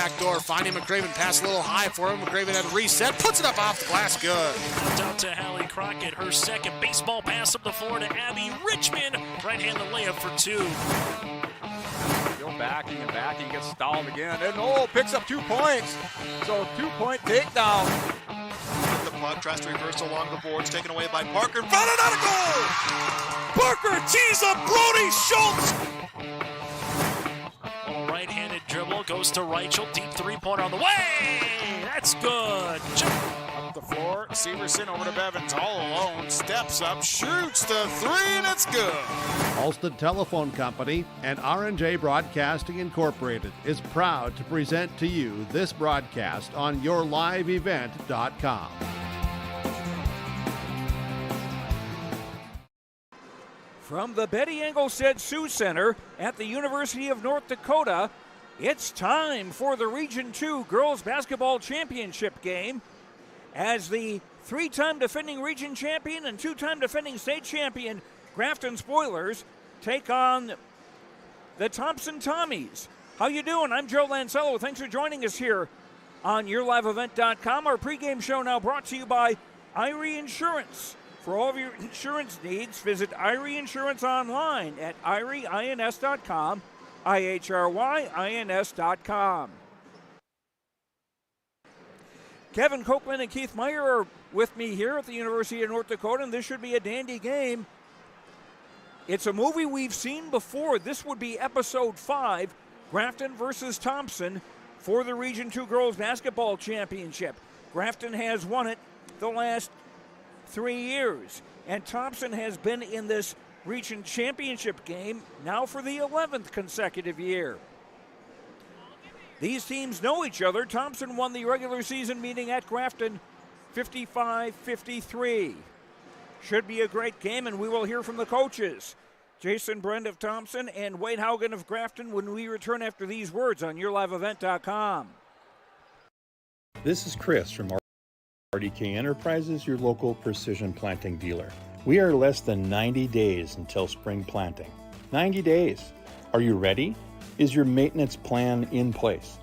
back door, finding McCraven, pass a little high for him. McCraven had a reset, puts it up off the glass, good. Out to Hallie Crockett, her second baseball pass up the floor to Abby Richmond. Right-handed layup for two. Still backing and backing, gets stalled again, and picks up 2 points. So 2-point takedown. The puck tries to reverse along the boards, taken away by Parker. Found it on a goal! Parker tees up Brody Schultz! Little right-handed dribble, goes to Reichel, deep three-pointer on the way! That's good. Up the floor, Severson over to Bevins, all alone, steps up, shoots the three, and it's good. Ulster Telephone Company and R&J Broadcasting Incorporated is proud to present to you this broadcast on yourliveevent.com. From the Betty Engelstad Sioux Center at the University of North Dakota, it's time for the Region 2 Girls Basketball Championship game as the three-time defending region champion and two-time defending state champion Grafton Spoilers take on the Thompson Tommies. How you doing? I'm Joe Lancello. Thanks for joining us here on yourliveevent.com. Our pregame show now brought to you by Irie Insurance. For all of your insurance needs, visit Irie Insurance online at irieins.com, IHRYINS.com. Kevin Copeland and Keith Meyer are with me here at the University of North Dakota, and this should be a dandy game. It's a movie we've seen before. This would be episode 5, Grafton versus Thompson, for the Region 2 Girls Basketball Championship. Grafton has won it the last 3 years, and Thompson has been in this region championship game now for the 11th consecutive year. These teams know each other. Thompson won the regular season meeting at Grafton 55-53. Should be a great game, and we will hear from the coaches, Jason Brend of Thompson and Wade Haugen of Grafton, when we return after these words on yourliveevent.com. This is Chris from RDK Enterprises, your local precision planting dealer. We are less than 90 days until spring planting. 90 days. Are you ready? Is your maintenance plan in place?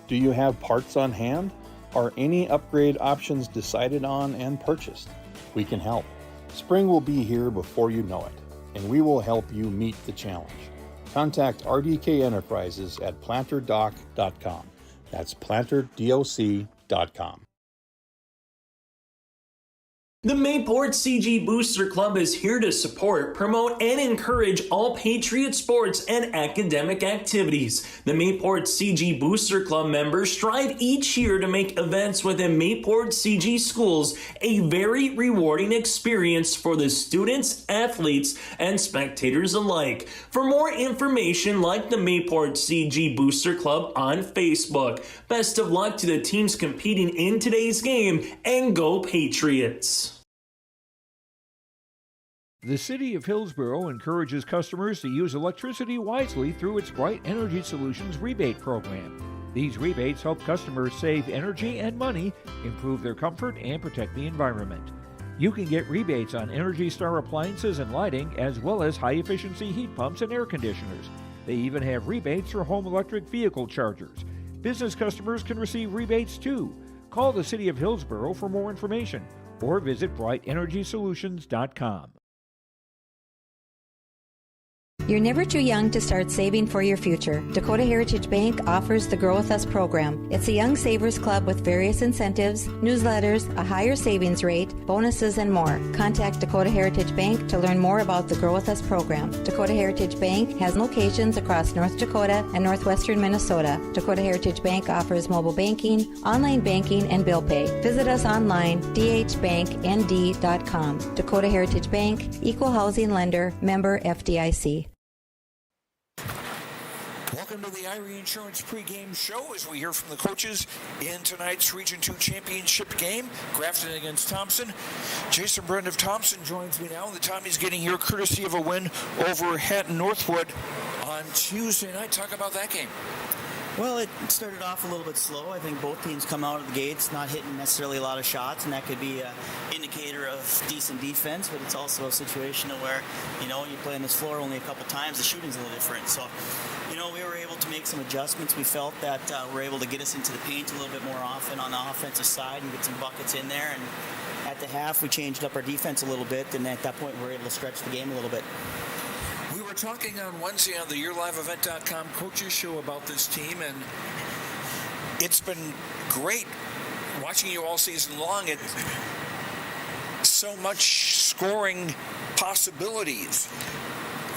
Do you have parts on hand? Are any upgrade options decided on and purchased? We can help. Spring will be here before you know it, and we will help you meet the challenge. Contact RDK Enterprises at planterdoc.com. That's planterdoc.com. The Mayport CG Booster Club is here to support, promote, and encourage all Patriot sports and academic activities. The Mayport CG Booster Club members strive each year to make events within Mayport CG schools a very rewarding experience for the students, athletes, and spectators alike. For more information, like the Mayport CG Booster Club on Facebook. Best of luck to the teams competing in today's game, and go Patriots! The City of Hillsborough encourages customers to use electricity wisely through its Bright Energy Solutions rebate program. These rebates help customers save energy and money, improve their comfort, and protect the environment. You can get rebates on Energy Star appliances and lighting, as well as high-efficiency heat pumps and air conditioners. They even have rebates for home electric vehicle chargers. Business customers can receive rebates too. Call the City of Hillsborough for more information or visit brightenergysolutions.com. You're never too young to start saving for your future. Dakota Heritage Bank offers the Grow With Us program. It's a young savers club with various incentives, newsletters, a higher savings rate, bonuses, and more. Contact Dakota Heritage Bank to learn more about the Grow With Us program. Dakota Heritage Bank has locations across North Dakota and northwestern Minnesota. Dakota Heritage Bank offers mobile banking, online banking, and bill pay. Visit us online, dhbanknd.com. Dakota Heritage Bank, equal housing lender, member FDIC. Welcome to the Irie Insurance pregame show as we hear from the coaches in tonight's Region 2 championship game, Grafton against Thompson. Jason Brend of Thompson joins me now. The Tommies getting here courtesy of a win over Hatton Northwood on Tuesday night. Talk about that game. Well, it started off a little bit slow. I think both teams come out of the gates not hitting necessarily a lot of shots, and that could be an indicator of decent defense, but it's also a situation where, you play on this floor only a couple times, the shooting's a little different. So, we were able to make some adjustments. We felt that we're able to get us into the paint a little bit more often on the offensive side and get some buckets in there. And at the half, we changed up our defense a little bit, and at that point, we were able to stretch the game a little bit. We were talking on Wednesday on the YourLiveEvent.com coaches show about this team, and it's been great watching you all season long. It's so much scoring possibilities.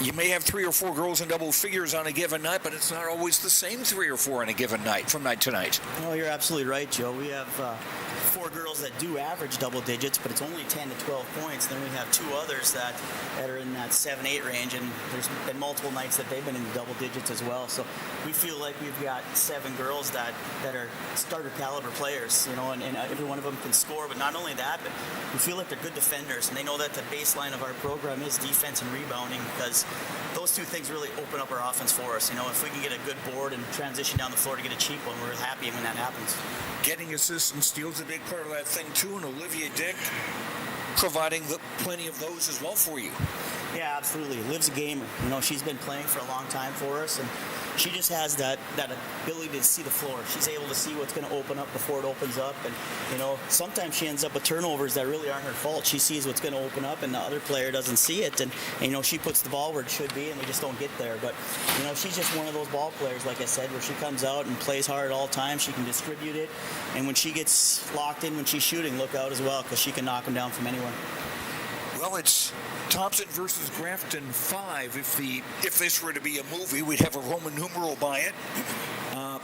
You may have 3 or 4 girls in double figures on a given night, but it's not always the same 3 or 4 on a given night from night to night. No, you're absolutely right, Joe. We have 4 girls that do average double digits, but it's only 10 to 12 points. Then we have 2 others that are in that 7-8 range, and there's been multiple nights that they've been in the double digits as well. So we feel like we've got 7 girls that are starter caliber players, and every one of them can score. But not only that, but we feel like they're good defenders, and they know that the baseline of our program is defense and rebounding, because those 2 things really open up our offense for us. If we can get a good board and transition down the floor to get a cheap one, we're happy when that happens. Getting assists and steals a big part of that thing too, and Olivia Dick providing plenty of those as well for you. Yeah, absolutely. Liv's a gamer. She's been playing for a long time for us, and she just has that ability to see the floor. She's able to see what's going to open up before it opens up, and sometimes she ends up with turnovers that really aren't her fault. She sees what's going to open up, and the other player doesn't see it, and she puts the ball where it should be, and we just don't get there. But she's just one of those ball players, like I said, where she comes out and plays hard all the time. She can distribute it, and when she gets locked in when she's shooting, look out as well, because she can knock them down from anywhere. Well, it's Thompson versus Grafton 5. If this were to be a movie, we'd have a Roman numeral by it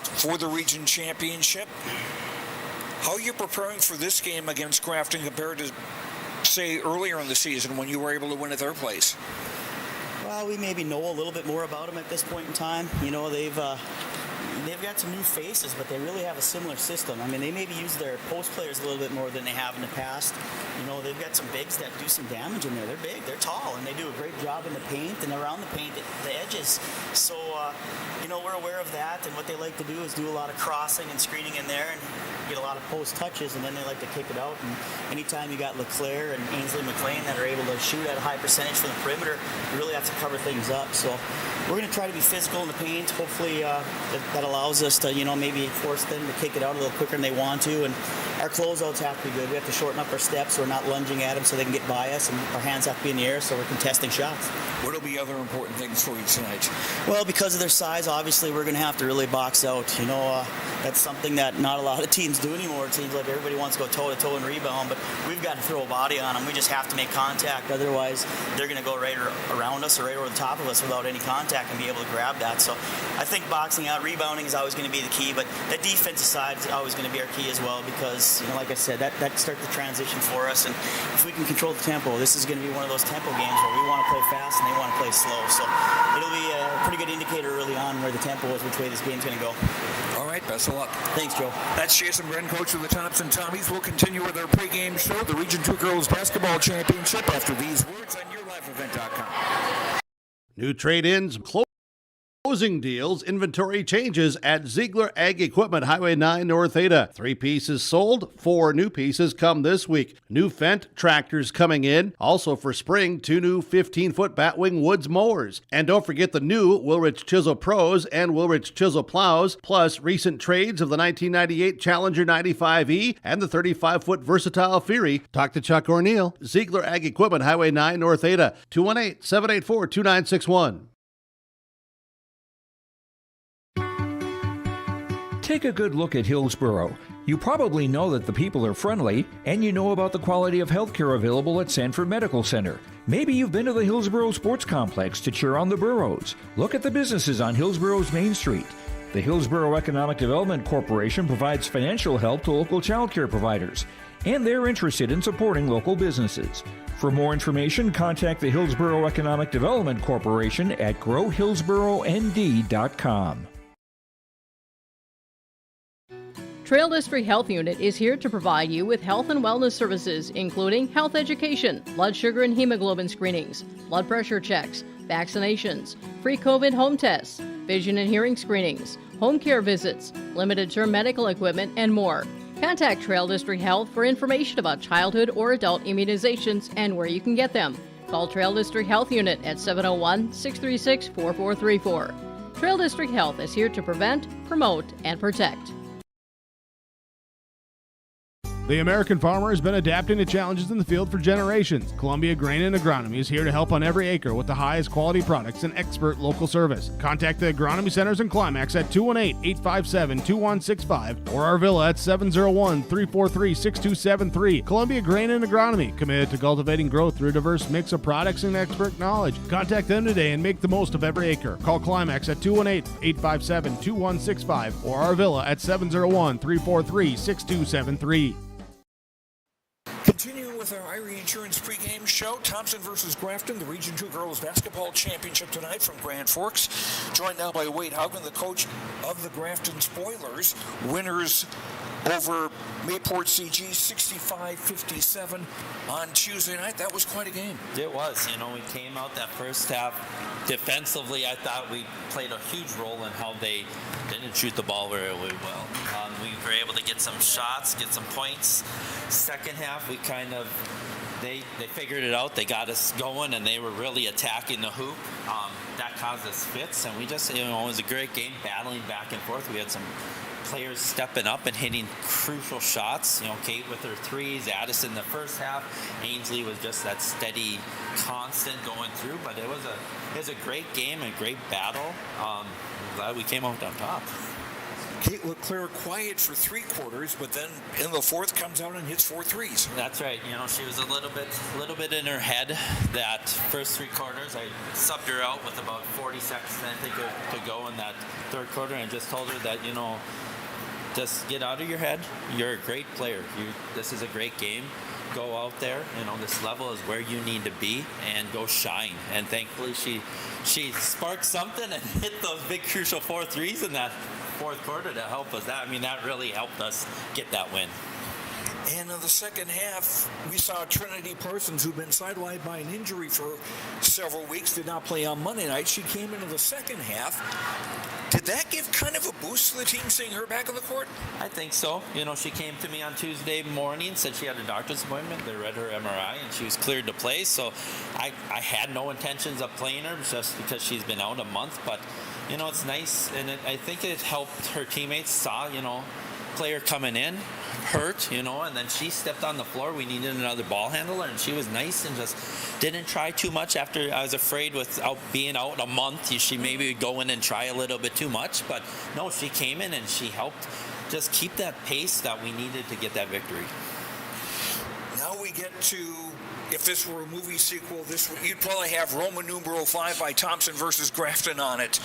for the region championship. How are you preparing for this game against Grafton compared to, say, earlier in the season when you were able to win at their place? Well, we maybe know a little bit more about them at this point in time. They've got some new faces, but they really have a similar system. I mean, they maybe use their post players a little bit more than they have in the past. They've got some bigs that do some damage in there. They're big, they're tall, and they do a great job in the paint and around the paint, the edges. So, we're aware of that, and what they like to do is do a lot of crossing and screening in there and get a lot of post touches, and then they like to kick it out. And anytime you got LeClaire and Ainsley McLean that are able to shoot at a high percentage from the perimeter, you really have to cover things up. So we're going to try to be physical in the paint. Hopefully that allows us to, maybe force them to kick it out a little quicker than they want to. And our closeouts have to be good. We have to shorten up our steps so we're not lunging at them so they can get by us, and our hands have to be in the air so we're contesting shots. What will be other important things for you tonight? Well, because of their size, obviously we're going to have to really box out. That's something that not a lot of teams do anymore. It seems like everybody wants to go toe-to-toe and rebound, but we've got to throw a body on them. We just have to make contact. Otherwise, they're going to go right around us or right over the top of us without any contact and be able to grab that. So I think boxing out, rebounding is always going to be the key, but that defensive side is always going to be our key as well because, like I said, that starts the transition for us. And if we can control the tempo, this is going to be one of those tempo games where we want to play fast and they want to play slow. So it'll be a pretty good indicator early on where the tempo is, which way this game's going to go. All right, best of luck. Thanks, Joe. That's Jason Bren, coach of the Thompson Tommies. We'll continue with our pregame show, the Region 2 Girls Basketball Championship, after these words on YourLiveEvent.com. New trade-ins, closing deals, inventory changes at Ziegler Ag Equipment, Highway 9 North Ada. 3 pieces sold, 4 new pieces come this week. New Fendt tractors coming in. Also for spring, 2 new 15-foot Batwing Woods mowers. And don't forget the new Wilrich Chisel Pros and Wilrich Chisel Plows, plus recent trades of the 1998 Challenger 95E and the 35-foot Versatile Fury. Talk to Chuck O'Neill. Ziegler Ag Equipment, Highway 9 North Ada, 218-784-2961. Take a good look at Hillsborough. You probably know that the people are friendly, and you know about the quality of healthcare available at Sanford Medical Center. Maybe you've been to the Hillsborough Sports Complex to cheer on the Burros. Look at the businesses on Hillsborough's Main Street. The Hillsborough Economic Development Corporation provides financial help to local child care providers, and they're interested in supporting local businesses. For more information, contact the Hillsborough Economic Development Corporation at growhillsboroughnd.com. Trail District Health Unit is here to provide you with health and wellness services, including health education, blood sugar and hemoglobin screenings, blood pressure checks, vaccinations, free COVID home tests, vision and hearing screenings, home care visits, limited-term medical equipment, and more. Contact Trail District Health for information about childhood or adult immunizations and where you can get them. Call Trail District Health Unit at 701-636-4434. Trail District Health is here to prevent, promote, and protect. The American farmer has been adapting to challenges in the field for generations. Columbia Grain and Agronomy is here to help on every acre with the highest quality products and expert local service. Contact the Agronomy Centers in Climax at 218-857-2165 or our villa at 701-343-6273. Columbia Grain and Agronomy, committed to cultivating growth through a diverse mix of products and expert knowledge. Contact them today and make the most of every acre. Call Climax at 218-857-2165 or our villa at 701-343-6273. Continuing with our Irie Insurance pregame show, Thompson versus Grafton, the Region 2 Girls Basketball Championship tonight from Grand Forks. Joined now by Wade Haugen, the coach of the Grafton Spoilers. Winners over Mayport CG 65-57 on Tuesday night. That was quite a game. It was. You know, we came out that first half defensively. I thought we played a huge role in how they didn't shoot the ball very well. We were able to get some shots, get some points. Second half, we kind of, they figured it out. They got us going, and they were really attacking the hoop. That caused us fits, and we just, it was a great game, battling back and forth. We had some players stepping up and hitting crucial shots. Kate with her threes, Addison the first half. Ainsley was just that steady, constant going through. But it was a great game, a great battle. I'm glad we came out on top. Kate LeClaire quiet for 3 quarters, but then in the fourth comes out and hits 4 threes. That's right. She was a little bit in her head that first 3 quarters. I subbed her out with about 40 seconds, I think, to go in that third quarter, and just told her that, just get out of your head. You're a great player. This is a great game. Go out there. This level is where you need to be, and go shine. And thankfully, she sparked something and hit those big crucial 4 threes in that fourth quarter to help us. That really helped us get that win. And in the second half, we saw Trinity Parsons, who'd been sidelined by an injury for several weeks, did not play on Monday night. She came into the second half. Did that give kind of a boost to the team, seeing her back on the court? I think so. She came to me on Tuesday morning, said she had a doctor's appointment. They read her MRI, and she was cleared to play. So I had no intentions of playing her just because she's been out a month. But, it's nice, and I think it helped her teammates. Saw, player coming in, hurt, and then she stepped on the floor. We needed another ball handler, and she was nice and just didn't try too much. After I was afraid without being out a month, she maybe would go in and try a little bit too much. But no, she came in and she helped just keep that pace that we needed to get that victory. Now we get to, if this were a movie sequel, you'd probably have Roman numeral 5 by Thompson versus Grafton on it.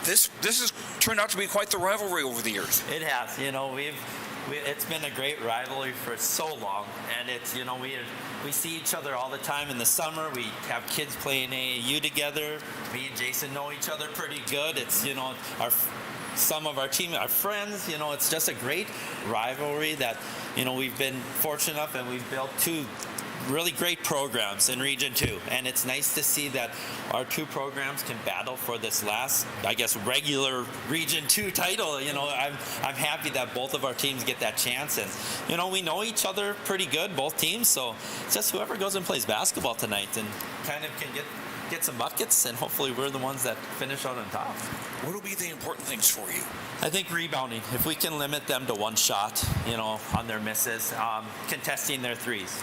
This has turned out to be quite the rivalry over the years. It has. It's been a great rivalry for so long, and it's we see each other all the time in the summer. We have kids playing AAU together. Me and Jason know each other pretty good. It's some of our team are friends. It's just a great rivalry that we've been fortunate enough, and we've built 2 really great programs in Region 2, and it's nice to see that our 2 programs can battle for this last, regular Region 2 title. I'm happy that both of our teams get that chance, and we know each other pretty good, both teams, so it's just whoever goes and plays basketball tonight and kind of can get some buckets, and hopefully we're the ones that finish out on top. What will be the important things for you? I think rebounding. If we can limit them to 1 shot, on their misses, contesting their threes.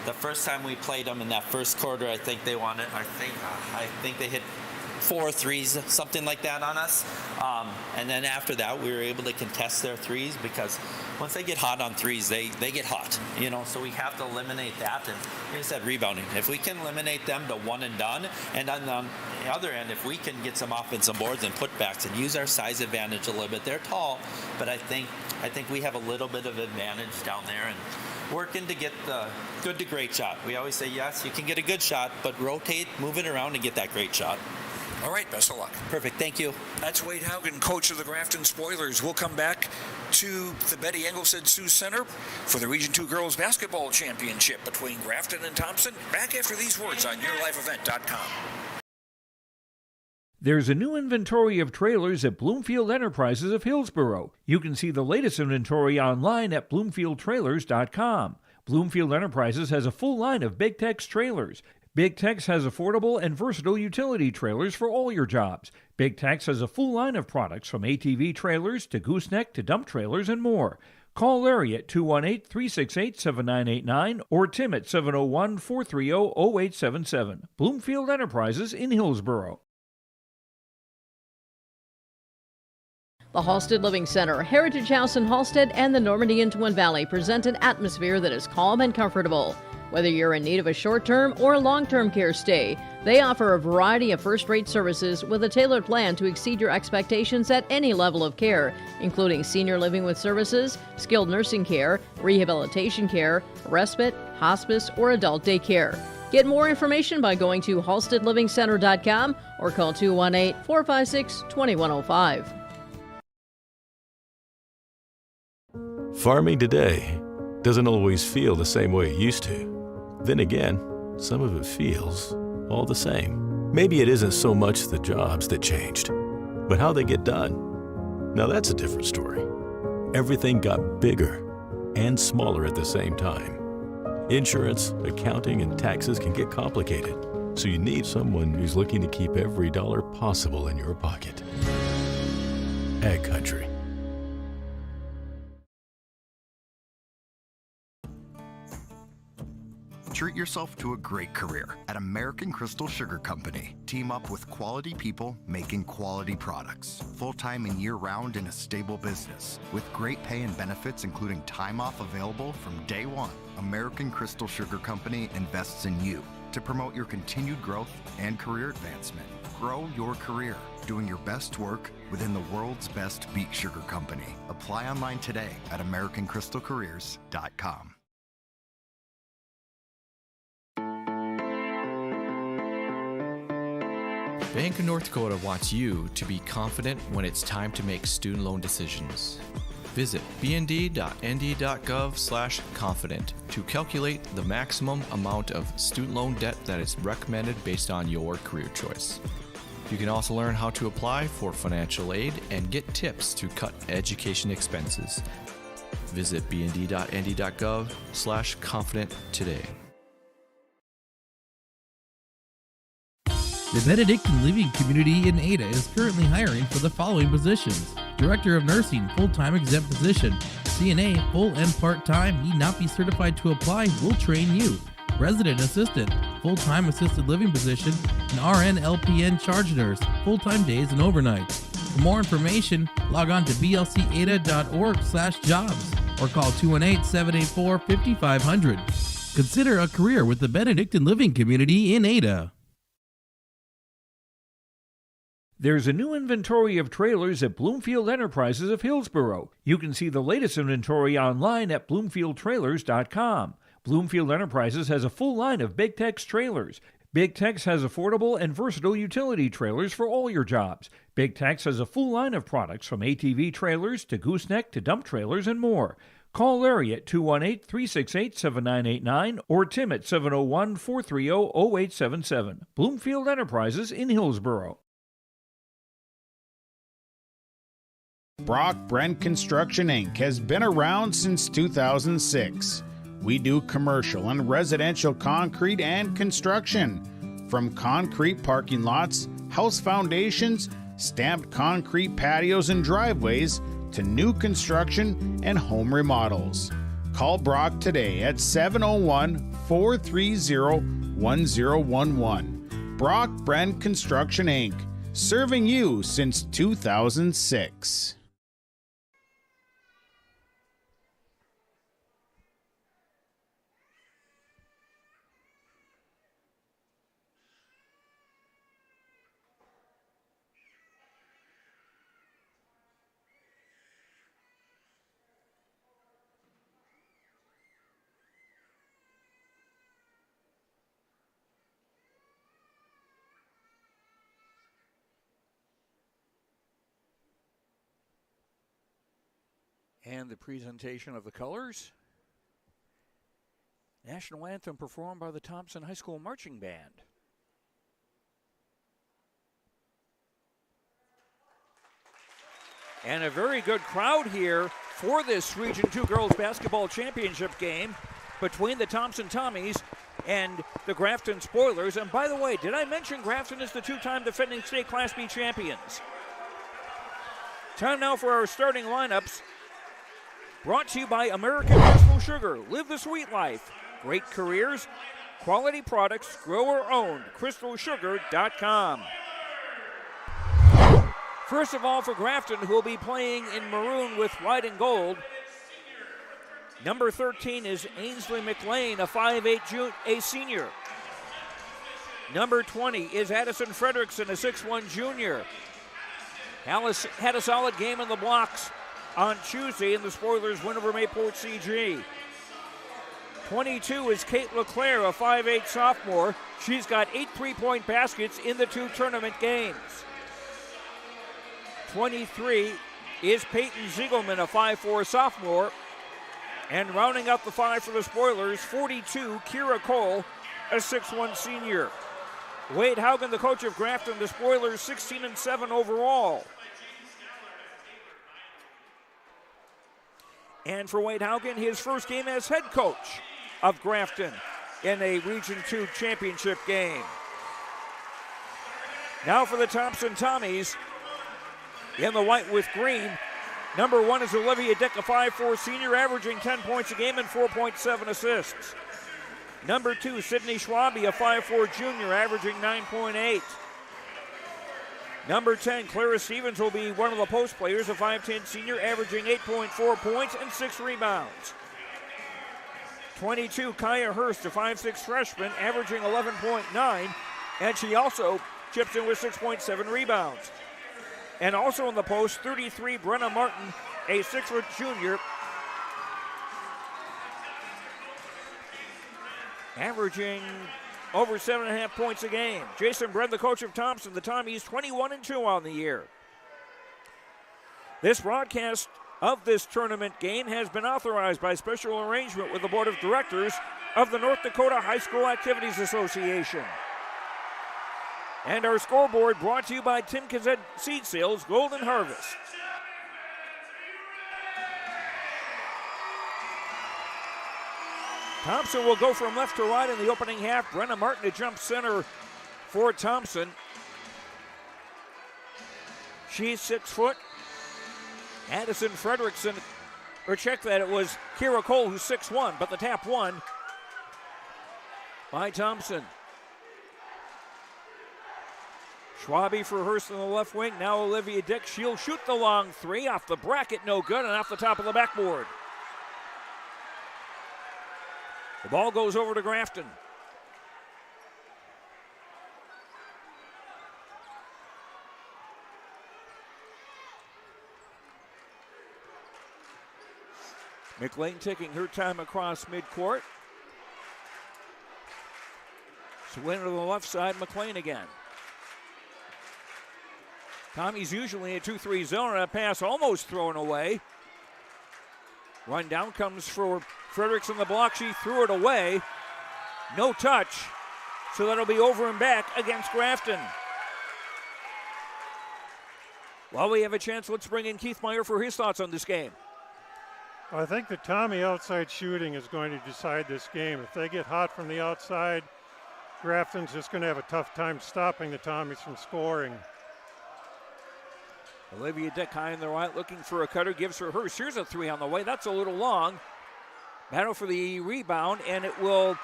The first time we played them in that first quarter, I think they hit 4 threes, something like that on us. And then after that, we were able to contest their threes, because once they get hot on threes, they get hot, so we have to eliminate that. And like I said, rebounding. If we can eliminate them to 1 and done, and on the other end, if we can get some offensive boards and putbacks and use our size advantage a little bit. They're tall, but I think we have a little bit of advantage down there, and working to get the good to great shot. We always say, yes, you can get a good shot, but rotate, move it around, and get that great shot. All right, best of luck. Perfect, thank you. That's Wade Haugen, coach of the Grafton Spoilers. We'll come back to the Betty Engelstad Sioux Center for the Region 2 Girls Basketball Championship between Grafton and Thompson. Back after these words on YourLifeEvent.com. There's a new inventory of trailers at Bloomfield Enterprises of Hillsboro. You can see the latest inventory online at BloomfieldTrailers.com. Bloomfield Enterprises has a full line of Big Tex trailers. Big Tex has affordable and versatile utility trailers for all your jobs. Big Tex has a full line of products from ATV trailers to gooseneck to dump trailers and more. Call Larry at 218-368-7989 or Tim at 701-430-0877. Bloomfield Enterprises in Hillsboro. The Halstead Living Center, Heritage House in Halstead, and the Normandy in Twin Valley present an atmosphere that is calm and comfortable. Whether you're in need of a short-term or long-term care stay, they offer a variety of first-rate services with a tailored plan to exceed your expectations at any level of care, including senior living with services, skilled nursing care, rehabilitation care, respite, hospice, or adult day care. Get more information by going to halsteadlivingcenter.com or call 218-456-2105. Farming today doesn't always feel the same way it used to. Then again, some of it feels all the same. Maybe it isn't so much the jobs that changed, but how they get done. Now that's a different story. Everything got bigger and smaller at the same time. Insurance, accounting, and taxes can get complicated, so you need someone who's looking to keep every dollar possible in your pocket. Ag Country. Treat yourself to a great career at American Crystal Sugar Company. Team up with quality people making quality products. Full-time and year-round in a stable business. With great pay and benefits including time off available from day one. American Crystal Sugar Company invests in you to promote your continued growth and career advancement. Grow your career doing your best work within the world's best beet sugar company. Apply online today at AmericanCrystalCareers.com. Bank of North Dakota wants you to be confident when it's time to make student loan decisions. Visit bnd.nd.gov/confident to calculate the maximum amount of student loan debt that is recommended based on your career choice. You can also learn how to apply for financial aid and get tips to cut education expenses. Visit bnd.nd.gov/confident today. The Benedictine Living Community in Ada is currently hiring for the following positions: Director of Nursing, full-time exempt position; CNA, full and part-time, need not be certified to apply, will train you; Resident Assistant, full-time assisted living position; and RN LPN charge nurse, full-time days and overnights. For more information, log on to blcada.org/jobs or call 218-784-5500. Consider a career with the Benedictine Living Community in Ada. There's a new inventory of trailers at Bloomfield Enterprises of Hillsboro. You can see the latest inventory online at BloomfieldTrailers.com. Bloomfield Enterprises has a full line of Big Tex trailers. Big Tex has affordable and versatile utility trailers for all your jobs. Big Tex has a full line of products from ATV trailers to gooseneck to dump trailers and more. Call Larry at 218-368-7989 or Tim at 701-430-0877. Bloomfield Enterprises in Hillsboro. Brock Brent Construction Inc. has been around since 2006. We do commercial and residential concrete and construction. From concrete parking lots, house foundations, stamped concrete patios and driveways, to new construction and home remodels. Call Brock today at 701-430-1011. Brock Brent Construction Inc. Serving you since 2006. And the presentation of the colors. National Anthem performed by the Thompson High School Marching Band. And a very good crowd here for this Region 2 Girls Basketball Championship game between the Thompson Tommies and the Grafton Spoilers. And by the way, did I mention Grafton is the two-time defending state Class B champions? Time now for our starting lineups. Brought to you by American Crystal Sugar. Live the sweet life. Great careers, quality products, grower-owned. CrystalSugar.com. First of all, for Grafton, who will be playing in maroon with white and gold, number 13 is Ainsley McLean, a 5'8" senior. Number 20 is Addison Frederickson, a 6'1" junior. Alice had a solid game in the blocks on Tuesday in the Spoilers win over Mayport CG. 22 is Kate LeClaire, a 5'8" sophomore. She's got 8 3-point baskets in the 2 tournament games. 23 is Peyton Ziegelman, a 5'4" sophomore. And rounding out the 5 for the Spoilers, 42, Kira Cole, a 6'1" senior. Wade Haugen, the coach of Grafton, the Spoilers 16-7 overall. And for Wade Haugen, his first game as head coach of Grafton in a Region 2 championship game. Now for the Thompson Tommies in the white with green. Number 1 is Olivia Dick, a 5'4" senior, averaging 10 points a game and 4.7 assists. Number 2, Sydney Schwabe, a 5'4" junior, averaging 9.8. Number 10, Clara Stevens will be one of the post players, a 5'10" senior, averaging 8.4 points and 6 rebounds. 22, Kaya Hurst, a 5'6" freshman, averaging 11.9, and she also chips in with 6.7 rebounds. And also in the post, 33, Brenna Martin, a 6' junior, averaging over 7.5 points a game. Jason Brenn, the coach of Thompson, the Tommies 21-2 on the year. This broadcast of this tournament game has been authorized by special arrangement with the Board of Directors of the North Dakota High School Activities Association. And our scoreboard brought to you by Timken's Seed Sales Golden Harvest. Thompson will go from left to right in the opening half. Brenna Martin to jump center for Thompson. She's 6 foot. Addison Frederickson, or check that, it was Kira Cole who's 6'1", but the tap won by Thompson. Schwabe for Hurst on the left wing. Now Olivia Dick. She'll shoot the long 3 off the bracket. No good, and off the top of the backboard. The ball goes over to Grafton. McLean taking her time across midcourt. Swing to the left side, McLean again. Tommy's usually a 2-3 zone, and a pass almost thrown away. Run down comes for Fredericks in the block. She threw it away. No touch. So that'll be over and back against Grafton. While we have a chance, let's bring in Keith Meyer for his thoughts on this game. I think the Tommy outside shooting is going to decide this game. If they get hot from the outside, Grafton's just going to have a tough time stopping the Tommies from scoring. Olivia Dick high in the right, looking for a cutter, gives her Hurst. Here's a 3 on the way. That's a little long. Battle for the rebound, and it will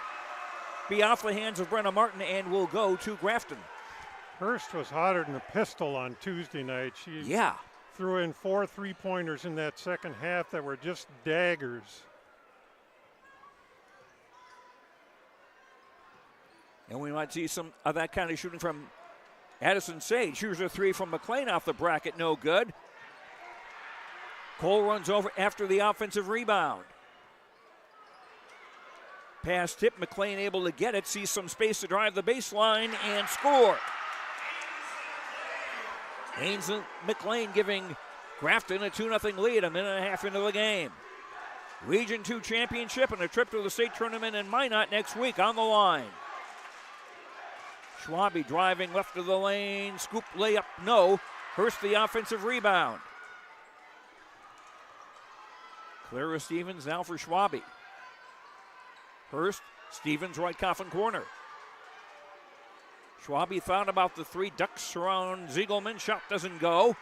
be off the hands of Brenna Martin and will go to Grafton. Hurst was hotter than a pistol on Tuesday night. She threw in 4 3-pointers in that second half that were just daggers. And we might see some of that kind of shooting from Addison Sage. Here's a 3 from McLean off the bracket, no good. Cole runs over after the offensive rebound. Pass tip, McLean able to get it, sees some space to drive the baseline and score. Ainsley McLean giving Grafton a 2-0 lead a minute and a half into the game. Region 2 championship and a trip to the state tournament in Minot next week on the line. Schwabe driving left of the lane, scoop layup, no. Hurst the offensive rebound. Clara Stevens now for Schwabe. Hurst, Stevens, right coffin corner. Schwabe thought about the three, ducks around Ziegelman. Shot doesn't go.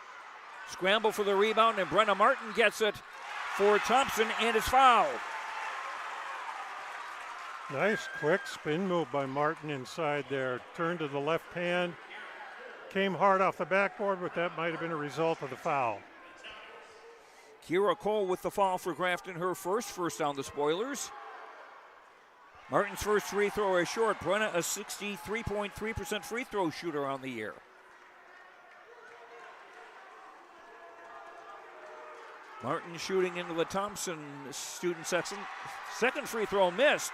Scramble for the rebound, and Brenna Martin gets it for Thompson, and it's fouled. Nice quick spin move by Martin inside there. Turned to the left hand. Came hard off the backboard, but that might have been a result of the foul. Kira Cole with the foul for Grafton, her first on the Spoilers. Martin's first free throw is short. Brenna, a 63.3% free throw shooter on the year. Martin shooting into the Thompson student section. Second free throw missed.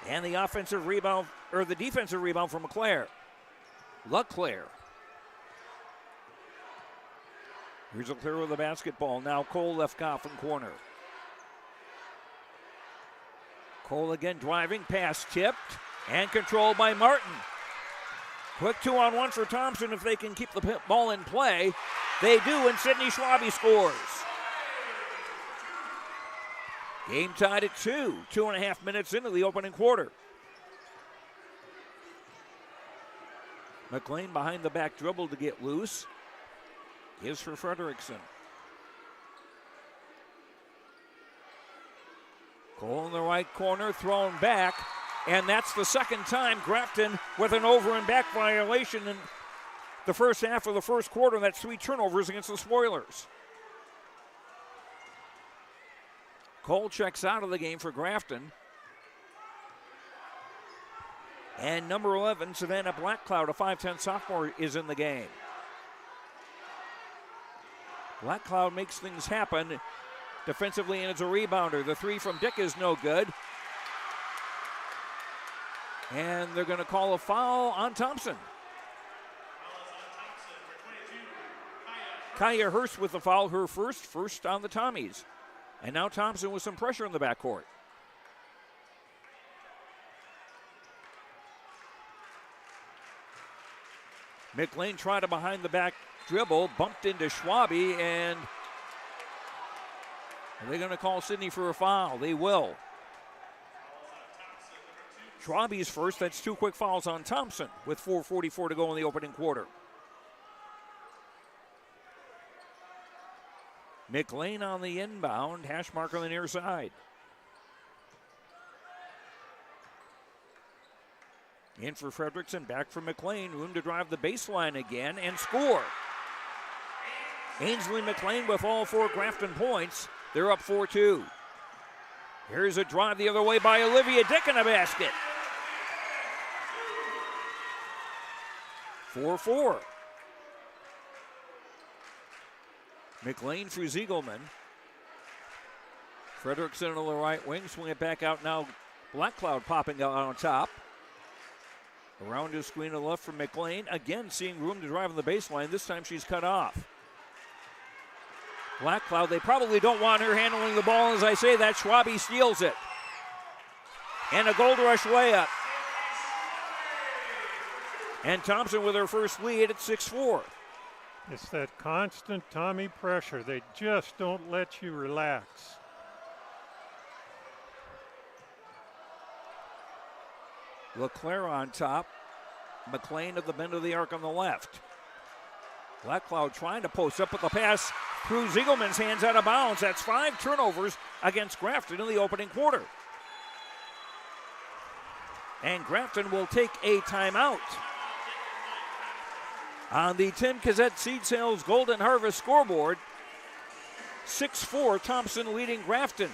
And the offensive rebound, or the defensive rebound from LeClaire. LeClaire. Here's LeClaire with the basketball. Now Cole left coffin corner. Cole again driving, pass tipped, and controlled by Martin. Quick 2-on-1 for Thompson if they can keep the ball in play. They do, and Sydney Schwabe scores. Game tied at 2.5 minutes into the opening quarter. McLean behind the back dribble to get loose. Gives for Frederickson. Cole in the right corner, thrown back, and that's the second time Grafton with an over and back violation in the first half of the first quarter. That's 3 turnovers against the Spoilers. Cole checks out of the game for Grafton. And number 11, Savannah Blackcloud, a 5'10 sophomore, is in the game. Blackcloud makes things happen defensively, and it's a rebounder. The three from Dick is no good. And they're going to call a foul on Thompson. Kaya Hurst with the foul, her first on the Tommies. And now Thompson with some pressure in the backcourt. McLean tried a behind the back dribble, bumped into Schwabe, and are they going to call Sydney for a foul? They will. Schwabe's first, that's 2 quick fouls on Thompson with 4:44 to go in the opening quarter. McLean on the inbound, hash mark on the near side. In for Fredrickson, back for McLean, room to drive the baseline again and score. Ainsley McLean with all 4 Grafton points. They're up 4-2. Here's a drive the other way by Olivia Dick in a basket. 4-4. McLean through Ziegelman. Fredrickson on the right wing, swing it back out now. Blackcloud popping out on top. Around his screen to the left from McLean. Again, seeing room to drive on the baseline. This time she's cut off. Blackcloud, they probably don't want her handling the ball. As I say that, Schwabe steals it. And a Gold Rush layup. And Thompson with her first lead at 6-4. It's that constant Tommy pressure. They just don't let you relax. LeClaire on top. McLean at the bend of the arc on the left. Blackcloud trying to post up, but the pass through Ziegelman's hands out of bounds. That's 5 turnovers against Grafton in the opening quarter. And Grafton will take a timeout. On the Tim Kazette Seed Sales Golden Harvest scoreboard, 6-4, Thompson leading Grafton.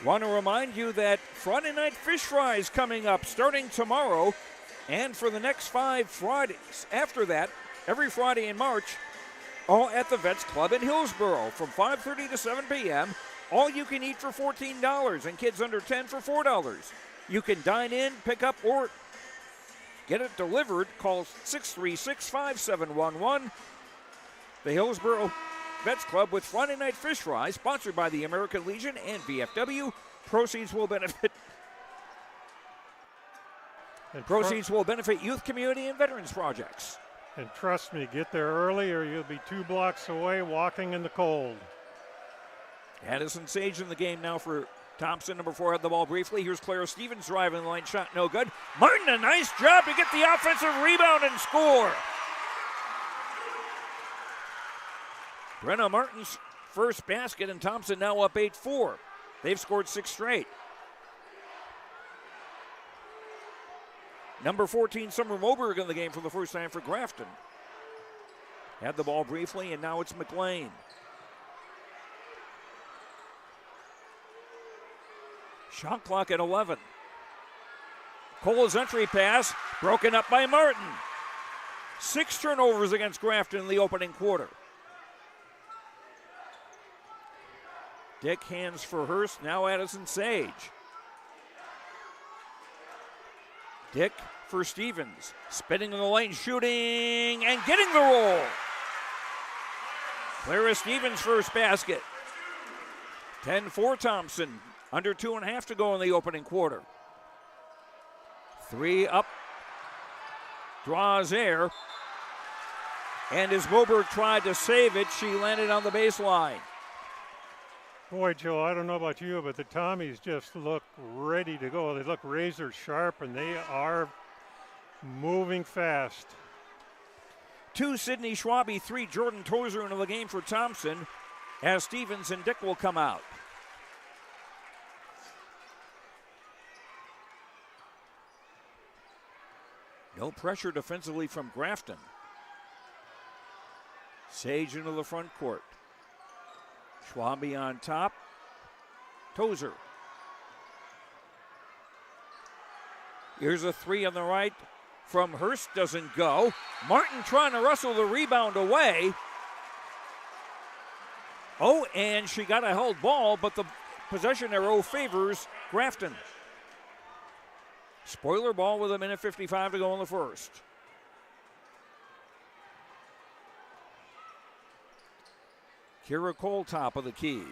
Want to remind you that Friday Night Fish Fries coming up starting tomorrow and for the next 5 Fridays. After that, every Friday in March, all at the Vets Club in Hillsboro from 5:30 to 7 p.m. All you can eat for $14 and kids under 10 for $4. You can dine in, pick up, or get it delivered. Call 636-5711. The Hillsboro Vets Club with Friday Night Fish Fries, sponsored by the American Legion and VFW. Proceeds will benefit youth, community, and veterans projects. And trust me, get there early or you'll be 2 blocks away walking in the cold. Addison Sage in the game now for Thompson. Number 4 had the ball briefly. Here's Clara Stevens driving the lane. Shot no good. Martin, a nice job to get the offensive rebound and score. Brenna Martin's first basket, and Thompson now up 8-4. They've scored 6 straight. Number 14, Summer Moberg in the game for the first time for Grafton. Had the ball briefly, and now it's McLean. Shot clock at 11. Cole's entry pass broken up by Martin. 6 turnovers against Grafton in the opening quarter. Dick hands for Hurst, now Addison Sage. Dick for Stevens, spinning in the lane, shooting, and getting the roll. Clara Stevens' first basket. 10-4 Thompson, under 2.5 to go in the opening quarter. 3 up, draws air, and as Moberg tried to save it, she landed on the baseline. Boy, Joe, I don't know about you, but the Tommies just look ready to go. They look razor sharp, and they are moving fast. 2 Sydney Schwabe, 3 Jordan Tozer into the game for Thompson, as Stevens and Dick will come out. No pressure defensively from Grafton. Sage into the front court. Schwabe on top. Tozer. Here's a 3 on the right from Hurst, doesn't go. Martin trying to wrestle the rebound away. Oh, and she got a held ball, but the possession arrow favors Grafton. Spoiler ball with 1:55 to go in the first. Kira Cole top of the key.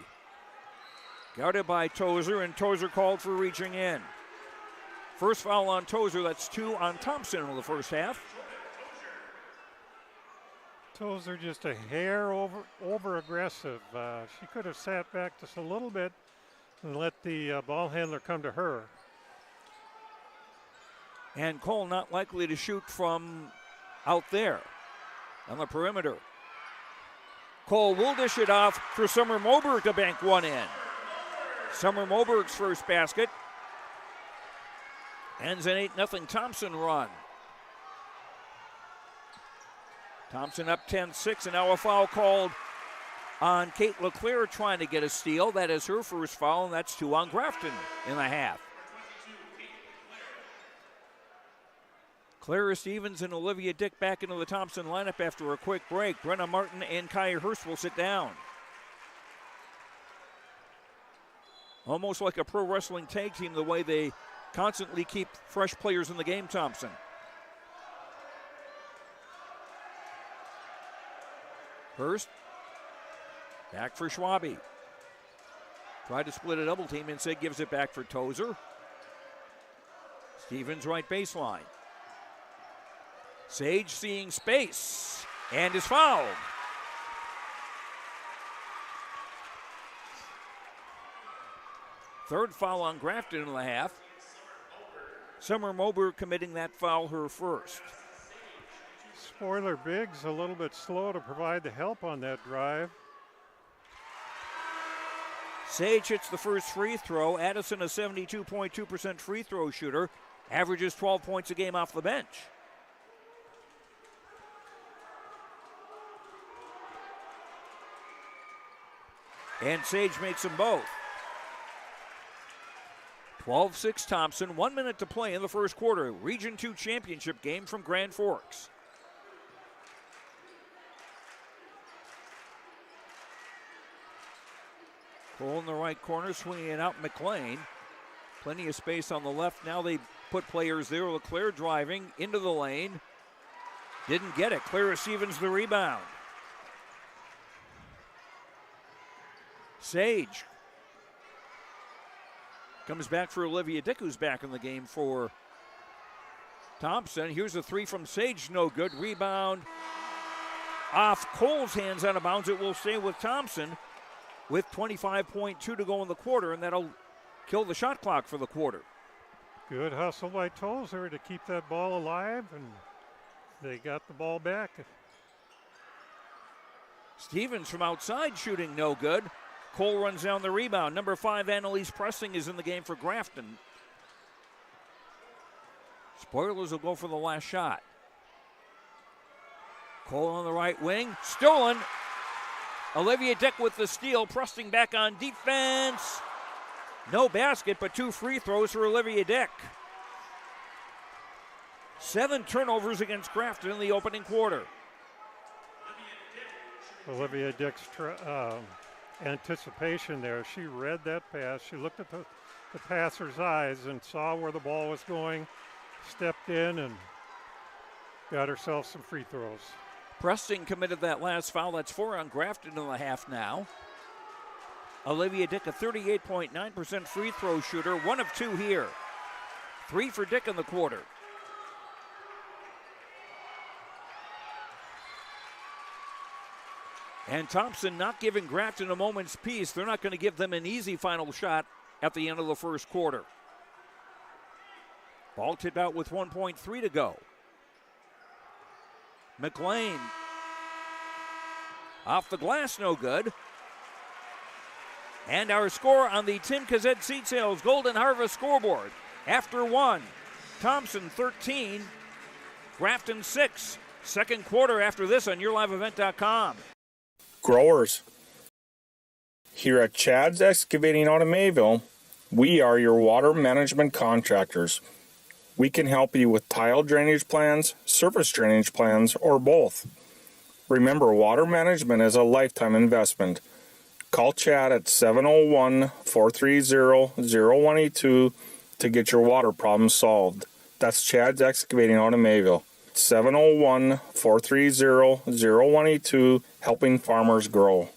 Guarded by Tozer, and Tozer called for reaching in. First foul on Tozer, that's 2 on Thompson in the first half. Tozer just a hair over aggressive. She could have sat back just a little bit and let the ball handler come to her. And Cole not likely to shoot from out there on the perimeter. Cole will dish it off for Summer Moberg to bank one in. Summer Moberg's first basket ends an 8-0 Thompson run. Thompson up 10-6, and now a foul called on Kate LeClaire trying to get a steal. That is her first foul, and that's 2 on Grafton in the half. Clara Stevens and Olivia Dick back into the Thompson lineup after a quick break. Brenna Martin and Kaya Hurst will sit down. Almost like a pro wrestling tag team, the way they constantly keep fresh players in the game, Thompson. Hurst, back for Schwabe. Tried to split a double team, instead gives it back for Tozer. Stevens right baseline. Sage seeing space and is fouled. Third foul on Grafton in the half. Summer Moberg committing that foul her first. Spoiler Biggs a little bit slow to provide the help on that drive. Sage hits the first free throw. Addison, a 72.2% free throw shooter, averages 12 points a game off the bench. And Sage makes them both. 12-6 Thompson, 1 minute to play in the first quarter. Region 2 championship game from Grand Forks. Cole in the right corner, swinging it out McLean. Plenty of space on the left. Now they put players there. LeClaire driving into the lane. Didn't get it. Clara Stevens the rebound. Sage comes back for Olivia Dick, who's back in the game for Thompson, here's a three from Sage, no good. Rebound off Cole's hands, out of bounds. It will stay with Thompson with 25.2 to go in the quarter, and that'll kill the shot clock for the quarter. Good hustle by Tozer to keep that ball alive, and they got the ball back. Stevens from outside shooting no good. Cole runs down the rebound. Number 5, Annalise Pressing is in the game for Grafton. Spoilers will go for the last shot. Cole on the right wing. Stolen. Olivia Dick with the steal. Pressing back on defense. No basket, but 2 free throws for Olivia Dick. 7 turnovers against Grafton in the opening quarter. Olivia Dick's anticipation there. She read that pass. She looked at the passer's eyes and saw where the ball was going, stepped in, and got herself some free throws. Preston committed that last foul. That's 4 on Grafton in the half now. Olivia Dick, a 38.9% free throw shooter, 1 of 2 here. 3 for Dick in the quarter. And Thompson not giving Grafton a moment's peace. They're not going to give them an easy final shot at the end of the first quarter. Ball tipped out with 1.3 to go. McLean off the glass, no good. And our score on the Tim Kazed Seat Sales Golden Harvest scoreboard. After 1, Thompson 13, Grafton 6. Second quarter after this on YourLiveEvent.com. Growers. Here at Chad's Excavating out of Mayville, we are your water management contractors. We can help you with tile drainage plans, surface drainage plans, or both. Remember, water management is a lifetime investment. Call Chad at 701-430-0182 to get your water problems solved. That's Chad's Excavating out of Mayville. 701-430-0182, helping farmers grow.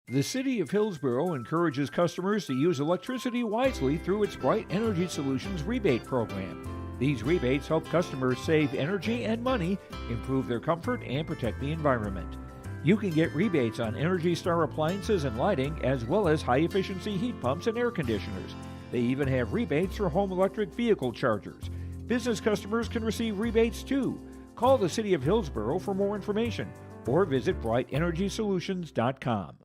The City of Hillsborough encourages customers to use electricity wisely through its Bright Energy Solutions rebate program. These rebates help customers save energy and money, improve their comfort, and protect the environment. You can get rebates on Energy Star appliances and lighting, as well as high-efficiency heat pumps and air conditioners. They even have rebates for home electric vehicle chargers. Business customers can receive rebates too. Call the City of Hillsborough for more information or visit brightenergysolutions.com.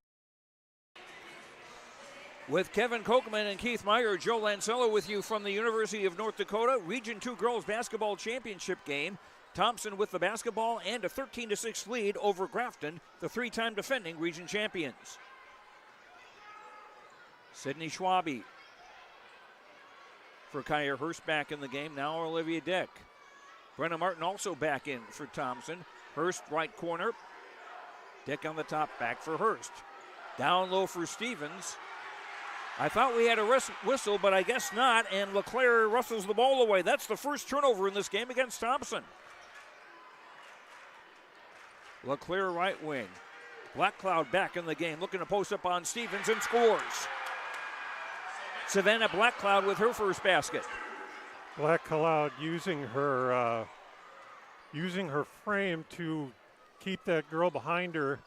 With Kevin Kochman and Keith Meyer, Joe Lancello with you from the University of North Dakota Region 2 Girls Basketball Championship game. Thompson with the basketball and a 13-6 lead over Grafton, the 3-time defending region champions. Sydney Schwabe for Kyer Hurst back in the game. Now Olivia Dick. Brenna Martin also back in for Thompson. Hurst right corner. Dick on the top, back for Hurst. Down low for Stevens. I thought we had a whistle, but I guess not, and LeClaire wrestles the ball away. That's the first turnover in this game against Thompson. LeClaire right wing. Black Cloud back in the game, looking to post up on Stevens and scores. Savannah Black Cloud with her first basket. Black Cloud using her frame to keep that girl behind her,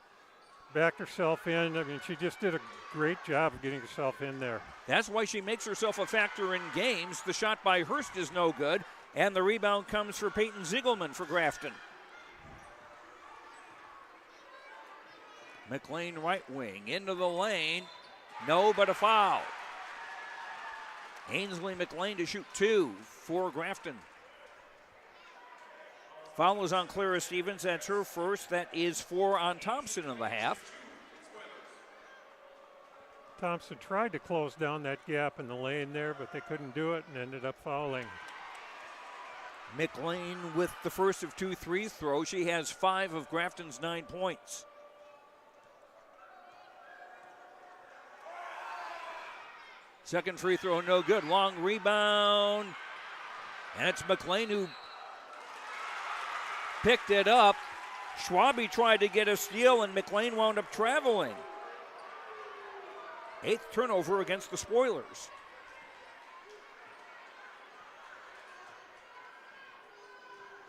backed herself in. I mean, she just did a great job of getting herself in there. That's why she makes herself a factor in games. The shot by Hurst is no good, and the rebound comes for Peyton Ziegelman for Grafton. McLean right wing, into the lane. No, but a foul. Ainsley McLean to shoot 2 for Grafton. Foul is on Clara Stevens. That's her first. That is 4 on Thompson in the half. Thompson tried to close down that gap in the lane there, but they couldn't do it and ended up fouling. McLean with the first of 2 free throws. She has 5 of Grafton's 9 points. Second free throw, no good. Long rebound. And it's McLean who picked it up. Schwabe tried to get a steal, and McLean wound up traveling. 8th turnover against the Spoilers.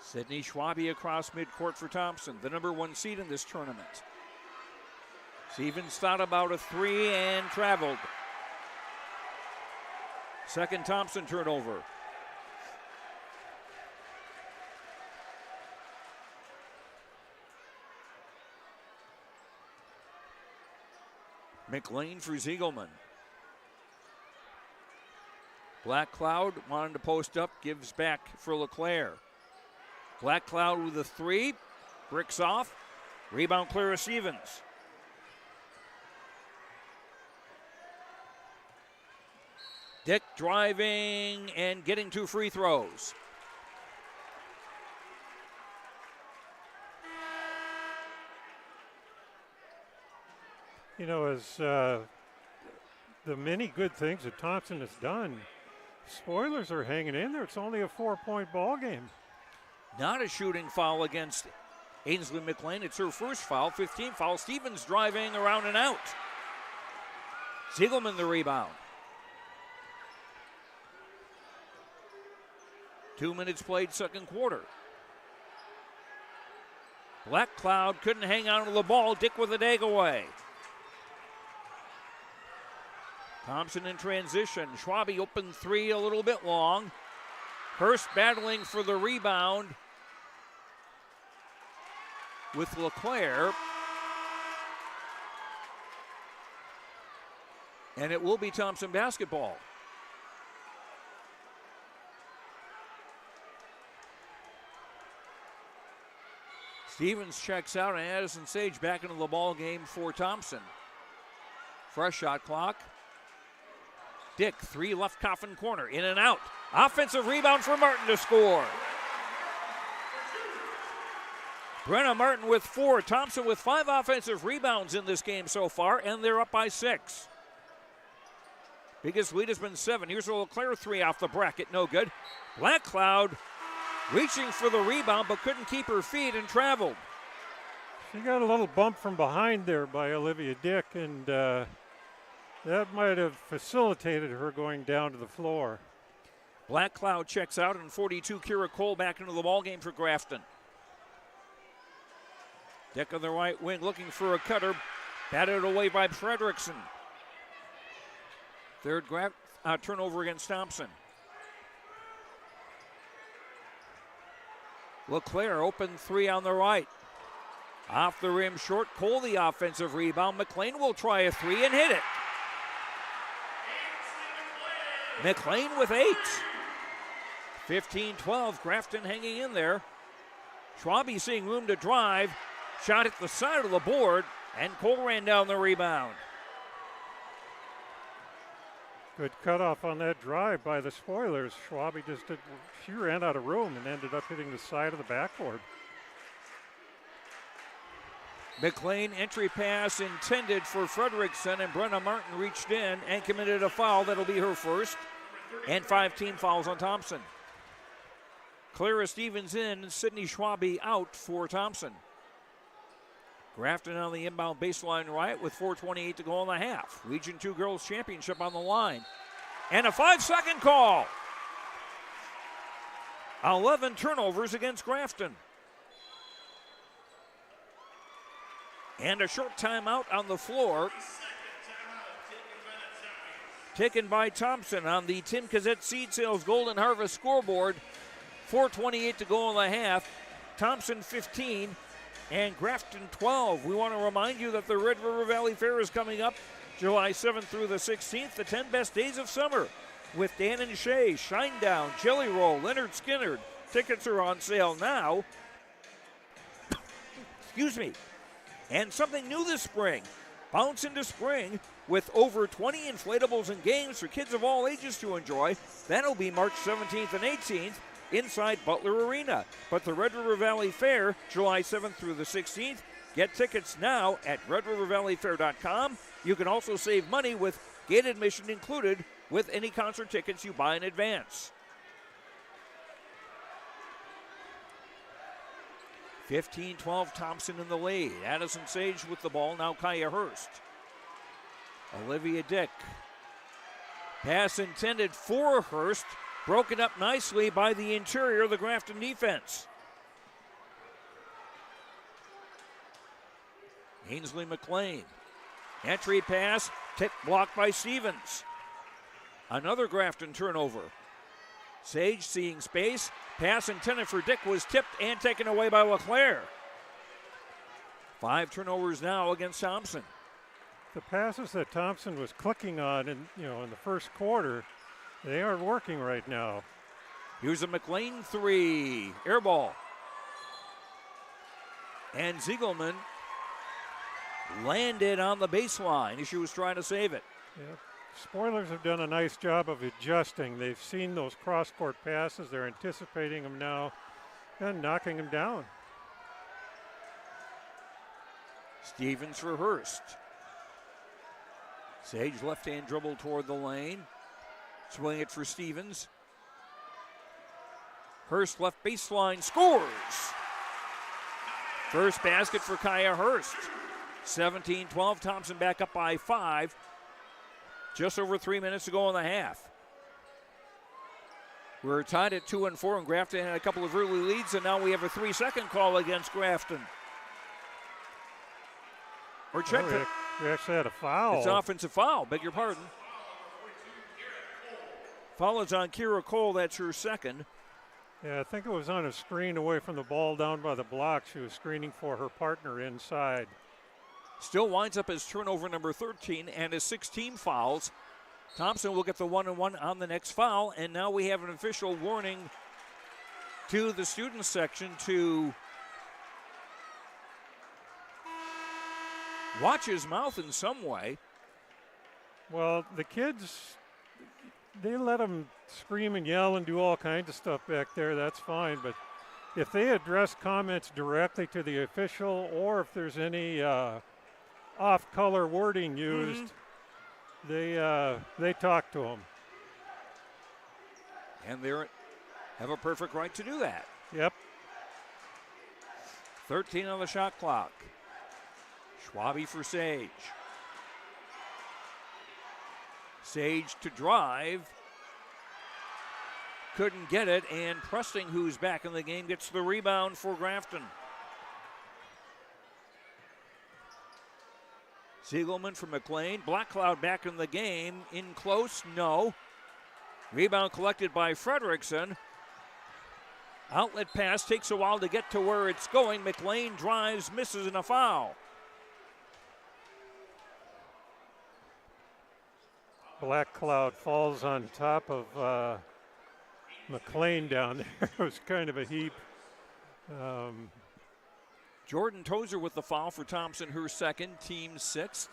Sydney Schwabe across midcourt for Thompson, the number 1 seed in this tournament. Stevens thought about a 3 and traveled. Second Thompson turnover. McLean for Ziegelman. Black Cloud wanted to post up, gives back for LeClaire. Black Cloud with a 3, bricks off. Rebound Clara Stevens. Dick driving and getting 2 free throws. You know, as the many good things that Thompson has done, Spoilers are hanging in there. It's only a 4-point ball game. Not a shooting foul against Ainsley McLean. It's her first foul, 15th foul. Stevens driving around and out. Ziegelman the rebound. 2 minutes played, second quarter. Black Cloud couldn't hang on to the ball. Dick with a dig away. Thompson in transition. Schwabe open 3, a little bit long. Hurst battling for the rebound with LeClaire. And it will be Thompson basketball. Stevens checks out, and Addison Sage back into the ball game for Thompson. Fresh shot clock. Dick, 3 left coffin corner, in and out. Offensive rebound for Martin to score. Brenna Martin with 4. Thompson with 5 offensive rebounds in this game so far, and they're up by 6. Biggest lead has been 7. Here's a LeClaire 3 off the bracket, no good. Black Cloud reaching for the rebound, but couldn't keep her feet and traveled. She got a little bump from behind there by Olivia Dick, and that might have facilitated her going down to the floor. Black Cloud checks out, and 42, Kira Cole back into the ballgame for Grafton. Dick on the right wing looking for a cutter. Batted away by Fredrickson. Third turnover against Thompson. LeClaire open 3 on the right. Off the rim short. Cole the offensive rebound. McLean will try a 3 and hit it. McLean with 8. 15-12. Grafton hanging in there. Schwabe seeing room to drive. Shot at the side of the board, and Cole ran down the rebound. Good cutoff on that drive by the Spoilers. Schwabe she ran out of room and ended up hitting the side of the backboard. McLean entry pass intended for Fredrickson, and Brenna Martin reached in and committed a foul. That'll be her first, and 5 team fouls on Thompson. Clara Stevens in, Sydney Schwabe out for Thompson. Grafton on the inbound baseline right with 4:28 to go in the half. Region 2 Girls Championship on the line. And a 5-second call. 11 turnovers against Grafton. And a short timeout on the floor. Taken by Thompson on the Tim Kazette Seed Sales Golden Harvest scoreboard. 4:28 to go in the half. Thompson 15. And Grafton 12. We want to remind you that the Red River Valley Fair is coming up July 7th through the 16th, the 10 best days of summer, with Dan and Shay, Shinedown, Jelly Roll, Leonard Skinner. Tickets are on sale now. Excuse me. And something new this spring. Bounce into spring with over 20 inflatables and games for kids of all ages to enjoy. That'll be March 17th and 18th. Inside Butler Arena. But the Red River Valley Fair, July 7th through the 16th. Get tickets now at redrivervalleyfair.com. You can also save money with gate admission included with any concert tickets you buy in advance. 15-12, Thompson in the lead. Addison Sage with the ball, now Kaya Hurst. Olivia Dick. Pass intended for Hurst. Broken up nicely by the interior of the Grafton defense. Ainsley McLean. Entry pass, blocked by Stevens. Another Grafton turnover. Sage seeing space. Pass intended for Dick was tipped and taken away by LeClaire. 5 turnovers now against Thompson. The passes that Thompson was clicking on in the first quarter, they aren't working right now. Here's a McLean 3. Air ball. And Ziegelman landed on the baseline. She was trying to save it. Yeah. Spoilers have done a nice job of adjusting. They've seen those cross-court passes. They're anticipating them now and knocking them down. Stevens for Hurst. Sage left-hand dribble toward the lane. Swing it for Stevens. Hurst left baseline scores. First basket for Kaya Hurst. 17-12. Thompson back up by 5. Just over 3 minutes to go in the half. We're tied at 2-4, and Grafton had a couple of early leads, and now we have a 3-second call against Grafton. Or check it. We actually had a foul. It's an offensive foul, beg your pardon. Foul is on Kira Cole, that's her second. Yeah, I think it was on a screen away from the ball down by the block. She was screening for her partner inside. Still winds up as turnover number 13 and his 16 fouls. Thompson will get the 1-and-1 on the next foul, and now we have an official warning to the student section to watch his mouth in some way. Well, the kids, they let them scream and yell and do all kinds of stuff back there. That's fine, but if they address comments directly to the official, or if there's any off-color wording used, they talk to them. And they have a perfect right to do that. Yep. 13 on the shot clock. Schwabe for Sage. Sage to drive. Couldn't get it, and Presting, who's back in the game, gets the rebound for Grafton. Siegelman for McLean. Black Cloud back in the game. In close, no. Rebound collected by Fredrickson. Outlet pass takes a while to get to where it's going. McLean drives, misses, and a foul. Black Cloud falls on top of McLean down there. It was kind of a heap. Jordan Tozer with the foul for Thompson, her second, team 6th.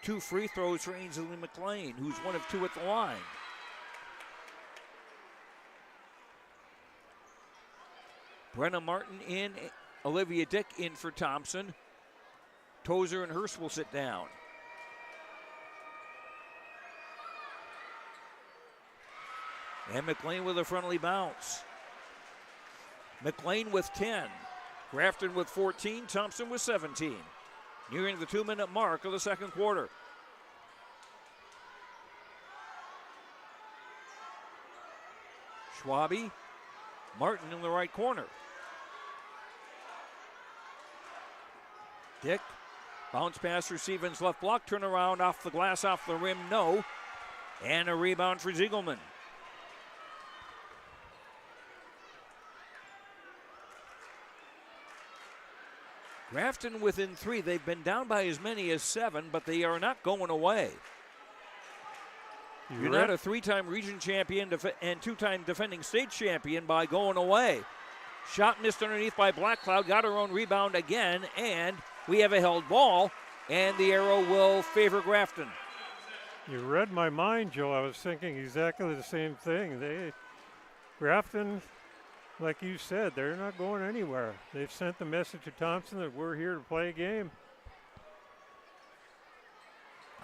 2 free throws for Ainsley McLean, who's 1 of 2 at the line. Brenna Martin in, Olivia Dick in for Thompson. Tozer and Hurst will sit down. And McLean with a friendly bounce. McLean with 10. Grafton with 14. Thompson with 17. Nearing the 2-minute mark of the second quarter. Schwabe. Martin in the right corner. Dick. Bounce pass for Stevens. Left block. Turn around off the glass, off the rim. No. And a rebound for Ziegelman. Grafton within 3. They've been down by as many as 7, but they are not going away. You're not a 3-time region champion and 2-time defending state champion by going away. Shot missed underneath by Black Cloud, got her own rebound again, and we have a held ball, and the arrow will favor Grafton. You read my mind, Joe. I was thinking exactly the same thing. Grafton, like you said, they're not going anywhere. They've sent the message to Thompson that we're here to play a game.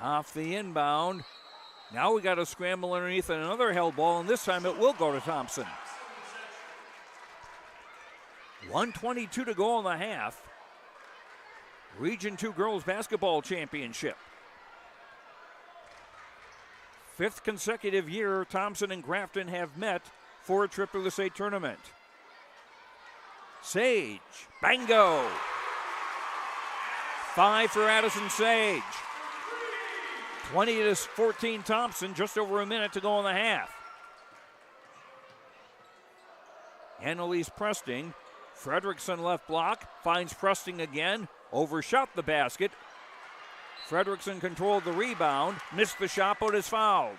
Off the inbound. Now we got to scramble underneath another held ball, and this time it will go to Thompson. 1:22 to go in the half. Region 2 Girls Basketball Championship. 5th consecutive year Thompson and Grafton have met for a trip to the state tournament. Sage, bango. 5 for Addison Sage. 20-14 Thompson, just over a minute to go in the half. Annalise Presting. Fredrickson left block, finds Presting again, overshot the basket. Fredrickson controlled the rebound, missed the shot, but is fouled.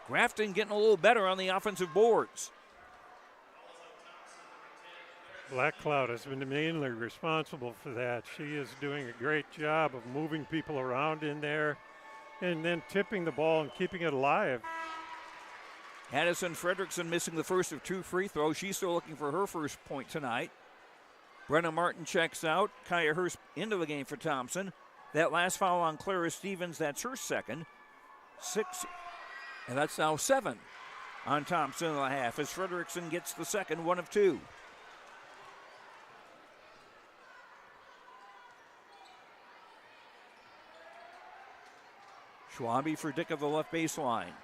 Grafton getting a little better on the offensive boards. Black Cloud has been mainly responsible for that. She is doing a great job of moving people around in there and then tipping the ball and keeping it alive. Addison Fredrickson missing the first of 2 free throws. She's still looking for her first point tonight. Brenna Martin checks out. Kaya Hurst into the game for Thompson. That last foul on Clara Stevens, that's her second. 6, and that's now 7 on Thompson in the half as Fredrickson gets the second, 1 of 2. Schwabe for Dick of the left baseline.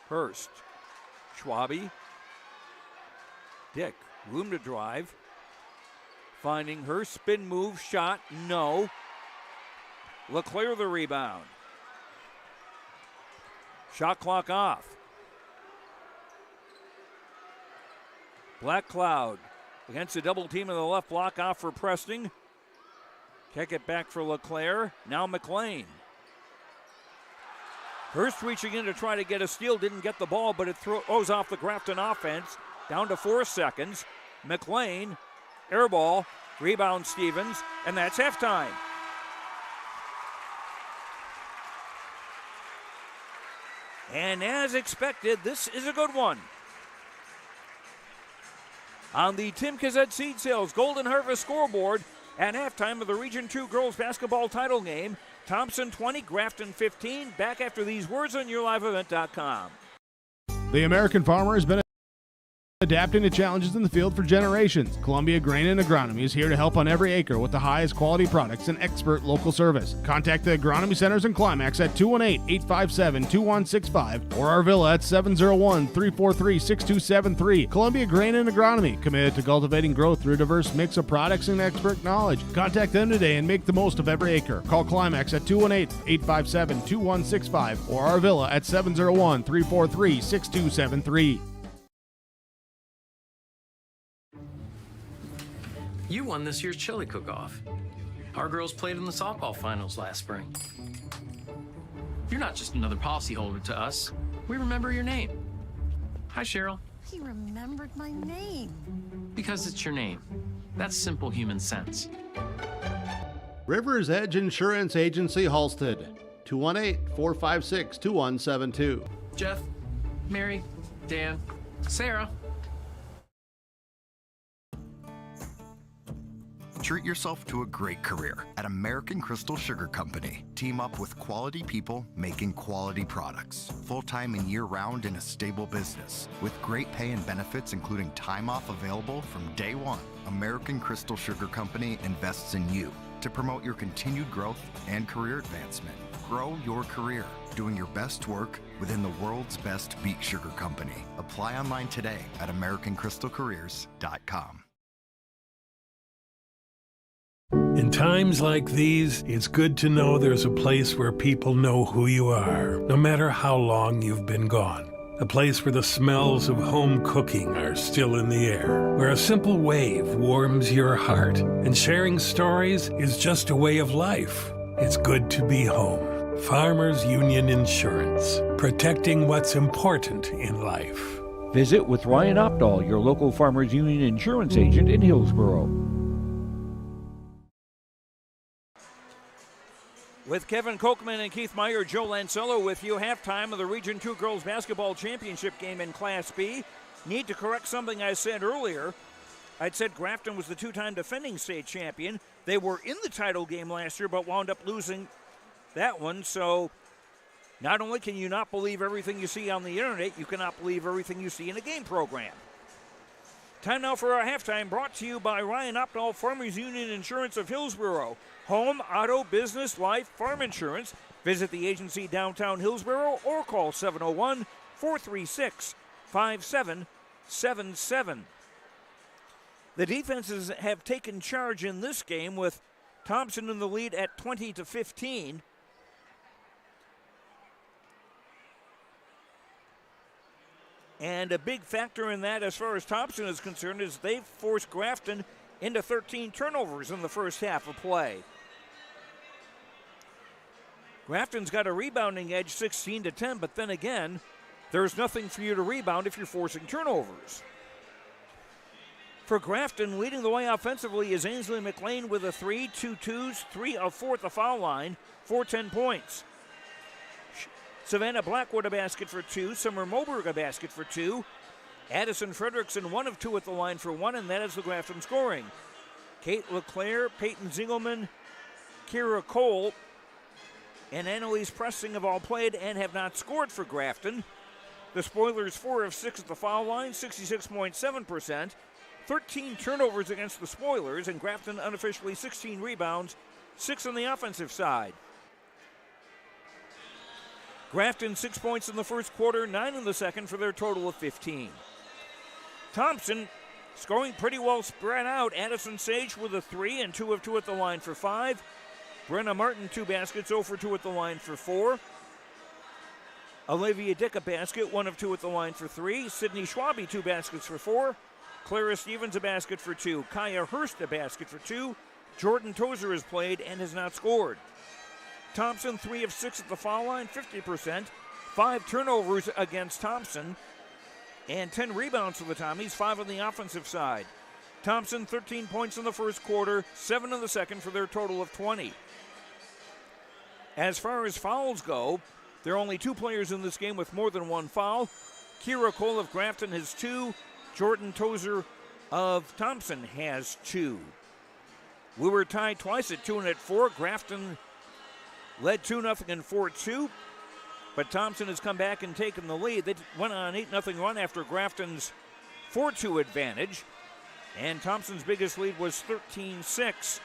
Hurst. Schwabe. Dick. Room to drive. Finding her spin move shot. No. LeClaire the rebound. Shot clock off. Black Cloud against a double team in the left block off for Presting. Kick it back for LeClaire. Now McLean. Hurst reaching in to try to get a steal. Didn't get the ball, but it throws off the Grafton offense. Down to 4 seconds. McLean, air ball, rebound Stevens, and that's halftime. And as expected, this is a good one. On the Tim Kazet Seed Sales Golden Harvest scoreboard at halftime of the Region 2 girls basketball title game, Thompson 20, Grafton 15. Back after these words on YourLiveEvent.com. The American farmer has been adapting to challenges in the field for generations. Columbia Grain and Agronomy is here to help on every acre with the highest quality products and expert local service. Contact the agronomy centers in Climax at 218-857-2165 or our villa at 701-343-6273. Columbia Grain and Agronomy, committed to cultivating growth through a diverse mix of products and expert knowledge. Contact them today and make the most of every acre. Call Climax at 218-857-2165 or our villa at 701-343-6273. You won this year's chili cook-off. Our girls played in the softball finals last spring. You're not just another policyholder to us. We remember your name. Hi, Cheryl. He remembered my name. Because it's your name. That's simple human sense. River's Edge Insurance Agency, Halsted. 218-456-2172. Jeff, Mary, Dan, Sarah. Treat yourself to a great career at American Crystal Sugar Company. Team up with quality people making quality products. Full-time and year-round in a stable business. With great pay and benefits including time off available from day one. American Crystal Sugar Company invests in you to promote your continued growth and career advancement. Grow your career doing your best work within the world's best beet sugar company. Apply online today at AmericanCrystalCareers.com. In times like these, it's good to know there's a place where people know who you are, no matter how long you've been gone. A place where the smells of home cooking are still in the air, where a simple wave warms your heart, and sharing stories is just a way of life. It's good to be home. Farmers Union Insurance, protecting what's important in life. Visit with Ryan Opdahl, your local Farmers Union insurance agent in Hillsboro. With Kevin Kochman and Keith Meyer, Joe Lancello with you. Halftime of the Region 2 Girls Basketball Championship game in Class B. Need to correct something I said earlier. I'd said Grafton was the two-time defending state champion. They were in the title game last year, but wound up losing that one. So not only can you not believe everything you see on the internet, you cannot believe everything you see in a game program. Time now for our halftime, brought to you by Ryan Opdahl, Farmers Union Insurance of Hillsboro. Home, auto, business, life, farm insurance. Visit the agency downtown Hillsboro or call 701-436-5777. The defenses have taken charge in this game with Thompson in the lead at 20-15. And a big factor in that, as far as Thompson is concerned, is they've forced Grafton into 13 turnovers in the first half of play. Grafton's got a rebounding edge 16-10, but then again, there's nothing for you to rebound if you're forcing turnovers. For Grafton, leading the way offensively is Ainsley McLean with a 3, 2 twos, 3 of 4 at the foul line for 10 points. Savannah Blackwood a basket for 2, Summer Moberg a basket for 2, Addison Fredrickson 1 of 2 at the line for 1, and that is the Grafton scoring. Kate LeClaire, Peyton Zingelman, Kira Cole, and Annalise Pressing have all played and have not scored for Grafton. The Spoilers 4 of 6 at the foul line, 66.7%. 13 turnovers against the Spoilers, and Grafton unofficially 16 rebounds, 6 on the offensive side. Grafton 6 points in the first quarter, 9 in the second for their total of 15. Thompson scoring pretty well spread out. Addison Sage with a 3 and 2 of 2 at the line for 5. Brenna Martin 2 baskets, 0 for 2 at the line for 4. Olivia Dick a basket, 1 of 2 at the line for 3. Sydney Schwabe 2 baskets for 4. Clara Stevens a basket for 2. Kaya Hurst a basket for 2. Jordan Tozer has played and has not scored. Thompson 3 of 6 at the foul line, 50%. 5 turnovers against Thompson and 10 rebounds for the Tommies, 5 on the offensive side. Thompson 13 points in the first quarter, 7 in the second for their total of 20. As far as fouls go, there are only 2 players in this game with more than 1 foul. Kira Cole of Grafton has 2. Jordan Tozer of Thompson has 2. We were tied twice at 2 and at 4. Grafton led 2-0 and 4-2, but Thompson has come back and taken the lead. They went on an 8-0 run after Grafton's 4-2 advantage, and Thompson's biggest lead was 13-6.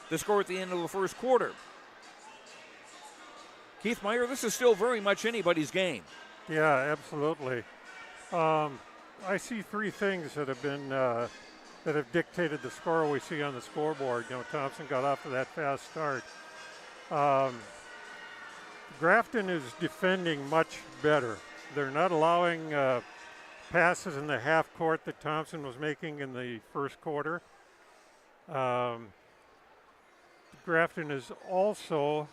The score at the end of the first quarter. Keith Meyer, this is still very much anybody's game. Yeah, absolutely. I see 3 things that have been that have dictated the score we see on the scoreboard. You know, Thompson got off to that fast start. Grafton is defending much better. They're not allowing passes in the half court that Thompson was making in the first quarter. Grafton is also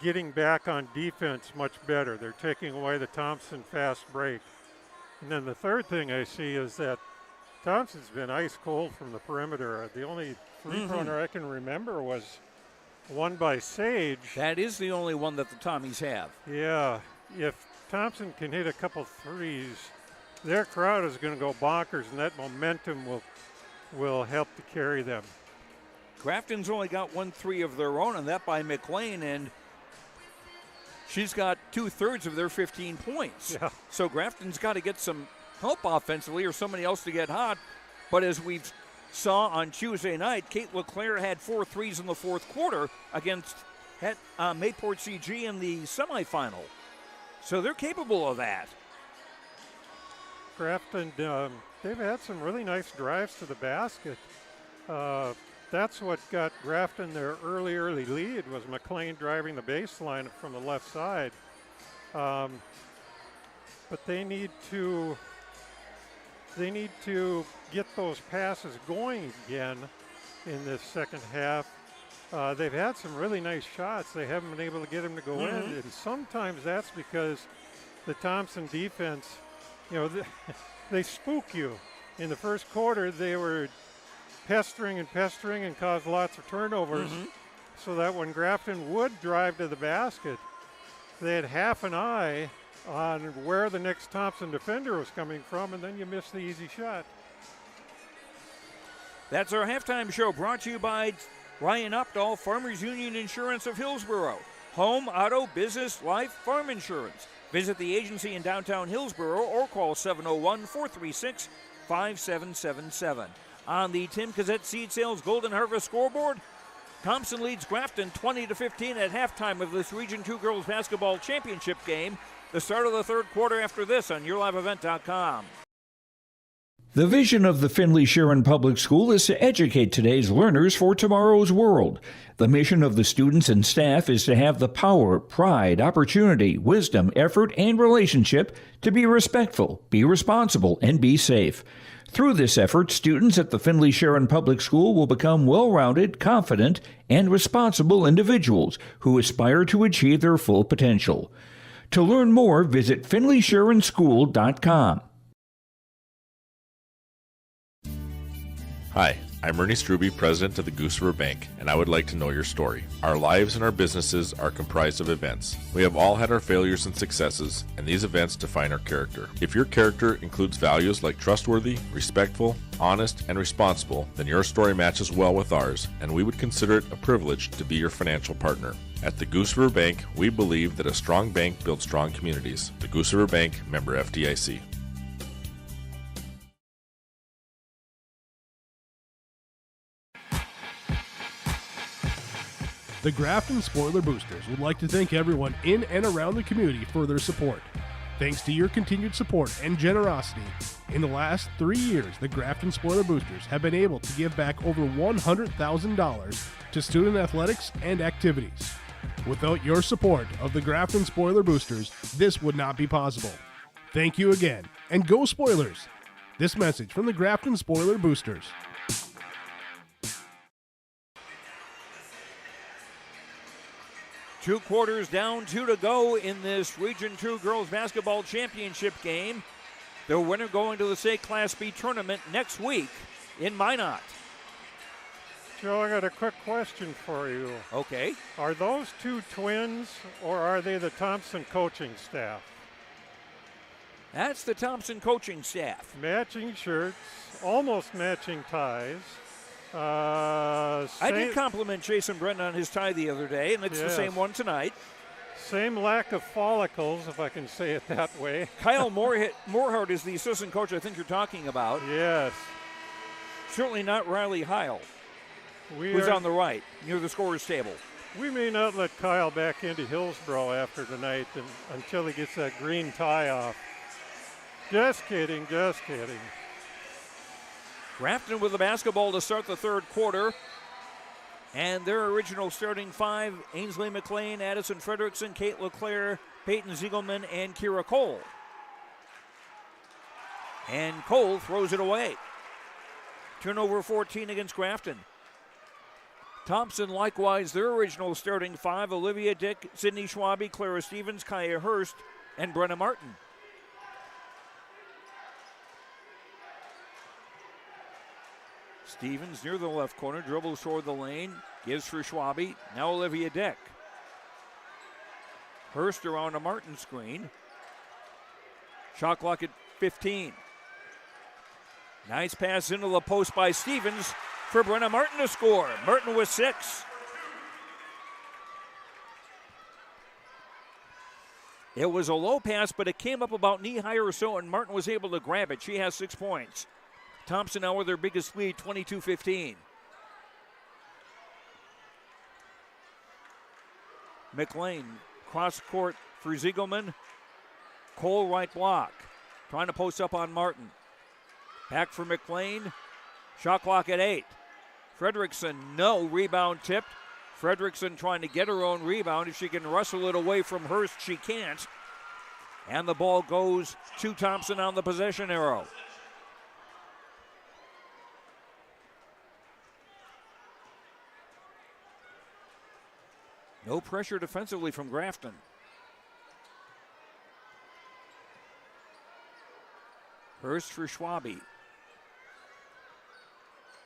getting back on defense much better. They're taking away the Thompson fast break. And then the third thing I see is that Thompson's been ice cold from the perimeter. The only three-pointer I can remember was one by Sage. That is the only one that the Tommies have. Yeah, if Thompson can hit a couple threes, their crowd is going to go bonkers, and that momentum will help to carry them. Grafton's only got 1 3 of their own, and that by McLean, and she's got 2/3 of their 15 points. Yeah. So Grafton's got to get some help offensively or somebody else to get hot. But as we've saw on Tuesday night, Kate LeClaire had 4 threes in the fourth quarter against Mayport CG in the semifinal. So they're capable of that. Grafton, they've had some really nice drives to the basket. That's what got Grafton their early lead, was McLean driving the baseline from the left side. But they need to get those passes going again in this second half. They've had some really nice shots. They haven't been able to get them to go in, and sometimes that's because the Thompson defense, you know, they spook you. In the first quarter, they were pestering and caused lots of turnovers, so that when Grafton would drive to the basket, they had half an eye on where the next Thompson defender was coming from, and then you miss the easy shot. That's our halftime show, brought to you by Ryan Opdahl, Farmers Union Insurance of Hillsborough. Home, auto, business, life, farm insurance. Visit the agency in downtown Hillsborough or call 701-436-5777. On the Tim Cassette Seed Sales Golden Harvest scoreboard, Thompson leads Grafton 20-15 at halftime of this Region 2 Girls Basketball Championship game. The start of the third quarter after this on YourLiveEvent.com. The vision of the Findlay-Sharon Public School is to educate today's learners for tomorrow's world. The mission of the students and staff is to have the power, pride, opportunity, wisdom, effort, and relationship to be respectful, be responsible, and be safe. Through this effort, students at the Findlay-Sharon Public School will become well-rounded, confident, and responsible individuals who aspire to achieve their full potential. To learn more, visit FindlaySharonSchool.com. Hi, I'm Ernie Struby, president of the Goose River Bank, and I would like to know your story. Our lives and our businesses are comprised of events. We have all had our failures and successes, and these events define our character. If your character includes values like trustworthy, respectful, honest, and responsible, then your story matches well with ours, and we would consider it a privilege to be your financial partner. At the Goose River Bank, we believe that a strong bank builds strong communities. The Goose River Bank, member FDIC. The Grafton Spoiler Boosters would like to thank everyone in and around the community for their support. Thanks to your continued support and generosity, in the last 3 years, the Grafton Spoiler Boosters have been able to give back over $100,000 to student athletics and activities. Without your support of the Grafton Spoiler Boosters, this would not be possible. Thank you again, and go Spoilers! This message from the Grafton Spoiler Boosters. Two quarters down, 2 to go in this Region 2 Girls Basketball Championship game. The winner going to the state Class B tournament next week in Minot. Joe, I got a quick question for you. Okay. Are those two twins, or are they the Thompson coaching staff? That's the Thompson coaching staff. Matching shirts, almost matching ties. I did compliment Jason Brenton on his tie the other day, and it's the same one tonight. Same lack of follicles, if I can say it that way. Kyle Moorhart is the assistant coach I think you're talking about. Yes. Certainly not Riley Heil, who's on the right, near the scorer's table. We may not let Kyle back into Hillsborough after tonight until he gets that green tie off. Just kidding, just kidding. Grafton with the basketball to start the third quarter. And their original starting five, Ainsley McLean, Addison Frederickson, Kate LeClaire, Peyton Ziegelman, and Kira Cole. And Cole throws it away. Turnover 14 against Grafton. Thompson, likewise, their original starting five, Olivia Dick, Sydney Schwabe, Clara Stevens, Kaya Hurst, and Brenna Martin. Stevens near the left corner, dribbles toward the lane, gives for Schwabe. Now Olivia Dick. Hurst around a Martin screen. Shot clock at 15. Nice pass into the post by Stevens for Brenna Martin to score. Martin with 6. It was a low pass, but it came up about knee high or so, and Martin was able to grab it. She has 6 points. Thompson now with their biggest lead, 22-15. McLean, cross court for Ziegelman. Cole right block, trying to post up on Martin. Back for McLean, shot clock at 8. Frederickson, no, rebound tipped. Frederickson trying to get her own rebound. If she can wrestle it away from Hurst, she can't. And the ball goes to Thompson on the possession arrow. No pressure defensively from Grafton. Hurst for Schwabe.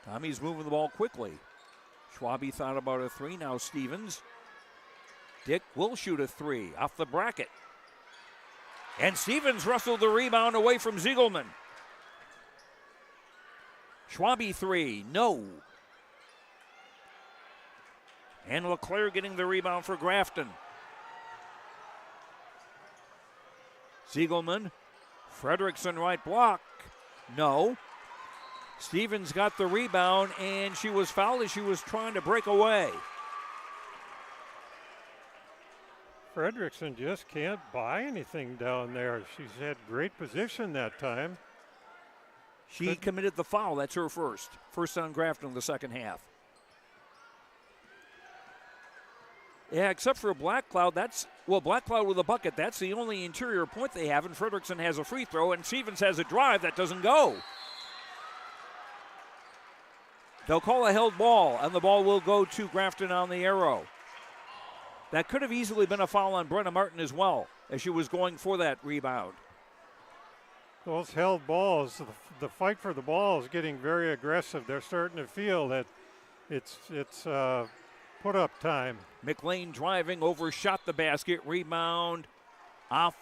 Tommy's moving the ball quickly. Schwabe thought about a 3. Now Stevens. Dick will shoot a 3 off the bracket. And Stevens wrestled the rebound away from Ziegelman. Schwabe 3, no. And LeClaire getting the rebound for Grafton. Ziegelman, Frederickson right block, no. Stevens got the rebound, and she was fouled as she was trying to break away. Frederickson just can't buy anything down there. She's had great position that time. She committed the foul. That's her first. First on Grafton in the second half. Yeah, except for Black Cloud. Black Cloud with a bucket. That's the only interior point they have, and Fredrickson has a free throw, and Stevens has a drive that doesn't go. They'll call a held ball, and the ball will go to Grafton on the arrow. That could have easily been a foul on Brenna Martin as well, as she was going for that rebound. Those held balls, the fight for the ball is getting very aggressive. They're starting to feel that it's put-up time. McLean driving, overshot the basket, rebound, off.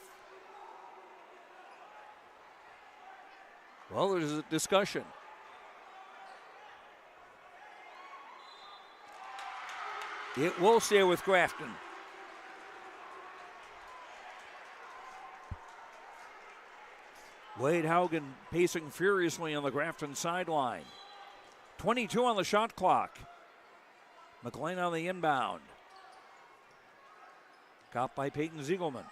Well, there's a discussion. It will stay with Grafton. Wade Haugen pacing furiously on the Grafton sideline. 22 on the shot clock. McLean on the inbound. Caught by Peyton Ziegelman.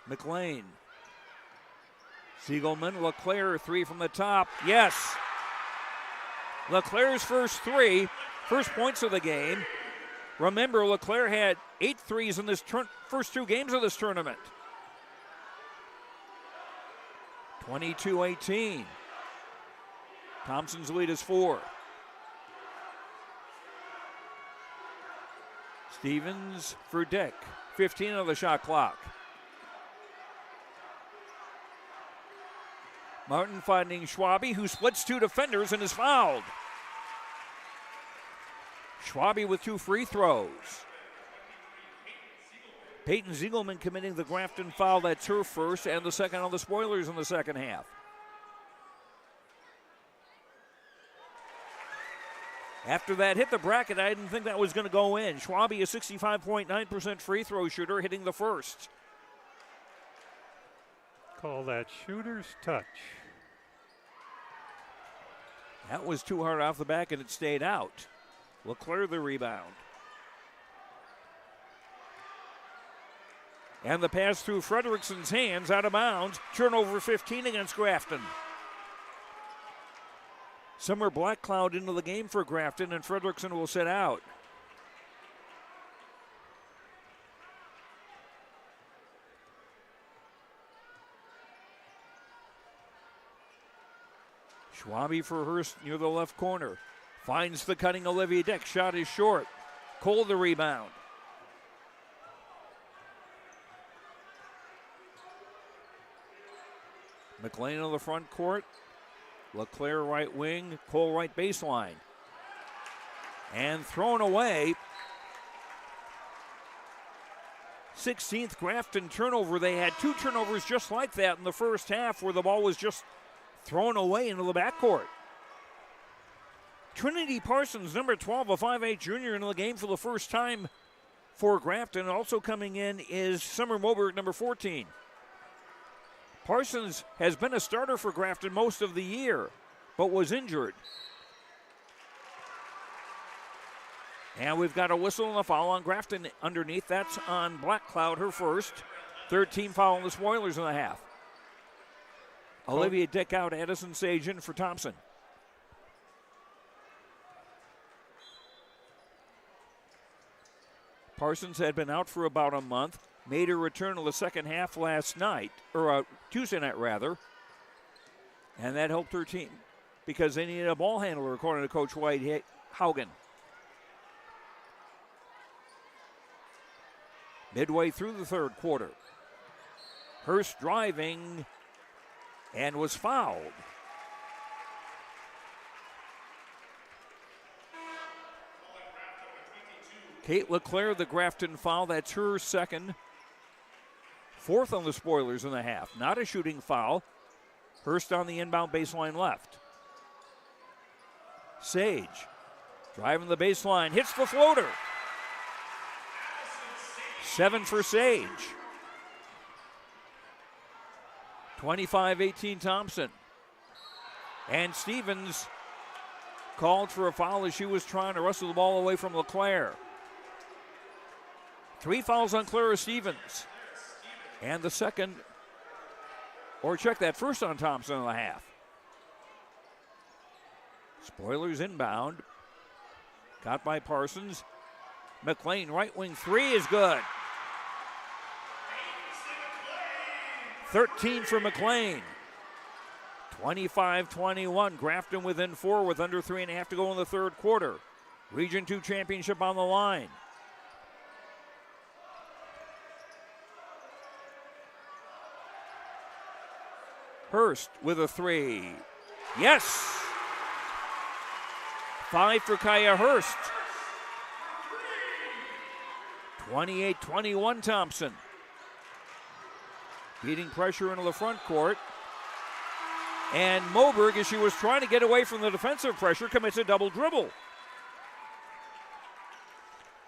McLean. Ziegelman, LeClaire, three from the top. Yes! LeClaire's first three, first points of the game. Remember, LeClaire had 8 threes in this first 2 games of this tournament. 22-18. Thompson's lead is 4. Stevens for Dick. 15 on the shot clock. Martin finding Schwabe, who splits 2 defenders and is fouled. Schwabe with 2 free throws. Peyton Ziegelman committing the Grafton foul. That's her first and the second on the Spoilers in the second half. After that hit the bracket, I didn't think that was going to go in. Schwabe, a 65.9% free throw shooter, hitting the first. Call that shooter's touch. That was too hard off the back and it stayed out. LeClaire the rebound. And the pass through Fredrickson's hands, out of bounds. Turnover 15 against Grafton. Summer Black Cloud into the game for Grafton, and Fredrickson will sit out. Schwabe for Hurst near the left corner. Finds the cutting Olivia Dick. Shot is short. Cole the rebound. McLean on the front court. LeClaire right wing. Cole right baseline. And thrown away. 16th Grafton turnover. They had 2 turnovers just like that in the first half where the ball was just thrown away into the backcourt. Trinity Parsons, number 12, a 5'8 junior in the game for the first time for Grafton. Also coming in is Summer Moberg, number 14. Parsons has been a starter for Grafton most of the year, but was injured. And we've got a whistle and a foul on Grafton underneath. That's on Black Cloud, her first. 3rd team foul on the Spoilers in the half. Olivia Dick out, Addison Sage in for Thompson. Parsons had been out for about a month. Made her return to the second half last night, or Tuesday night rather. And that helped her team because they needed a ball handler, according to Coach White Haugen. Midway through the third quarter. Hurst driving and was fouled. Kate LeClaire, the Grafton foul. That's her second. 4th on the Spoilers in the half. Not a shooting foul. Hurst on the inbound baseline left. Sage driving the baseline. Hits the floater. 7 for Sage. 25-18 Thompson. And Stevens called for a foul as she was trying to wrestle the ball away from LeClaire. 3 fouls on Clara Stevens. And the second Or check that first on Thompson in the half. Spoilers inbound. Got by Parsons. McLean, right wing three is good. 13 for McLean. 25-21. Grafton within 4 with under 3.5 to go in the third quarter. Region 2 championship on the line. Hurst with a three. Yes! 5 for Kaya Hurst. 28-21 Thompson. Beating pressure into the front court. And Moberg, as she was trying to get away from the defensive pressure, commits a double dribble.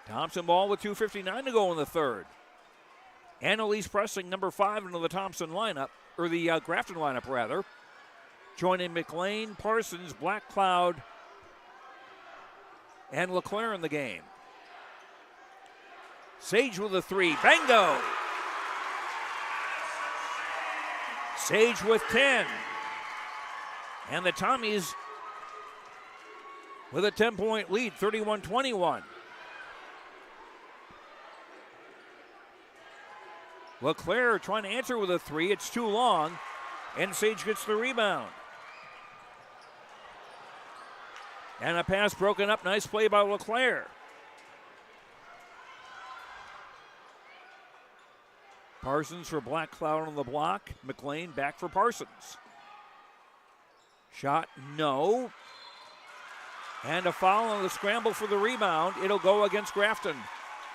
Thompson ball with 2:59 to go in the third. Annalise pressing number 5 into the Thompson lineup, or the Grafton lineup rather. Joining McLean, Parsons, Black Cloud, and LeClaire in the game. Sage with a three. Bango! Sage with 10. And the Tommies with a 10-point lead, 31-21. LeClaire trying to answer with a three. It's too long, and Sage gets the rebound. And a pass broken up. Nice play by LeClaire. Parsons for Black Cloud on the block. McLean back for Parsons. Shot, no. And a foul on the scramble for the rebound. It'll go against Grafton.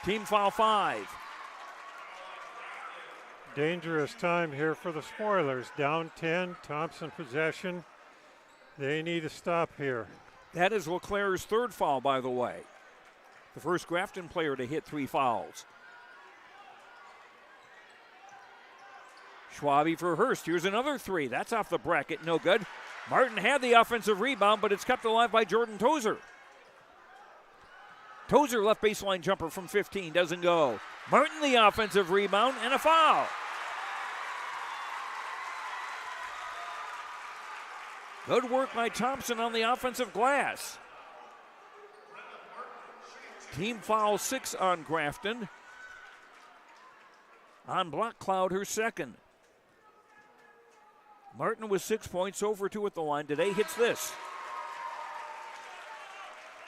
Team foul 5. Dangerous time here for the Spoilers. Down 10, Thompson possession. They need to stop here. That is LeClaire's third foul, by the way. The first Grafton player to hit 3 fouls. Schwabe for Hurst. Here's another three. That's off the bracket. No good. Martin had the offensive rebound, but it's kept alive by Jordan Tozer. Tozer left baseline jumper from 15. Doesn't go. Martin the offensive rebound and a foul. Good work by Thompson on the offensive glass. Team foul 6 on Grafton. On Black Cloud, her second. Martin with 6 points, 0 for 2 at the line today. Hits this.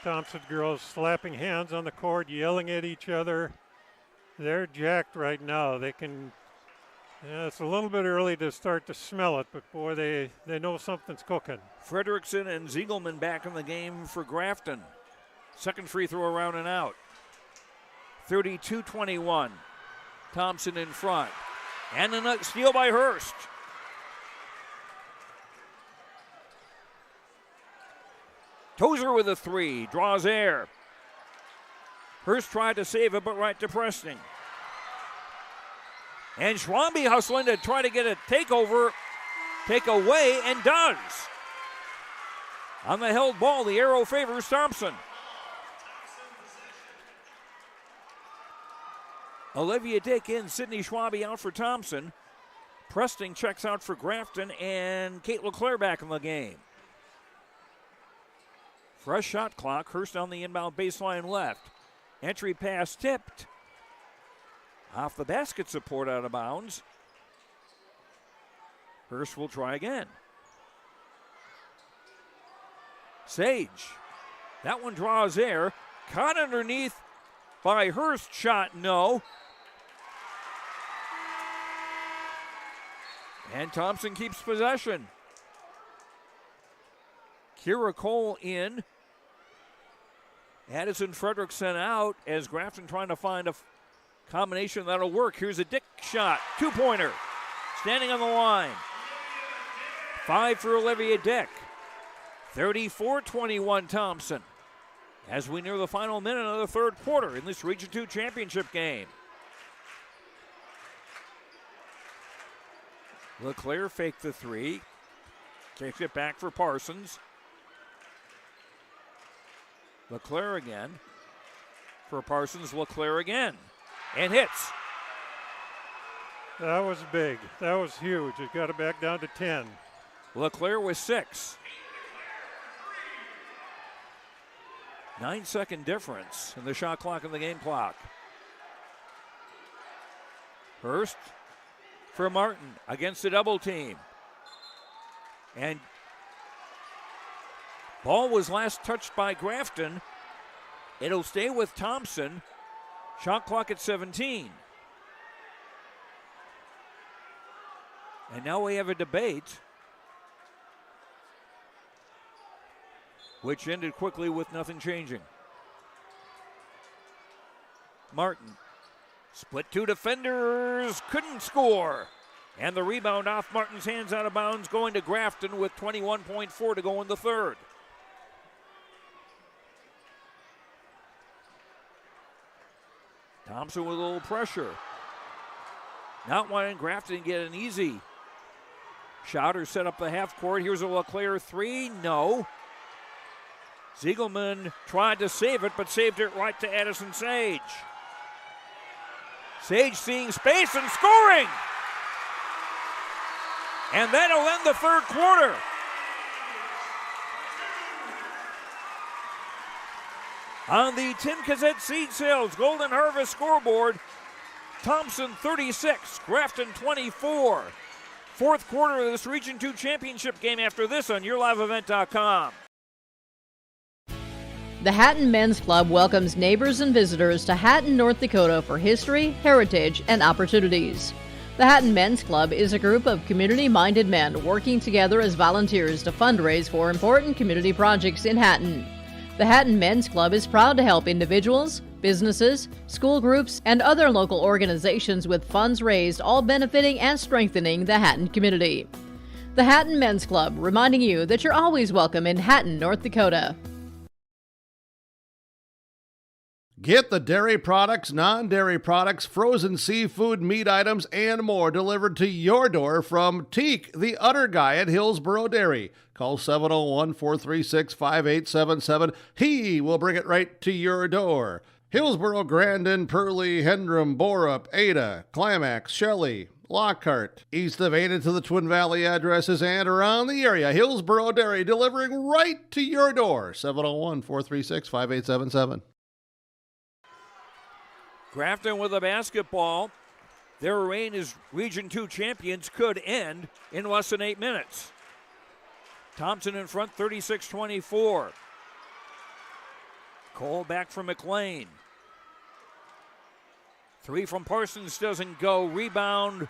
Thompson girls slapping hands on the court, yelling at each other. They're jacked right now. They can, it's a little bit early to start to smell it, but boy, they know something's cooking. Frederickson and Ziegelman back in the game for Grafton. Second free throw around and out. 32-21. Thompson in front. And a steal by Hurst. Tozer with a three, draws air. Hurst tried to save it, but right to Preston. And Schwambe hustling to try to get a takeover, take away, and does. On the held ball, the arrow favors Thompson. Olivia Dick in, Sydney Schwambe out for Thompson. Preston checks out for Grafton, and Kate LeClaire back in the game. Fresh shot clock. Hurst on the inbound baseline left. Entry pass tipped. Off the basket support out of bounds. Hurst will try again. Sage. That one draws air. Caught underneath by Hurst. Shot no. And Thompson keeps possession. Kira Cole in. Addison Frederickson out as Grafton trying to find a combination that'll work. Here's a Dick shot. 2-pointer. Standing on the line. 5 for Olivia Dick. 34-21 Thompson. As we near the final minute of the third quarter in this Region 2 championship game. LeClaire faked the three. Takes it back for Parsons. LeClaire again. For Parsons, LeClaire again. And hits. That was big. That was huge. It got it back down to 10. LeClaire with 6. 9-second difference in the shot clock and the game clock. Hurst for Martin against the double team. And ball was last touched by Grafton. It'll stay with Thompson. Shot clock at 17. And now we have a debate, which ended quickly with nothing changing. Martin, split 2 defenders, couldn't score. And the rebound off Martin's hands out of bounds, going to Grafton with 21.4 to go in the third. Thompson with a little pressure. Not wanting Grafton to get an easy shot or set up the half court. Here's a LeClaire 3, no. Ziegelman tried to save it, but saved it right to Addison Sage. Sage seeing space and scoring! And that'll end the third quarter. On the Tim Cassette Seed Sales Golden Harvest scoreboard, Thompson 36, Grafton 24. Fourth quarter of this Region 2 championship game after this on YourLiveEvent.com. The Hatton Men's Club welcomes neighbors and visitors to Hatton, North Dakota for history, heritage, and opportunities. The Hatton Men's Club is a group of community-minded men working together as volunteers to fundraise for important community projects in Hatton. The Hatton Men's Club is proud to help individuals, businesses, school groups, and other local organizations with funds raised, all benefiting and strengthening the Hatton community. The Hatton Men's Club, reminding you that you're always welcome in Hatton, North Dakota. Get the dairy products, non-dairy products, frozen seafood, meat items, and more delivered to your door from Teak, the Udder Guy at Hillsboro Dairy. Call 701-436-5877. He will bring it right to your door. Hillsboro, Grandin, Purley, Hendrum, Borup, Ada, Climax, Shelley, Lockhart. East of Ada to the Twin Valley addresses and around the area. Hillsboro Dairy delivering right to your door. 701-436-5877. Grafton with a basketball. Their reign as Region 2 champions could end in less than 8 minutes. Thompson in front, 36-24. Cole back from McLean. 3 from Parsons doesn't go. Rebound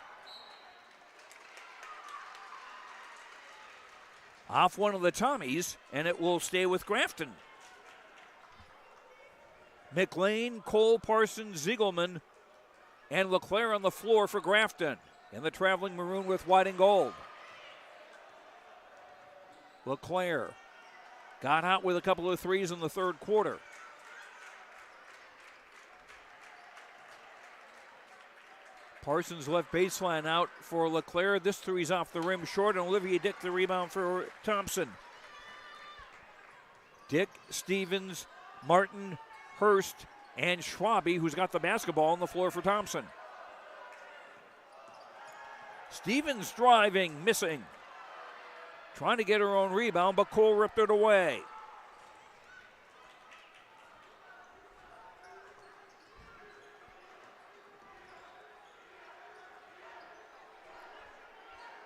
off one of the Tommies, and it will stay with Grafton. McLean, Cole, Parsons, Ziegelman, and LeClaire on the floor for Grafton in the traveling maroon with white and gold. LeClaire got hot with a couple of threes in the third quarter. Parsons left baseline out for LeClaire. This three's off the rim short, and Olivia Dick the rebound for Thompson. Dick, Stevens, Martin, Hurst, and Schwabe, who's got the basketball on the floor for Thompson. Stevens driving, missing. Trying to get her own rebound, but Cole ripped it away.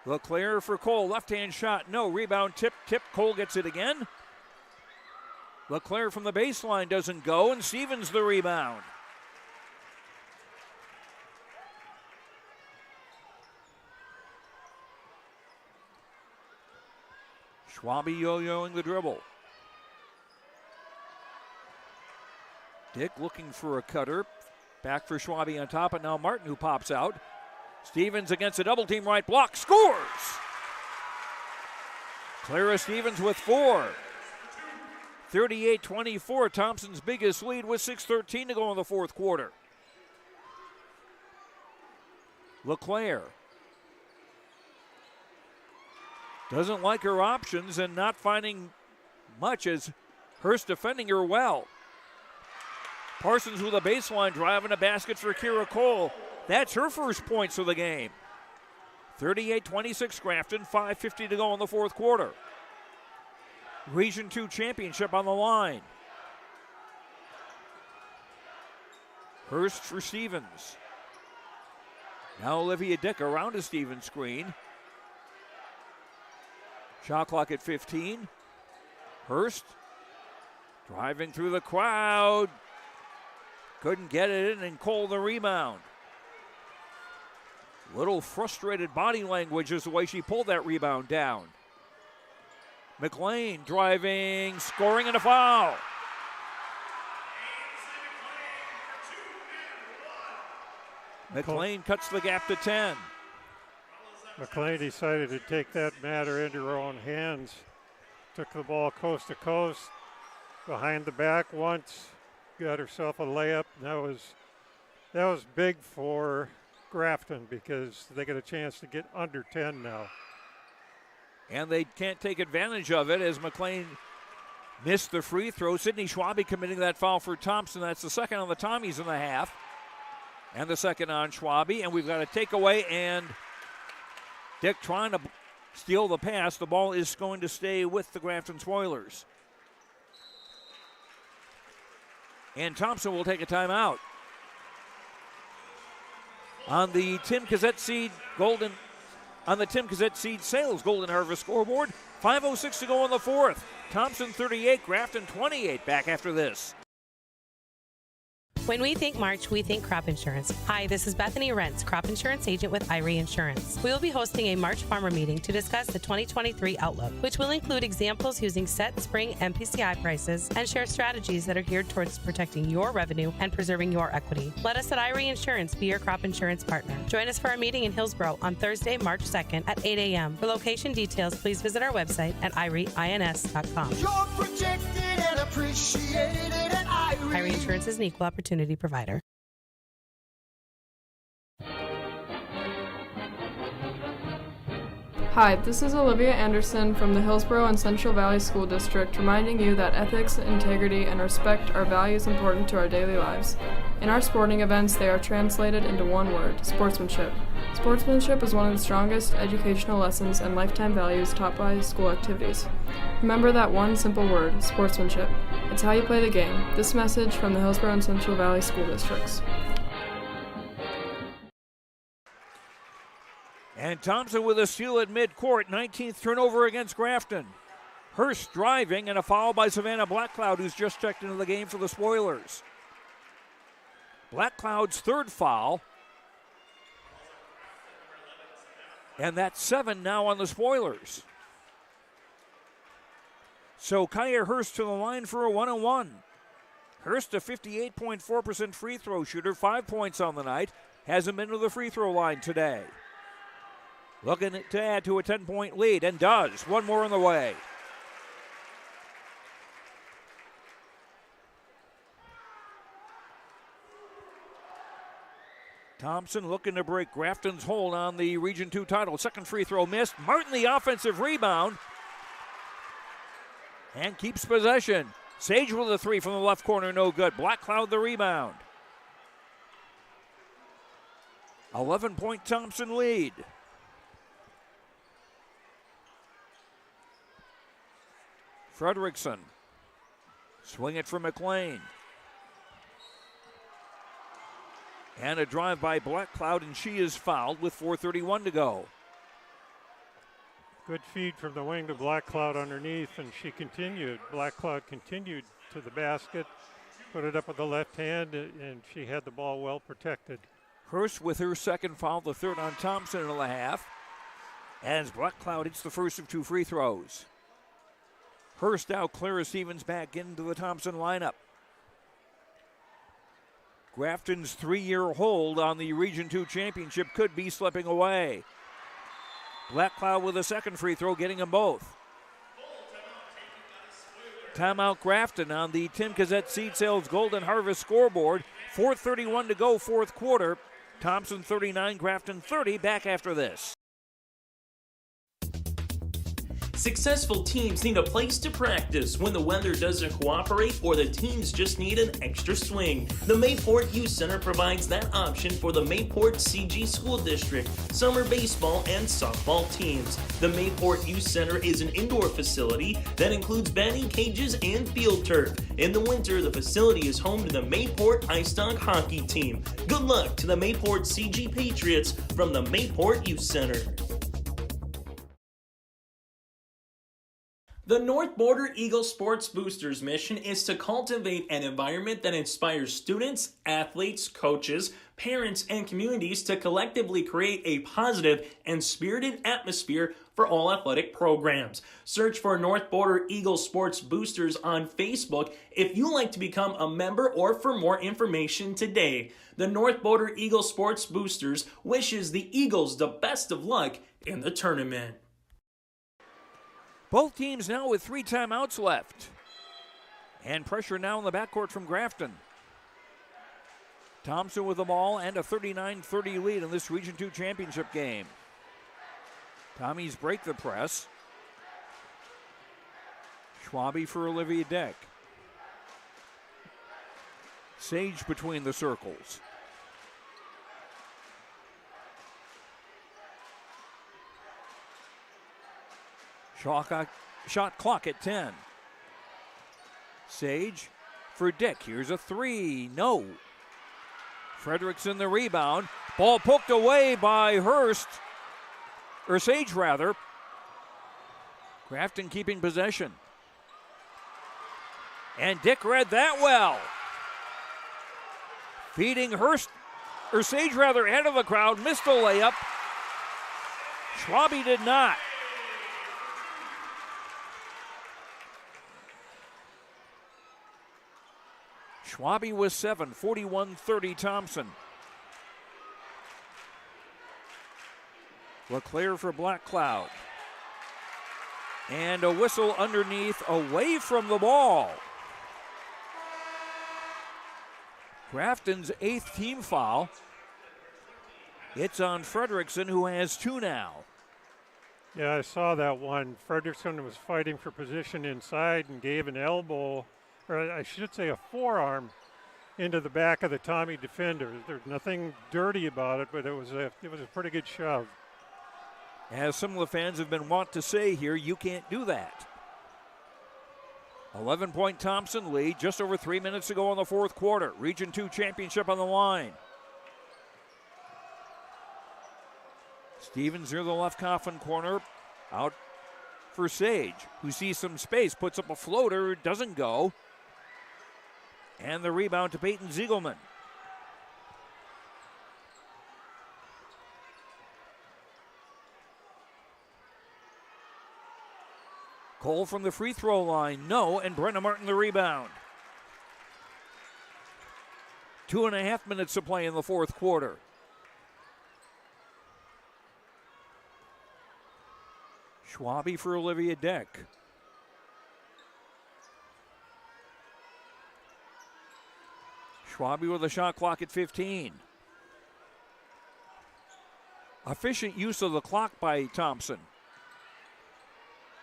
LeClaire for Cole, left-hand shot, no. Rebound, tip, Cole gets it again. LeClaire from the baseline doesn't go, and Stevens the rebound. Schwabe yo-yoing the dribble. Dick looking for a cutter. Back for Schwabe on top, and now Martin who pops out. Stevens against a double team right block, scores! Clara Stevens with 4. 38-24, Thompson's biggest lead with 6:13 to go in the fourth quarter. LeClaire doesn't like her options and not finding much as Hurst defending her well. Parsons with a baseline drive and a basket for Kira Cole. That's her first points of the game. 38-26 Grafton, 5:50 to go in the fourth quarter. Region 2 championship on the line. Hurst for Stevens. Now Olivia Dick around a Stevens screen. Shot clock at 15. Hurst driving through the crowd. Couldn't get it in, and Cole the rebound. Little frustrated body language is the way she pulled that rebound down. McLean driving, scoring, and a foul. McLean cuts the gap to 10. McLean decided to take that matter into her own hands. Took the ball coast to coast, behind the back once, got herself a layup. That was big for Grafton because they get a chance to get under 10 now. And they can't take advantage of it as McLean missed the free throw. Sydney Schwabe committing that foul for Thompson. That's the second on the Tommies in the half. And the second on Schwabe. And we've got a takeaway, and Dick trying to steal the pass. The ball is going to stay with the Grafton Spoilers. And Thompson will take a timeout. On the Tim Cassette Seed Sales Golden Harvest scoreboard, 5:06 to go in the fourth. Thompson 38, Grafton 28. Back after this. When we think March, we think crop insurance. Hi, this is Bethany Rentz, crop insurance agent with Irie Insurance. We will be hosting a March farmer meeting to discuss the 2023 outlook, which will include examples using set spring MPCI prices and share strategies that are geared towards protecting your revenue and preserving your equity. Let us at Irie Insurance be your crop insurance partner. Join us for our meeting in Hillsborough on Thursday, March 2nd at 8 a.m. For location details, please visit our website at irieins.com. You're protected and appreciated at Irie. Irie Insurance is an equal opportunity provider. Hi, this is Olivia Anderson from the Hillsborough and Central Valley School District, reminding you that ethics, integrity, and respect are values important to our daily lives. In our sporting events, they are translated into one word: sportsmanship. Sportsmanship is one of the strongest educational lessons and lifetime values taught by school activities. Remember that one simple word: sportsmanship. It's how you play the game. This message from the Hillsborough and Central Valley School Districts. And Thompson with a steal at midcourt, 19th turnover against Grafton. Hurst driving, and a foul by Savannah Blackcloud, who's just checked into the game for the Spoilers. Blackcloud's third foul. And that's 7 now on the Spoilers. So Kaya Hurst to the line for a 1-on-1. Hurst, a 58.4% free throw shooter, 5 points on the night, hasn't been to the free throw line today. Looking to add to a 10-point lead, and does. One more on the way. Thompson looking to break Grafton's hold on the Region 2 title. Second free throw missed. Martin the offensive rebound. And keeps possession. Sage with a three from the left corner, no good. Blackcloud the rebound. 11-point Thompson lead. Fredrickson. Swing it for McLean. And a drive by Blackcloud, and she is fouled with 4:31 to go. Good feed from the wing to Blackcloud underneath, and she continued. Blackcloud continued to the basket, put it up with the left hand, and she had the ball well protected. Hurst with her second foul, the third on Thompson in the half. As Blackcloud hits the first of two free throws. Hurst out, Clara Stevens back into the Thompson lineup. Grafton's 3-year hold on the Region 2 championship could be slipping away. Blackcloud with a second free throw, getting them both. Timeout Grafton on the Tim Cassette Seed Sales Golden Harvest scoreboard. 4:31 to go, fourth quarter. Thompson 39, Grafton 30. Back after this. Successful teams need a place to practice when the weather doesn't cooperate or the teams just need an extra swing. The Mayport Youth Center provides that option for the Mayport CG School District, summer baseball and softball teams. The Mayport Youth Center is an indoor facility that includes batting cages and field turf. In the winter, the facility is home to the Mayport Ice Dog hockey team. Good luck to the Mayport CG Patriots from the Mayport Youth Center. The North Border Eagle Sports Boosters mission is to cultivate an environment that inspires students, athletes, coaches, parents, and communities to collectively create a positive and spirited atmosphere for all athletic programs. Search for North Border Eagle Sports Boosters on Facebook if you'd like to become a member or for more information today. The North Border Eagle Sports Boosters wishes the Eagles the best of luck in the tournament. Both teams now with 3 timeouts left. And pressure now in the backcourt from Grafton. Thompson with the ball and a 39-30 lead in this Region 2 championship game. Tommies break the press. Schwabe for Olivia Deck. Sage between the circles. Shot clock at 10. Sage for Dick. Here's a 3. No. Frederickson the rebound. Ball poked away by Sage rather. Grafton keeping possession. And Dick read that well. Feeding Sage rather ahead of the crowd. Missed the layup. Schwabe did not. Schwabe with 7, 41-30 Thompson. LeClaire for Black Cloud. And a whistle underneath, away from the ball. Grafton's 8th team foul. It's on Frederickson, who has 2 now. Yeah, I saw that one. Frederickson was fighting for position inside and gave an elbow, or I should say a forearm, into the back of the Tommy defender. There's nothing dirty about it, but it was a pretty good shove. As some of the fans have been wont to say here, you can't do that. 11-point Thompson lead just over 3 minutes to go in the fourth quarter. Region 2 championship on the line. Stevens near the left coffin corner. Out for Sage, who sees some space, puts up a floater, doesn't go. And the rebound to Peyton Ziegelman. Cole from the free throw line, no, and Brenna Martin the rebound. 2.5 minutes to play in the fourth quarter. Schwabe for Olivia Deck. Schwabe with a shot clock at 15. Efficient use of the clock by Thompson.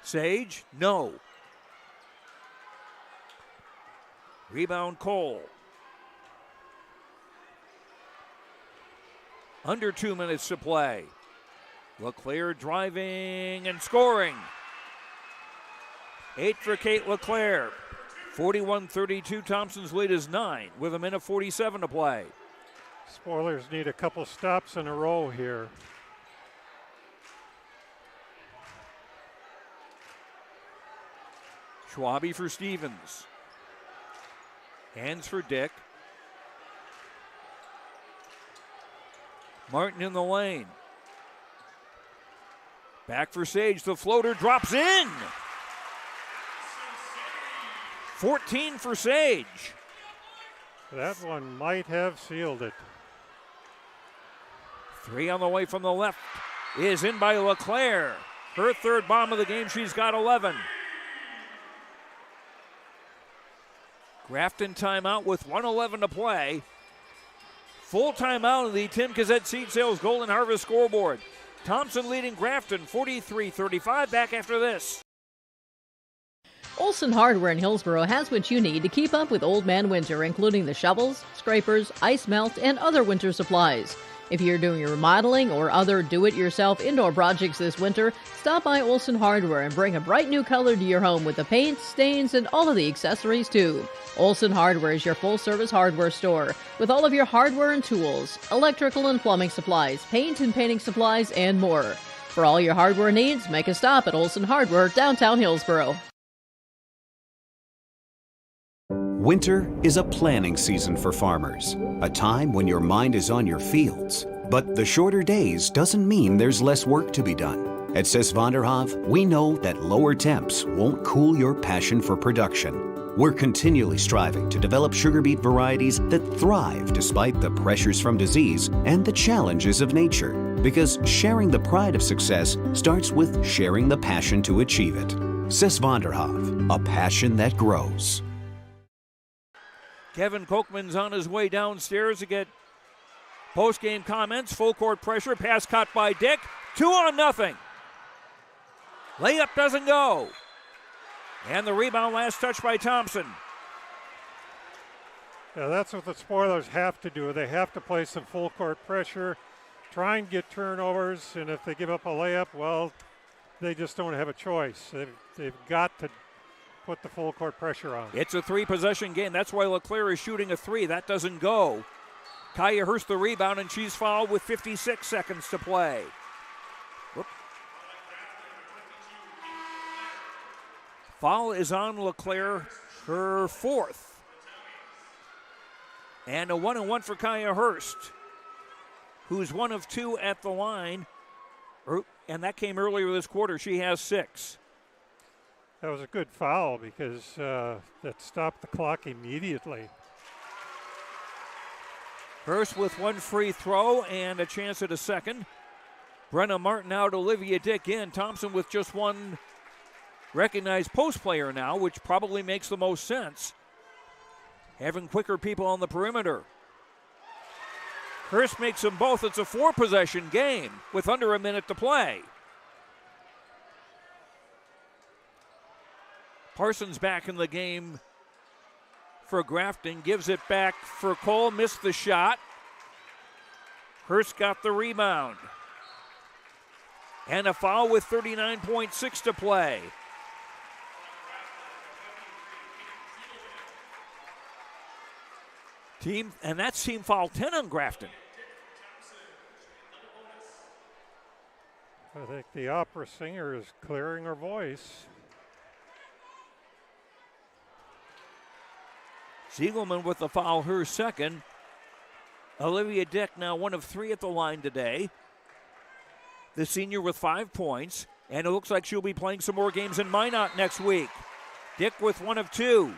Sage, no. Rebound Cole. Under 2 minutes to play. LeClaire driving and scoring. 8 for Kate LeClaire. 41-32, Thompson's lead is 9 with 1:47 to play. Spoilers need a couple stops in a row here. Schwabe for Stevens. Hands for Dick. Martin in the lane. Back for Sage, the floater drops in. 14 for Sage. That one might have sealed it. 3 on the way from the left is in by LeClaire. Her third bomb of the game, she's got 11. Grafton timeout with 1:11 to play. Full timeout of the Tim Cassette Seed Sales Golden Harvest scoreboard. Thompson leading Grafton 43-35. Back after this. Olson Hardware in Hillsboro has what you need to keep up with Old Man Winter, including the shovels, scrapers, ice melt, and other winter supplies. If you're doing remodeling or other do-it-yourself indoor projects this winter, stop by Olson Hardware and bring a bright new color to your home with the paints, stains, and all of the accessories too. Olson Hardware is your full-service hardware store with all of your hardware and tools, electrical and plumbing supplies, paint and painting supplies, and more. For all your hardware needs, make a stop at Olson Hardware, downtown Hillsboro. Winter is a planning season for farmers, a time when your mind is on your fields. But the shorter days doesn't mean there's less work to be done. At Sis van der Hoef, we know that lower temps won't cool your passion for production. We're continually striving to develop sugar beet varieties that thrive despite the pressures from disease and the challenges of nature. Because sharing the pride of success starts with sharing the passion to achieve it. Sis van der Hoef, a passion that grows. Kevin Kochman's on his way downstairs to get post-game comments. Full court pressure. Pass caught by Dick. 2-0. Layup doesn't go. And the rebound last touch by Thompson. Yeah, that's what the Spoilers have to do. They have to play some full court pressure, try and get turnovers, and if they give up a layup, well, they just don't have a choice. They've got to put the full court pressure on. It's a 3-possession game. That's why LeClaire is shooting a 3. That doesn't go. Kaya Hurst the rebound, and she's fouled with 56 seconds to play. Whoop. Foul is on LeClaire, her 4th. And a 1-and-1 for Kaya Hurst, who's 1 of 2 at the line. And that came earlier this quarter. She has 6. That was a good foul because that stopped the clock immediately. Hurst with 1 free throw and a chance at a second. Brenna Martin out, Olivia Dick in. Thompson with just 1 recognized post player now, which probably makes the most sense, having quicker people on the perimeter. Hurst makes them both. It's a 4-possession game with under a minute to play. Parsons back in the game for Grafton. Gives it back for Cole. Missed the shot. Hurst got the rebound. And a foul with 39.6 to play. And that's team foul 10 on Grafton. I think the opera singer is clearing her voice. Siegelman with the foul, her second. Olivia Dick now 1 of 3 at the line today. The senior with 5 points. And it looks like she'll be playing some more games in Minot next week. Dick with 1 of 2.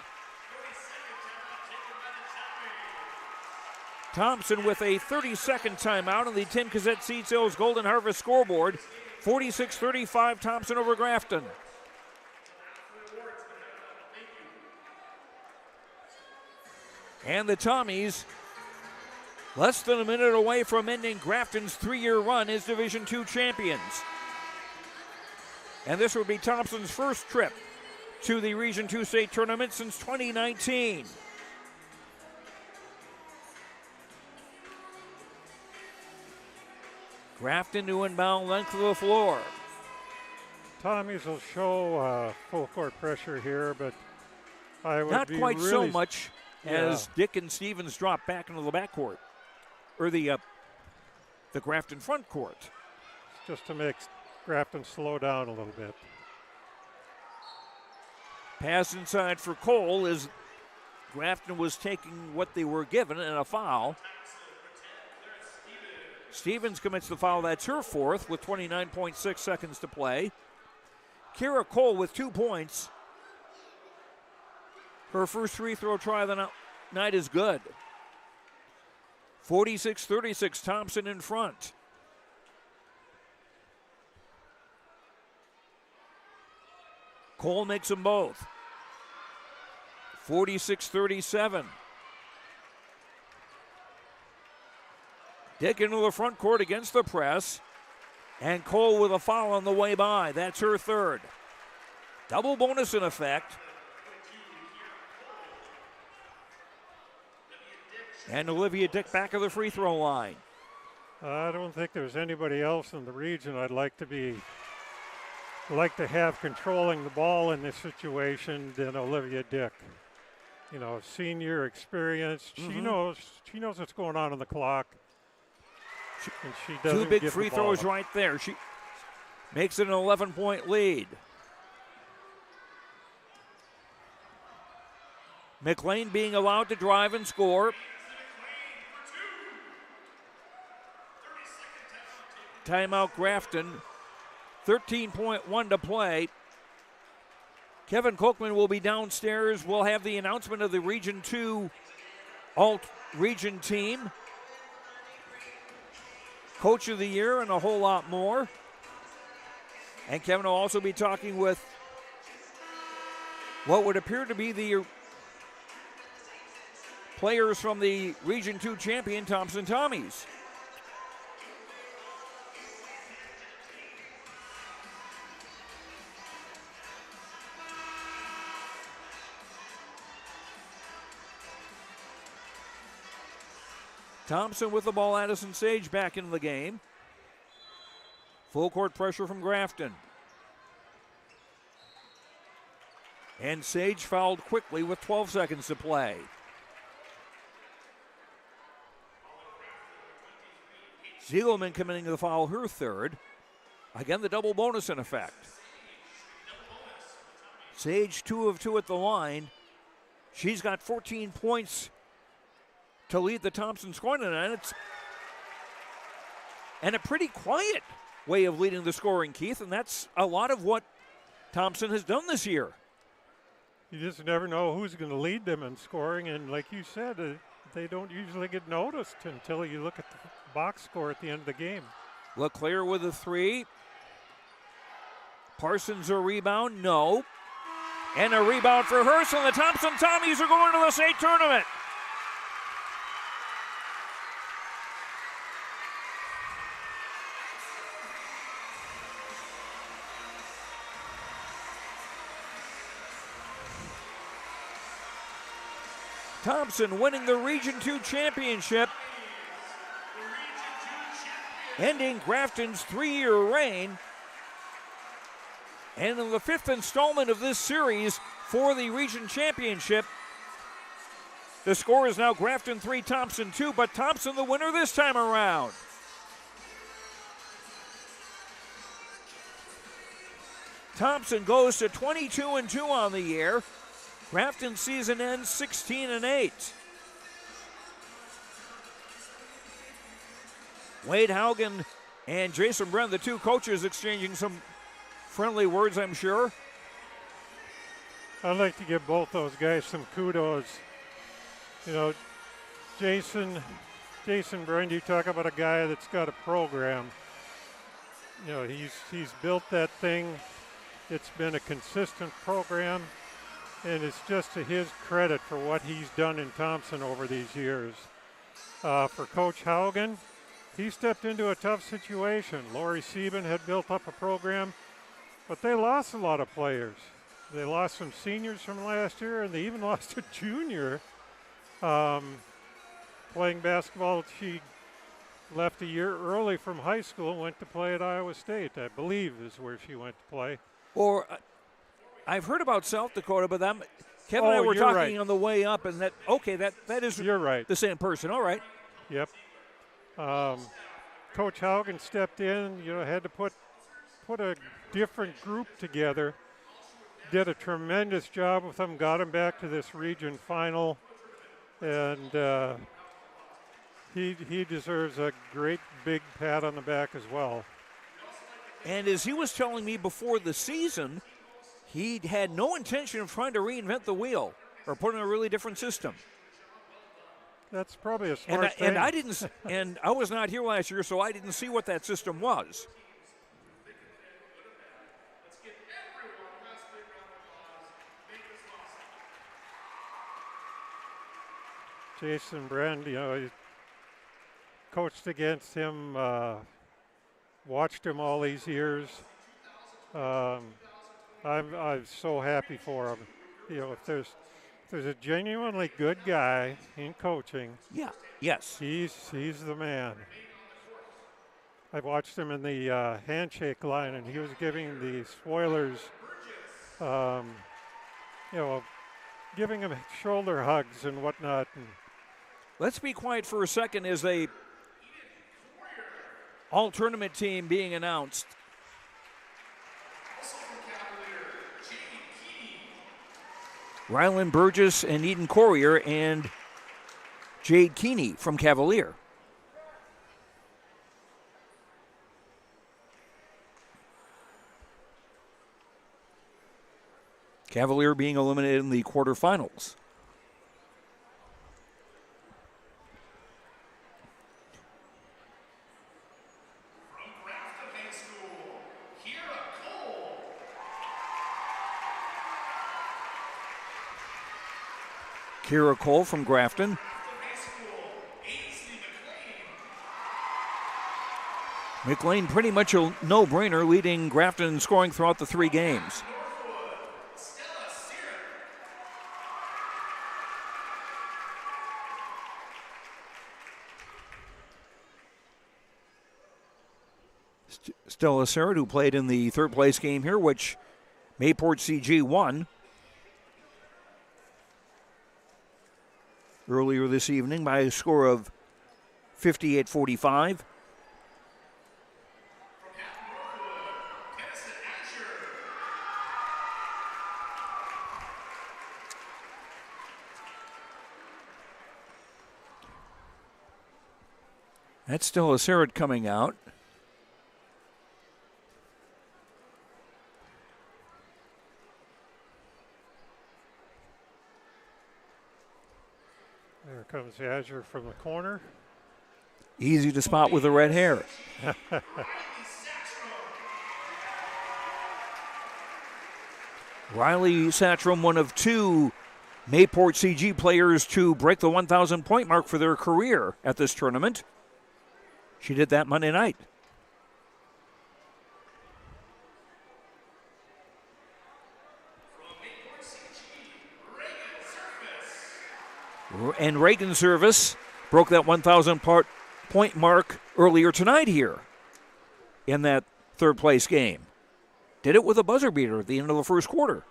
Thompson with a 30-second timeout on the Tim Cassette Seed Sales Golden Harvest scoreboard. 46-35 Thompson over Grafton. And the Tommies, less than a minute away from ending Grafton's 3-year run as Division II champions. And this would be Thompson's first trip to the Region II state tournament since 2019. Grafton to inbound length of the floor. Tommies will show full court pressure here, but I would not be quite really so much as Dick and Stevens drop back into the backcourt, or the Grafton front court. Just to make Grafton slow down a little bit. Pass inside for Cole as Grafton was taking what they were given and a foul. Stevens commits the foul. That's her 4th with 29.6 seconds to play. Kira Cole with 2 points. Her first free throw try of the night is good. 46-36, Thompson in front. Cole makes them both. 46-37. Dick into the front court against the press. And Cole with a foul on the way by. That's her 3rd. Double bonus in effect. And Olivia Dick back of the free throw line. I don't think there's anybody else in the region I'd like to have controlling the ball in this situation than Olivia Dick. You know, senior experience. She knows what's going on the clock. And she doesn't Two big give free the ball throws up. right there. She makes it an 11-point lead. McLean being allowed to drive and score. Timeout Grafton. 13.1 to play. Kevin Kochman will be downstairs. We'll have the announcement of the Region 2 Alt Region team. Coach of the Year and a whole lot more. And Kevin will also be talking with what would appear to be the players from the Region 2 champion, Thompson Tommies. Thompson with the ball. Addison Sage back into the game. Full court pressure from Grafton. And Sage fouled quickly with 12 seconds to play. Ziegelman committing to the foul, her third. Again, the double bonus in effect. Sage 2 of 2 at the line. She's got 14 points to lead the Thompson scoring tonight. And a pretty quiet way of leading the scoring, Keith, and that's a lot of what Thompson has done this year. You just never know who's going to lead them in scoring, and like you said, they don't usually get noticed until you look at the box score at the end of the game. LeClaire with a three. Parsons a rebound, no. And a rebound for Hurst, and the Thompson Tommies are going to the state tournament. Thompson winning the Region 2 championship, ending Grafton's 3-year reign. And in the 5th installment of this series for the Region Championship, the score is now Grafton 3, Thompson 2, but Thompson the winner this time around. Thompson goes to 22-2 on the year. Grafton season ends 16-8. Wade Haugen and Jason Brent, the two coaches, exchanging some friendly words, I'm sure. I'd like to give both those guys some kudos. You know, Jason Brent, you talk about a guy that's got a program. You know, he's built that thing. It's been a consistent program. And it's just to his credit for what he's done in Thompson over these years. For Coach Haugen, he stepped into a tough situation. Lori Sieben had built up a program, but they lost a lot of players. They lost some seniors from last year, and they even lost a junior playing basketball. She left a year early from high school and went to play at Iowa State, I believe is where she went to play. Or I've heard about South Dakota, but Kevin and I were talking right. On the way up, and that is you're right. The same person. All right. Yep. Coach Haugen stepped in, had to put a different group together. Did a tremendous job with them, got them back to this region final, and he deserves a great big pat on the back as well. And as he was telling me before the season, he had no intention of trying to reinvent the wheel or put in a really different system. That's probably a smart thing. And I was not here last year, so I didn't see what that system was. Jason Brand, he coached against him, watched him all these years. I'm so happy for him. If there's a genuinely good guy in coaching, Yes. he's the man. I've watched him in the handshake line, and he was giving the spoilers, giving them shoulder hugs and whatnot. And Let's be quiet for a second as a all-tournament team being announced. Rylan Burgess and Eden Courier and Jade Keeney from Cavalier. Cavalier being eliminated in the quarterfinals. Kira Cole from Grafton. McLean pretty much a no-brainer, leading Grafton in scoring throughout the 3 games. Stella Serrett, who played in the third-place game here, which Mayport CG won earlier this evening by a score of 58-45. That's Stella Serrett coming out. there comes Azure from the corner. Easy to spot with the red hair. Riley Satchram, one of 2 Mayport CG players to break the 1,000 point mark for their career at this tournament. She did that Monday night. And Reagan Service broke that 1,000 point mark earlier tonight here in that third place game. Did it with a buzzer beater at the end of the first quarter.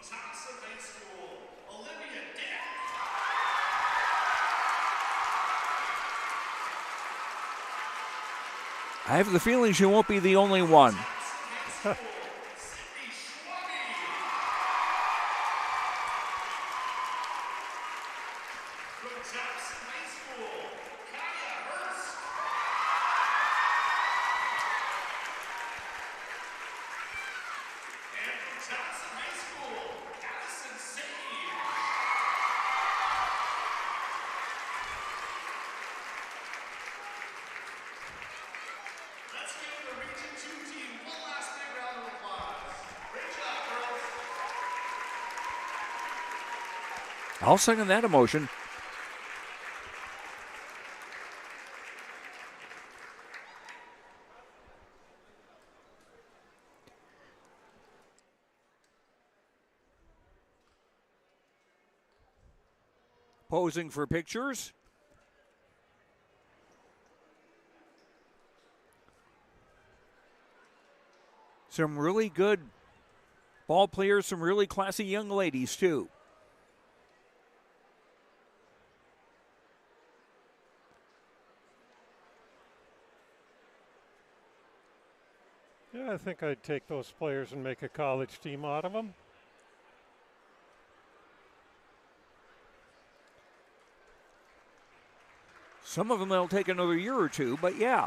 Thompson High School, Olivia Dick. I have the feeling she won't be the only one. I'll second that emotion. Posing for pictures. Some really good ball players, some really classy young ladies, too. Yeah, I think I'd take those players and make a college team out of them. Some of them, they'll take another year or two, but yeah.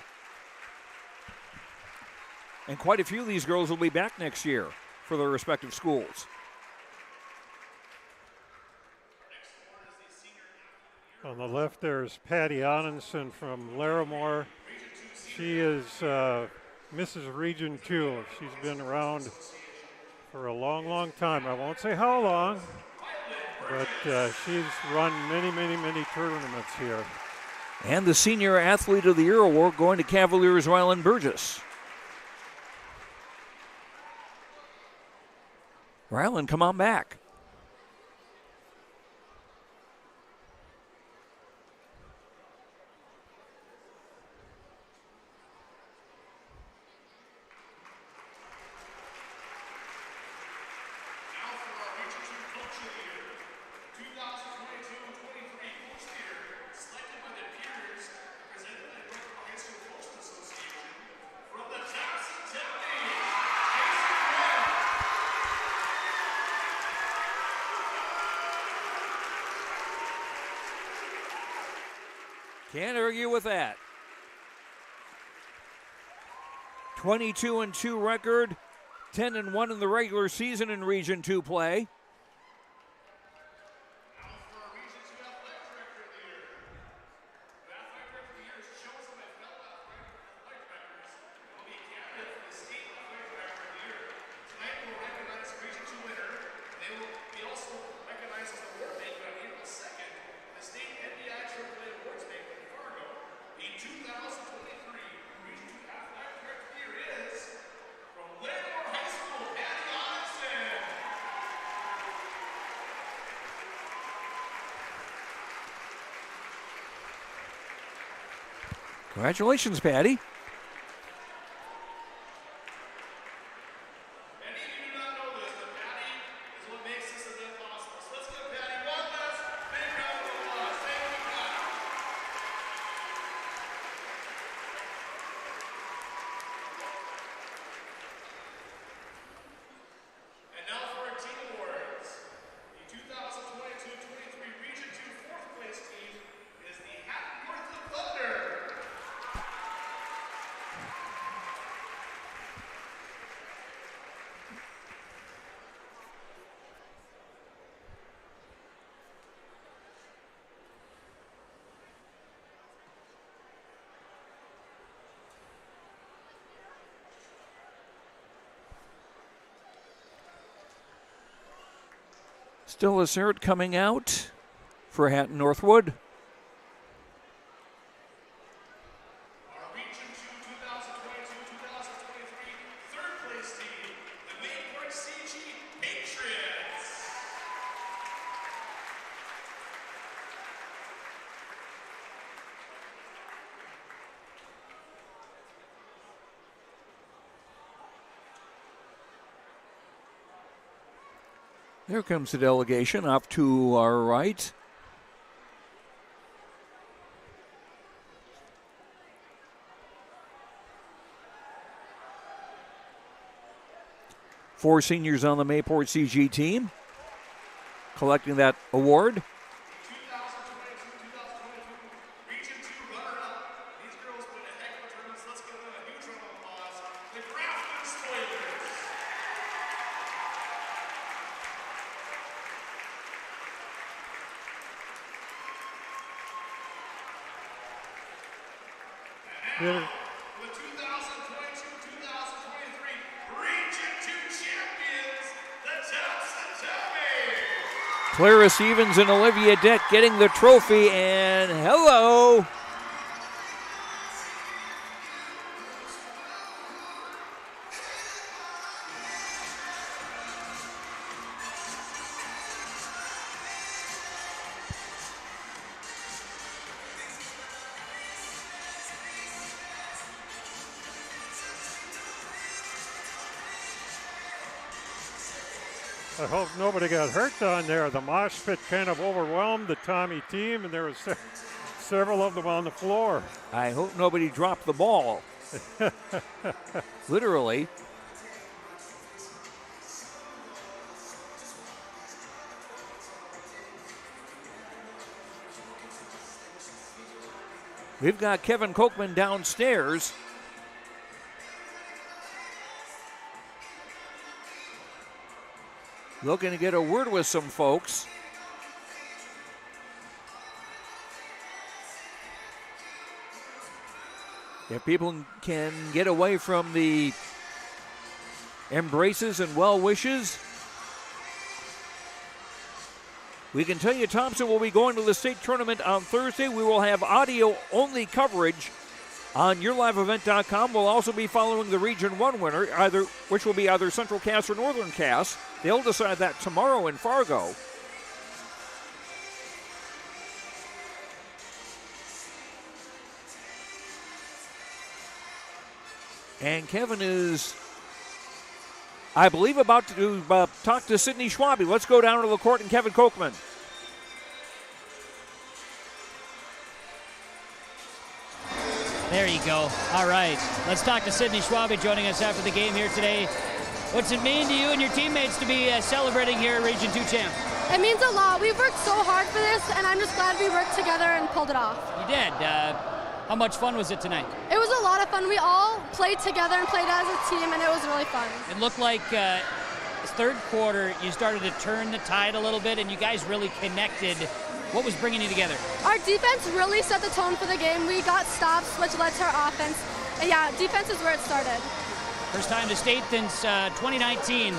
And quite a few of these girls will be back next year for their respective schools. On the left there is Patty Onenson from Larimore. She is Mrs. Region 2. She's been around for a long, long time. I won't say how long, but she's run many, many, many tournaments here. And the Senior Athlete of the Year award going to Cavaliers Ryland Burgess. Ryland, come on back. Can't argue with that. 22-2 record, 10-1 in the regular season in Region 2 play. Congratulations, Patty. Still a cert coming out for Hatton Northwood. Here comes the delegation off to our right. Four seniors on the Mayport CG team collecting that award. The 2022-2023 Region 2 champions, the Thompson Tommy. Clara Stevens and Olivia Deck getting the trophy, and hello. I hope nobody got hurt down there. The mosh pit kind of overwhelmed the Tommy team, and there was several of them on the floor. I hope nobody dropped the ball. Literally. We've got Kevin Kochman downstairs. Looking to get a word with some folks. If people can get away from the embraces and well wishes, we can tell you Thompson will be going to the state tournament on Thursday. We will have audio-only coverage on YourLiveEvent.com. We'll also be following the Region 1 winner, which will be either Central Cass or Northern Cass. They'll decide that tomorrow in Fargo. And Kevin is, I believe, about to talk to Sidney Schwabe. Let's go down to the court and Kevin Kochman. There you go. All right. Let's talk to Sidney Schwabe joining us after the game here today. What's it mean to you and your teammates to be celebrating here at Region 2 champ? It means a lot. We've worked so hard for this, and I'm just glad we worked together and pulled it off. You did. How much fun was it tonight? It was a lot of fun. We all played together and played as a team, and it was really fun. It looked like third quarter you started to turn the tide a little bit, and you guys really connected. What was bringing you together? Our defense really set the tone for the game. We got stops, which led to our offense. And yeah, defense is where it started. First time to state since 2019.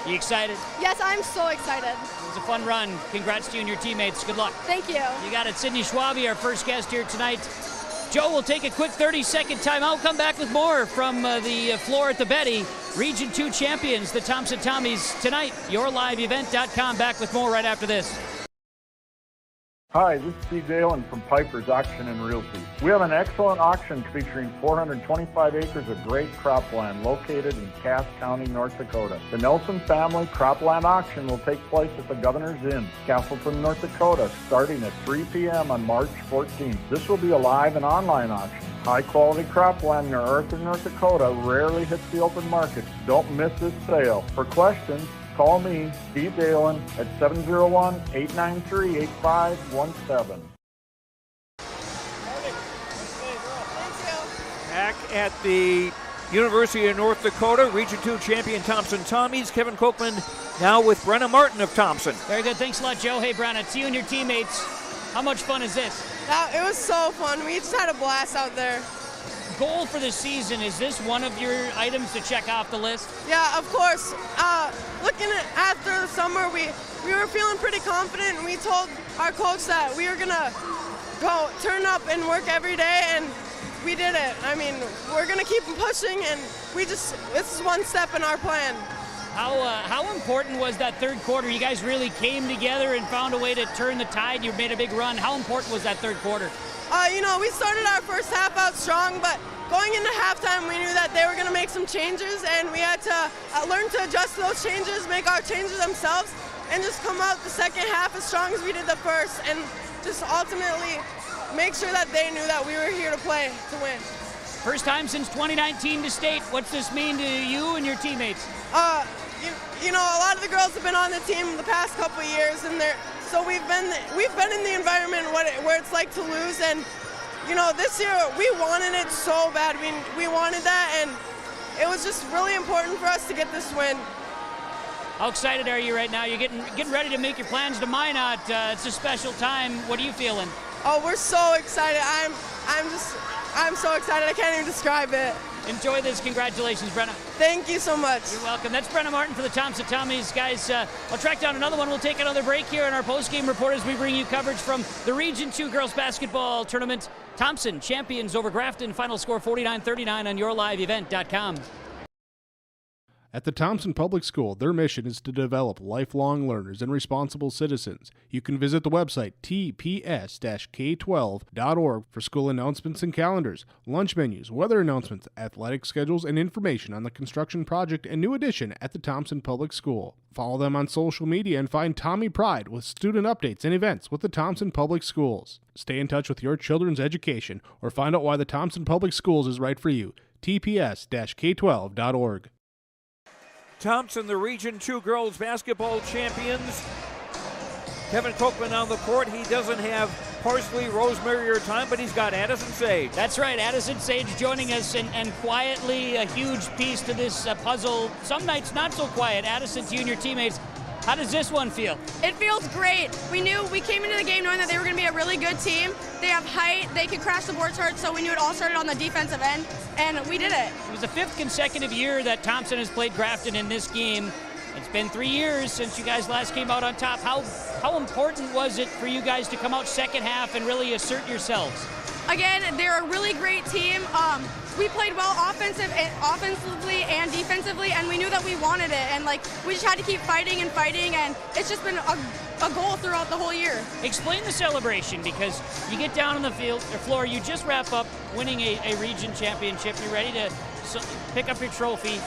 You excited? Yes, I'm so excited. It was a fun run. Congrats to you and your teammates. Good luck. Thank you. You got it. Sidney Schwabe, our first guest here tonight. Joe will take a quick 30-second timeout. Come back with more from the floor at the Betty. Region 2 champions, the Thompson Tommies, tonight. YourLiveEvent.com. Back with more right after this. Hi, this is Steve Dalen from Piper's Auction and Realty. We have an excellent auction featuring 425 acres of great cropland located in Cass County, North Dakota. The Nelson Family Cropland Auction will take place at the Governor's Inn, Castleton, North Dakota, starting at 3 p.m. on March 14th. This will be a live and online auction. High-quality cropland near Arthur, North Dakota rarely hits the open market. Don't miss this sale. For questions, call me, Steve Dalen, at 701-893-8517. Back at the University of North Dakota, Region 2 champion Thompson Tommies. Kevin Kochman now with Brenna Martin of Thompson. Very good. Thanks a lot, Joe. Hey, Brenna, it's you and your teammates. How much fun is this? It was so fun. We just had a blast out there. Goal for the season, is this one of your items to check off the list? Yeah, of course. Looking at after the summer, we were feeling pretty confident, and we told our coach that we were gonna go turn up and work every day, and we did it. I mean, we're gonna keep pushing, and this is one step in our plan. How important was that third quarter? You guys really came together and found a way to turn the tide. You made a big run. How important was that third quarter? We started our first half out strong, but going into halftime, we knew that they were going to make some changes, and we had to learn to adjust those changes, make our changes themselves, and just come out the second half as strong as we did the first, and just ultimately make sure that they knew that we were here to play, to win. First time since 2019 to state. What's this mean to you and your teammates? A lot of the girls have been on the team the past couple of years, and so we've been in the environment where it's like to lose, and this year we wanted it so bad. We wanted that, and it was just really important for us to get this win. How excited are you right now? You're getting ready to make your plans to Minot. It's a special time. What are you feeling? Oh, we're so excited. I'm so excited. I can't even describe it. Enjoy this. Congratulations, Brenna. Thank you so much. You're welcome. That's Brenna Martin for the Thompson Tommies. Guys, I'll track down another one. We'll take another break here in our post-game report as we bring you coverage from the Region 2 girls basketball tournament. Thompson champions over Grafton. Final score 49-39 on YourLiveEvent.com. At the Thompson Public School, their mission is to develop lifelong learners and responsible citizens. You can visit the website tps-k12.org for school announcements and calendars, lunch menus, weather announcements, athletic schedules, and information on the construction project and new addition at the Thompson Public School. Follow them on social media and find Tommy Pride with student updates and events with the Thompson Public Schools. Stay in touch with your children's education or find out why the Thompson Public Schools is right for you. tps-k12.org. Thompson, the Region 2 girls basketball champions. Kevin Kochman on the court. He doesn't have parsley, rosemary, or thyme, but he's got Addison Sage. That's right, Addison Sage joining us, and quietly a huge piece to this puzzle. Some nights not so quiet. Addison, to you and your teammates, How does this one feel? It feels great. We came into the game knowing that they were going to be a really good team. They have height, they can crash the boards hard, so we knew it all started on the defensive end, and we did it. It was the 5th consecutive year that Thompson has played Grafton in this game. It's been 3 years since you guys last came out on top. How important was it for you guys to come out second half and really assert yourselves? Again, they're a really great team. We played well offensively and defensively, and we knew that we wanted it, and we just had to keep fighting, and it's just been a goal throughout the whole year. Explain the celebration, because you get down on the floor, you just wrap up winning a region championship, you're ready to pick up your trophy,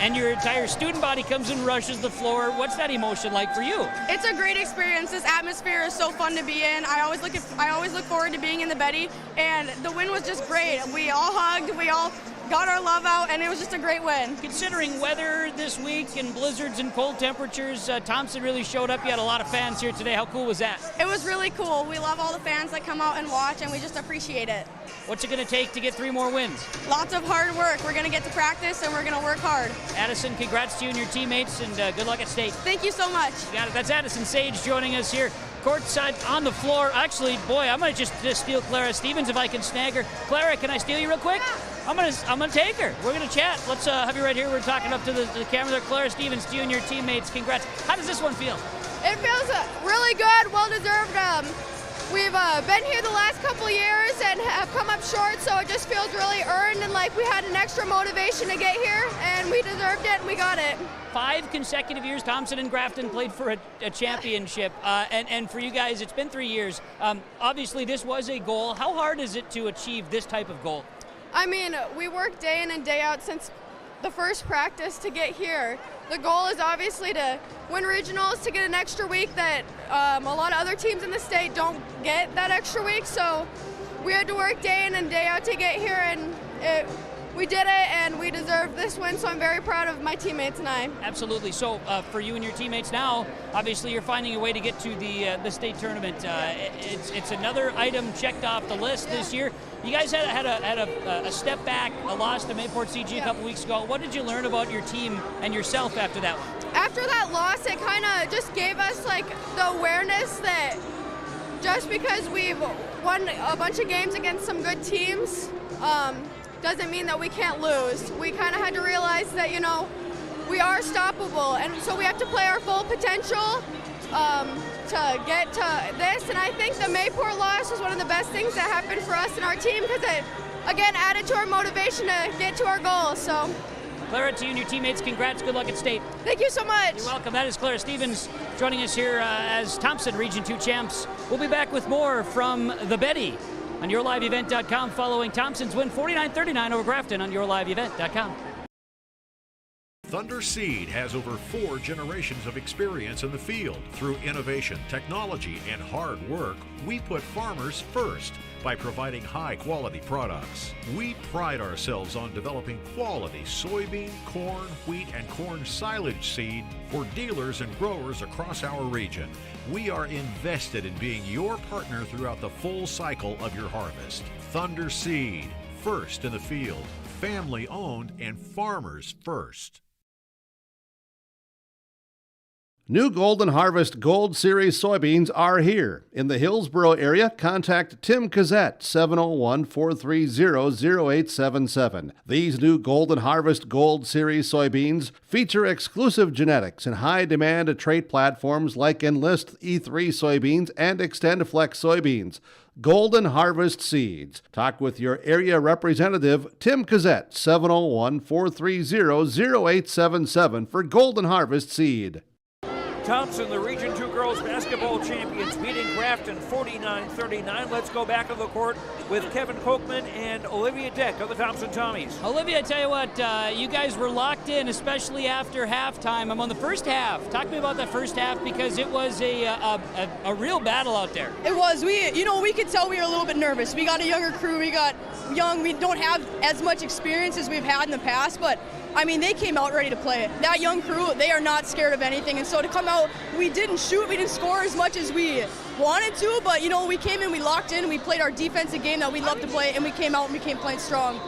and your entire student body comes and rushes the floor. What's that emotion like for you? It's a great experience. This atmosphere is so fun to be in. I always look forward to being in the Betty, and the win was just great. We all hugged, we all got our love out, and it was just a great win. Considering weather this week and blizzards and cold temperatures, Thompson really showed up. You had a lot of fans here today. How cool was that? It was really cool. We love all the fans that come out and watch, and we just appreciate it. What's it going to take to get 3 more wins? Lots of hard work. We're going to get to practice, and we're going to work hard. Addison, congrats to you and your teammates, and good luck at state. Thank you so much. You got it. That's Addison Sage joining us here courtside on the floor. Actually, boy, I'm going to just steal Clara Stevens if I can snag her. Clara, can I steal you real quick? Yeah. I'm gonna take her. We're gonna chat. Let's have you right here. We're talking up to the camera there. Clara Stevens, to you and your teammates. Congrats. How does this one feel? It feels really good, well deserved. We've been here the last couple years and have come up short, so it just feels really earned, and like we had an extra motivation to get here, and we deserved it, and we got it. 5 consecutive years Thompson and Grafton played for a championship, and for you guys, it's been 3 years. Obviously, this was a goal. How hard is it to achieve this type of goal? I mean, we work day in and day out since the first practice to get here. The goal is obviously to win regionals, to get an extra week that a lot of other teams in the state don't get that extra week. So we had to work day in and day out to get here, and we did it, and we deserve this win, so I'm very proud of my teammates and I. Absolutely. So for you and your teammates now, obviously you're finding a way to get to the state tournament. It's another item checked off the list this year. You guys had a step back, a loss to Mayport CG a couple weeks ago. What did you learn about your team and yourself after that one? After that loss, it kind of just gave us like the awareness that just because we've won a bunch of games against some good teams, doesn't mean that we can't lose. We kind of had to realize that, you know, we are stoppable, and so we have to play our full potential to get to this. And I think the Mayport loss was one of the best things that happened for us and our team, because it, again, added to our motivation to get to our goals. So, Clara, to you and your teammates, congrats. Good luck at state. Thank you so much. You're welcome. That is Clara Stevens joining us here as Thompson Region 2 champs. We'll be back with more from the Betty on YourLiveEvent.com following Thompson's win 49-39 over Grafton on YourLiveEvent.com. Thunder Seed has over 4 generations of experience in the field. Through innovation, technology, and hard work, we put farmers first by providing high-quality products. We pride ourselves on developing quality soybean, corn, wheat, and corn silage seed for dealers and growers across our region. We are invested in being your partner throughout the full cycle of your harvest. Thunder Seed, first in the field, family-owned, and farmers first. New Golden Harvest Gold Series soybeans are here. In the Hillsboro area, contact Tim Cassette, 701-430-0877. These new Golden Harvest Gold Series soybeans feature exclusive genetics and high-demand trait platforms like Enlist E3 soybeans and XtendFlex soybeans. Golden Harvest Seeds. Talk with your area representative, Tim Cassette, 701-430-0877 for Golden Harvest Seed. Thompson, the Region 2 girls basketball champions, beating Grafton 49-39. Let's go back on the court with Kevin Kochman and Olivia Deck of the Thompson Tommies. Olivia, I tell you what, you guys were locked in, especially after halftime. I'm on the first half. Talk to me about that first half, because it was a real battle out there. It was. We could tell we were a little bit nervous. We got a younger crew. We got young. We don't have as much experience as we've had in the past, but I mean, they came out ready to play. That young crew, they are not scared of anything. And so to come out, we didn't shoot, we didn't score as much as we wanted to, but, you know, we came in, we locked in, we played our defensive game that we love to play, and we came out and we came playing strong.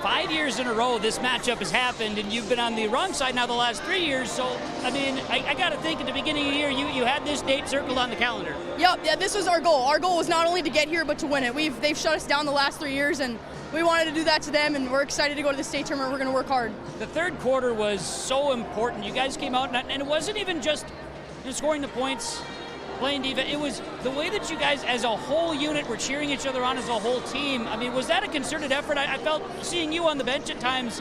5 years in a row this matchup has happened, and you've been on the wrong side now the last 3 years. So, I mean, I got to think at the beginning of the year, you had this date circled on the calendar. Yep, yeah, this was our goal. Our goal was not only to get here, but to win it. They've shut us down the last 3 years, and we wanted to do that to them, and we're excited to go to the state tournament. We're going to work hard. The third quarter was so important. You guys came out, and it wasn't even just scoring the points, playing defense. It was the way that you guys as a whole unit were cheering each other on as a whole team. I mean, was that a concerted effort? I felt seeing you on the bench at times,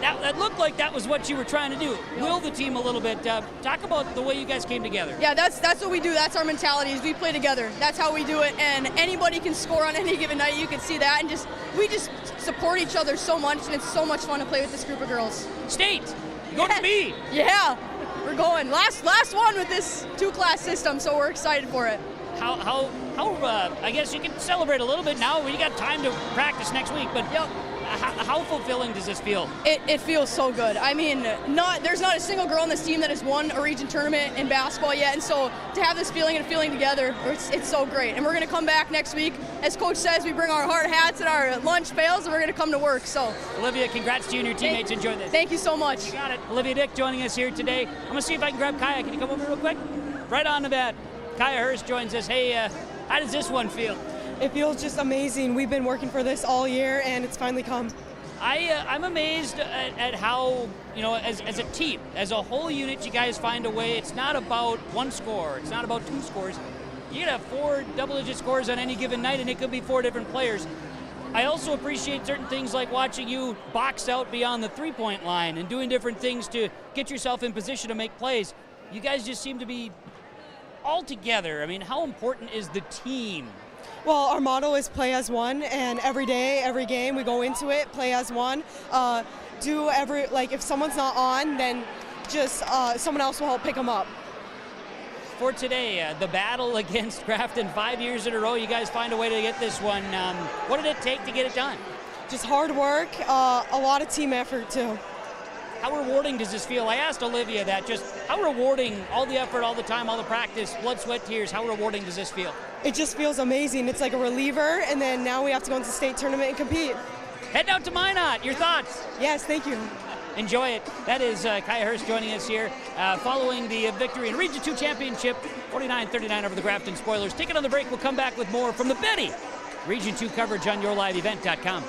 that looked like that was what you were trying to do. Will the team a little bit. Talk about the way you guys came together. Yeah, that's what we do. That's our mentality, is we play together. That's how we do it, and anybody can score on any given night. You can see that, and we just support each other so much, and it's so much fun to play with this group of girls. State, go to me. Yeah. We're going last one with this 2-class system, so we're excited for it. How I guess you can celebrate a little bit now. We got time to practice next week, but how fulfilling does this feel? It feels so good. I mean, there's not a single girl on this team that has won a region tournament in basketball yet, and so to have this feeling and feeling together, it's so great. And we're going to come back next week. As Coach says, we bring our hard hats and our lunch pails, and we're going to come to work. So, Olivia, congrats to you and your teammates. Enjoy this. Thank you so much. You got it. Olivia Dick joining us here today. I'm going to see if I can grab Kaya. Can you come over real quick? Right on the bat. Kaya Hurst joins us. Hey, how does this one feel? It feels just amazing. We've been working for this all year, and it's finally come. I'm amazed at how, as a team, as a whole unit, you guys find a way. It's not about one score. It's not about 2 scores. You could have 4 double-digit scores on any given night, and it could be 4 different players. I also appreciate certain things like watching you box out beyond the 3-point line and doing different things to get yourself in position to make plays. You guys just seem to be all together. I mean, how important is the team? Well, our motto is play as one, and every day, every game, we go into it, play as one. If someone's not on, then just someone else will help pick them up. For today, the battle against Grafton, 5 years in a row, you guys find a way to get this one. What did it take to get it done? Just hard work, a lot of team effort too. How rewarding does this feel? I asked Olivia that, just how rewarding, all the effort, all the time, all the practice, blood, sweat, tears, how rewarding does this feel? It just feels amazing. It's like a reliever, and then now we have to go into the state tournament and compete. Head out to Minot. Your thoughts? Yes, thank you. Enjoy it. That is Kaya Hurst joining us here following the victory in Region 2 Championship, 49-39 over the Grafton Spoilers. Take another break. We'll come back with more from the Betty Region 2 coverage on YourLiveEvent.com.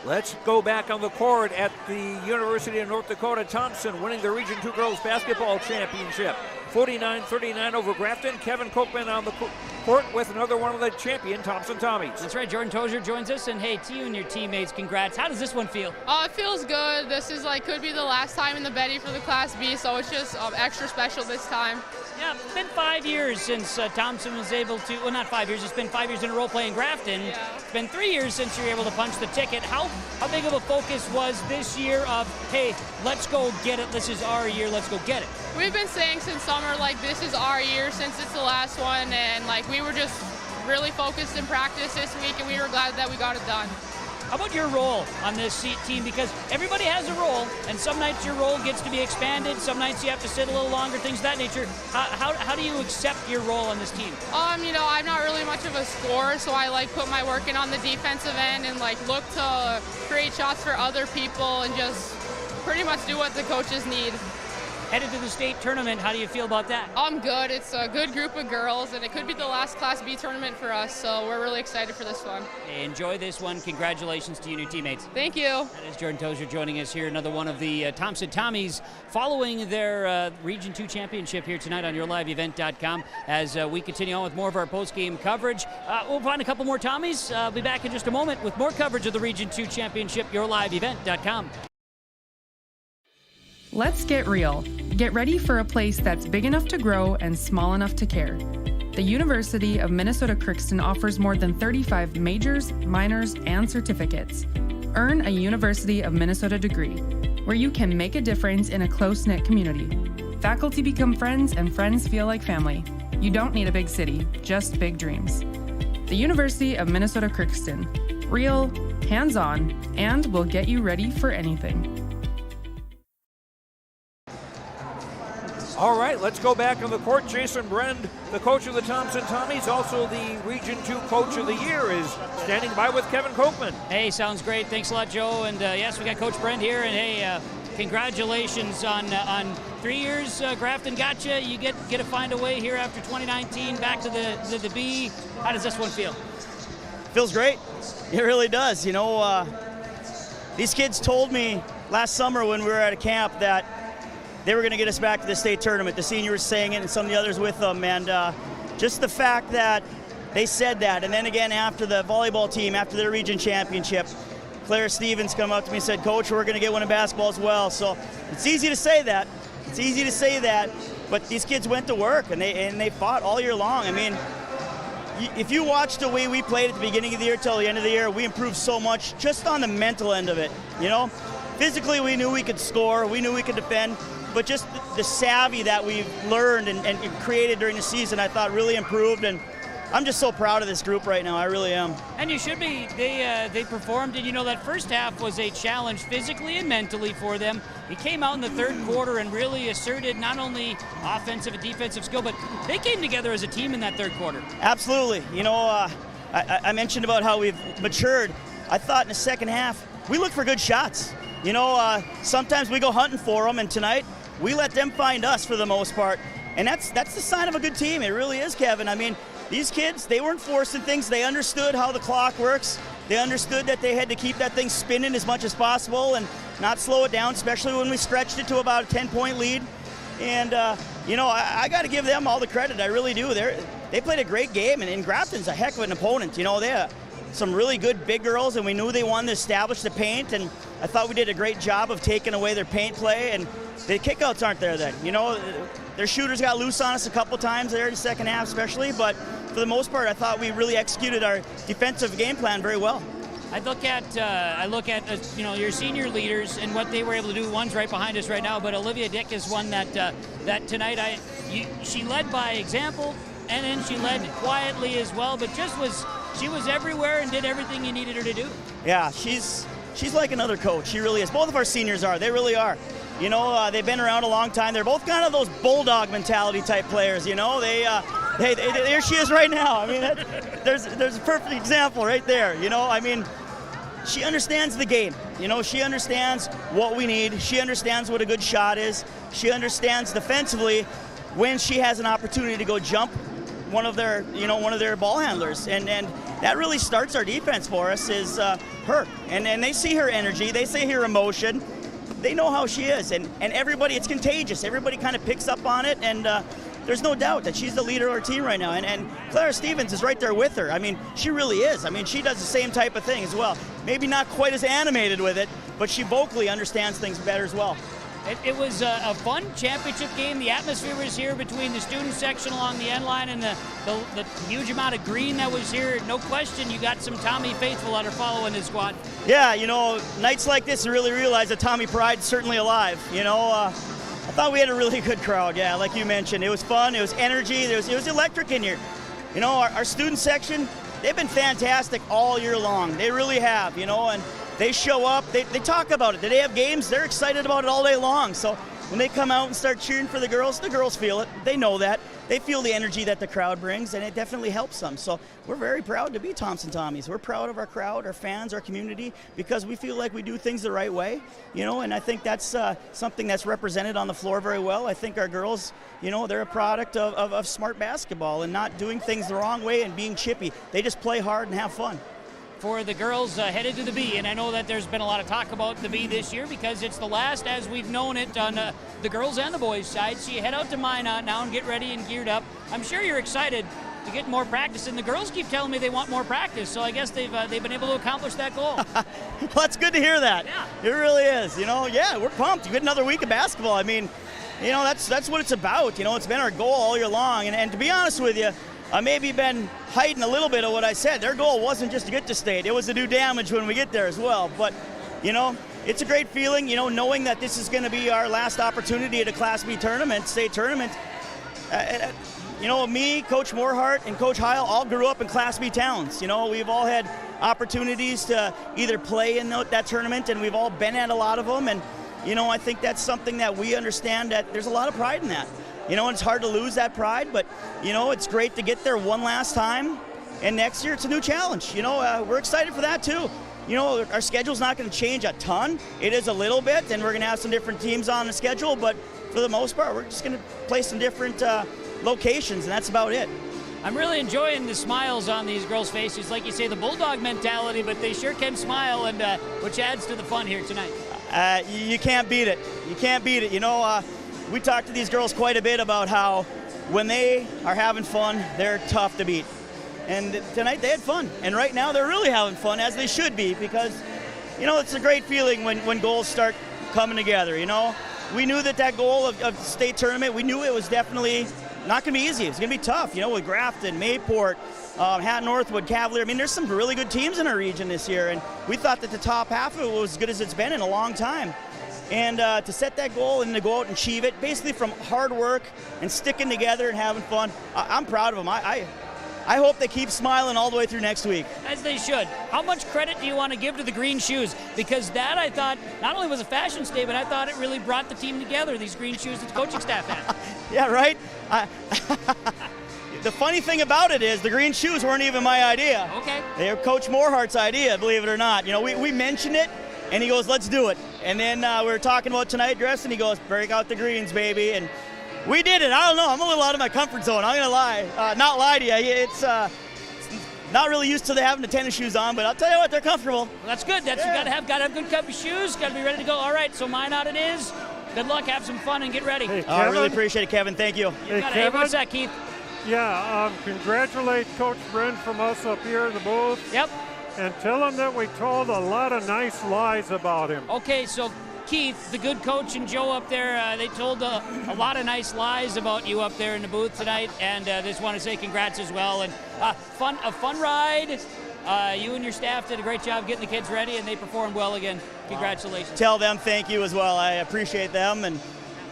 Let's go back on the court at the University of North Dakota. Thompson winning the Region 2 Girls Basketball Championship. 49-39 over Grafton. Kevin Kochman on the court with another one of the champion Thompson Tommies. That's right, Jordan Tozier joins us, and hey, to you and your teammates, congrats. How does this one feel? It feels good. This is could be the last time in the Betty for the Class B, so it's just extra special this time. Yeah, it's been 5 years since Thompson was able to, well, not 5 years, it's been 5 years in a row playing Grafton. Yeah. It's been 3 years since you were able to punch the ticket. How big of a focus was this year of, hey, let's go get it, this is our year, let's go get it? We've been saying since summer, this is our year since it's the last one, and we were just really focused in practice this week, and we were glad that we got it done. How about your role on this team? Because everybody has a role, and some nights your role gets to be expanded, some nights you have to sit a little longer, things of that nature. How do you accept your role on this team? I'm not really much of a scorer, so I put my work in on the defensive end and look to create shots for other people and just pretty much do what the coaches need. Headed to the state tournament, how do you feel about that? I'm good. It's a good group of girls, and it could be the last Class B tournament for us, so we're really excited for this one. Enjoy this one. Congratulations to you and your teammates. Thank you. That is Jordan Tozier joining us here, another one of the Thompson Tommies following their Region 2 championship here tonight on YourLiveEvent.com as we continue on with more of our post-game coverage. We'll find a couple more Tommies. I'll be back in just a moment with more coverage of the Region 2 championship, YourLiveEvent.com. Let's get real. Get ready for a place that's big enough to grow and small enough to care. The University of Minnesota-Crookston offers more than 35 majors, minors, and certificates. Earn a University of Minnesota degree, where you can make a difference in a close-knit community. Faculty become friends, and friends feel like family. You don't need a big city, just big dreams. The University of Minnesota-Crookston. Real, hands-on, and will get you ready for anything. All right, let's go back on the court. Jason Brend, the coach of the Thompson Tommies, also the Region 2 Coach of the Year, is standing by with Kevin Kochman. Hey, sounds great. Thanks a lot, Joe. And yes, we got Coach Brend here. And hey, congratulations on 3 years. Grafton got you. You get to find a way here after 2019 back to the B. How does this one feel? Feels great. It really does. You know, these kids told me last summer when we were at a camp that they were going to get us back to the state tournament. The senior was saying it and some of the others with them. And just the fact that they said that. And then again, after the volleyball team, after their region championship, Claire Stevens come up to me and said, Coach, we're going to get one in basketball as well. So it's easy to say that. It's easy to say that. But these kids went to work and they fought all year long. I mean, if you watch the way we played at the beginning of the year till the end of the year, we improved so much just on the mental end of it. You know, physically we knew we could score, we knew we could defend. But just the savvy that we've learned and created during the season, I thought really improved. And I'm just so proud of this group right now. I really am. And you should be. They performed, and you know that first half was a challenge physically and mentally for them. He came out in the third quarter and really asserted not only offensive and defensive skill, but they came together as a team in that third quarter. Absolutely. You know, I mentioned about how we've matured. I thought in the second half we looked for good shots. You know, sometimes we go hunting for them, and tonight we let them find us for the most part. And that's the sign of a good team. It really is, Kevin. I mean, these kids, they weren't forcing things. They understood how the clock works. They understood that they had to keep that thing spinning as much as possible and not slow it down, especially when we stretched it to about a 10-point lead. And, you know, I got to give them all the credit. I really do. They played a great game, and Grafton's a heck of an opponent. You know, they have some really good big girls, and we knew they wanted to establish the paint, and I thought we did a great job of taking away their paint play, and the kickouts aren't there then. You know, their shooters got loose on us a couple times there in the second half especially, but for the most part, I thought we really executed our defensive game plan very well. I look at you know, your senior leaders and what they were able to do. One's right behind us right now, but Olivia Dick is one that tonight she led by example, and then she led quietly as well, but she was everywhere and did everything you needed her to do. Yeah, she's like another coach. She really is. Both of our seniors are. They really are. You know, they've been around a long time. They're both kind of those bulldog mentality type players. You know, there she is right now. I mean, there's a perfect example right there. You know, I mean, she understands the game. You know, she understands what we need. She understands what a good shot is. She understands defensively when she has an opportunity to go jump one of their ball handlers, and that really starts our defense for us is her. And they see her energy. They see her emotion. They know how she is, and everybody, it's contagious. Everybody kind of picks up on it, and there's no doubt that she's the leader of our team right now. And Clara Stevens is right there with her. I mean, she really is. I mean, she does the same type of thing as well. Maybe not quite as animated with it, but she vocally understands things better as well. It was a fun championship game. The atmosphere was here between the student section along the end line and the huge amount of green that was here. No question, you got some Tommy faithful that are following this squad. Yeah, you know, nights like this, you really realize that Tommy pride's certainly alive. You know, I thought we had a really good crowd. Yeah, like you mentioned, it was fun. It was energy. It was electric in here. You know, our student section, they've been fantastic all year long. They really have. You know, and they show up, they talk about it. They have games, they're excited about it all day long. So when they come out and start cheering for the girls feel it. They know that. They feel the energy that the crowd brings, and it definitely helps them. So we're very proud to be Thompson Tommies. We're proud of our crowd, our fans, our community, because we feel like we do things the right way, you know, and I think that's something that's represented on the floor very well. I think our girls, you know, they're a product of smart basketball and not doing things the wrong way and being chippy. They just play hard and have fun. For the girls headed to the B, and I know that there's been a lot of talk about the B this year because it's the last as we've known it on the girls and the boys side. So you head out to Minot now and get ready and geared up. I'm sure you're excited to get more practice, and the girls keep telling me they want more practice, so I guess they've been able to accomplish that goal. Well, it's good to hear that. Yeah. It really is. You know, yeah, we're pumped. You get another week of basketball. I mean, you know, that's what it's about. You know, it's been our goal all year long, and to be honest with you, maybe been hiding a little bit of what I said. Their goal wasn't just to get to state. It was to do damage when we get there as well. But, it's a great feeling, knowing that this is going to be our last opportunity at a Class B tournament, state tournament. Me, Coach Morehart, and Coach Heil all grew up in Class B towns. We've all had opportunities to either play in that tournament, and we've all been at a lot of them. And, I think that's something that we understand, that there's a lot of pride in that. And it's hard to lose that pride, but, it's great to get there one last time. And next year, it's a new challenge. We're excited for that, too. Our schedule's not going to change a ton. It is a little bit, and we're going to have some different teams on the schedule, but for the most part, we're just going to play some different locations, and that's about it. I'm really enjoying the smiles on these girls' faces. Like you say, the bulldog mentality, but they sure can smile, and which adds to the fun here tonight. You can't beat it. You can't beat it. We talk to these girls quite a bit about how when they are having fun, they're tough to beat. And tonight they had fun. And right now they're really having fun, as they should be, because, it's a great feeling when goals start coming together, We knew that goal of state tournament, we knew it was definitely not going to be easy. It's going to be tough, with Grafton, Mayport, Hatton Northwood, Cavalier. I mean, there's some really good teams in our region this year, and we thought that the top half of it was as good as it's been in a long time. And to set that goal and to go out and achieve it, basically from hard work and sticking together and having fun, I'm proud of them. I hope they keep smiling all the way through next week. As they should. How much credit do you want to give to the green shoes? Because that, I thought, not only was a fashion statement, I thought it really brought the team together, these green shoes that the coaching staff had. Yeah, right? The funny thing about it is the green shoes weren't even my idea. Okay. They were Coach Morehart's idea, believe it or not. We mentioned it, and he goes, let's do it. And then we were talking about tonight dress, and he goes, break out the greens, baby. And we did it. I don't know. I'm a little out of my comfort zone. I'm going to lie. Not lie to you. It's not really used to having the tennis shoes on, but I'll tell you what, they're comfortable. Well, that's good. You got to have good comfy shoes. Got to be ready to go. All right, so mine out it is. Good luck. Have some fun and get ready. Hey, I really appreciate it, Kevin. Thank you. Hey, what's that, Keith? Yeah, congratulate Coach Bryn from us up here in the booth. Yep. And tell him that we told a lot of nice lies about him. Okay, so Keith, the good coach, and Joe up there, they told a lot of nice lies about you up there in the booth tonight, and just want to say congrats as well. And a fun ride. You and your staff did a great job getting the kids ready, and they performed well again. Congratulations. Tell them thank you as well. I appreciate them, and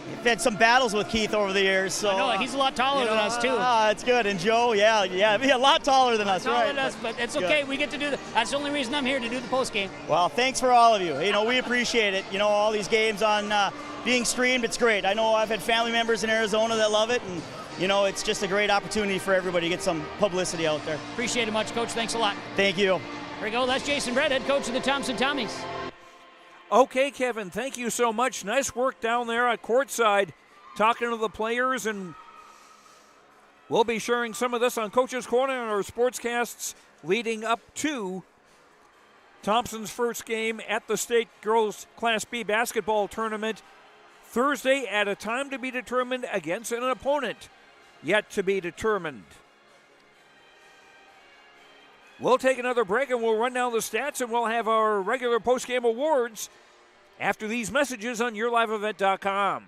we've had some battles with Keith over the years. So I know, he's a lot taller than us, too. It's good. And Joe, yeah, a lot taller than us, taller right? Than us, but it's okay. We get to do that. That's the only reason I'm here, to do the post game. Well, thanks for all of you. We appreciate it. All these games on being streamed, it's great. I know I've had family members in Arizona that love it, and it's just a great opportunity for everybody to get some publicity out there. Appreciate it much, Coach. Thanks a lot. Thank you. There we go. That's Jason Brett, head coach of the Thompson Tommies. Okay, Kevin, thank you so much. Nice work down there at courtside, talking to the players, and we'll be sharing some of this on Coach's Corner and our sportscasts leading up to Thompson's first game at the State Girls Class B basketball tournament Thursday at a time to be determined against an opponent yet to be determined. We'll take another break and we'll run down the stats, and we'll have our regular post-game awards after these messages on YourLiveEvent.com.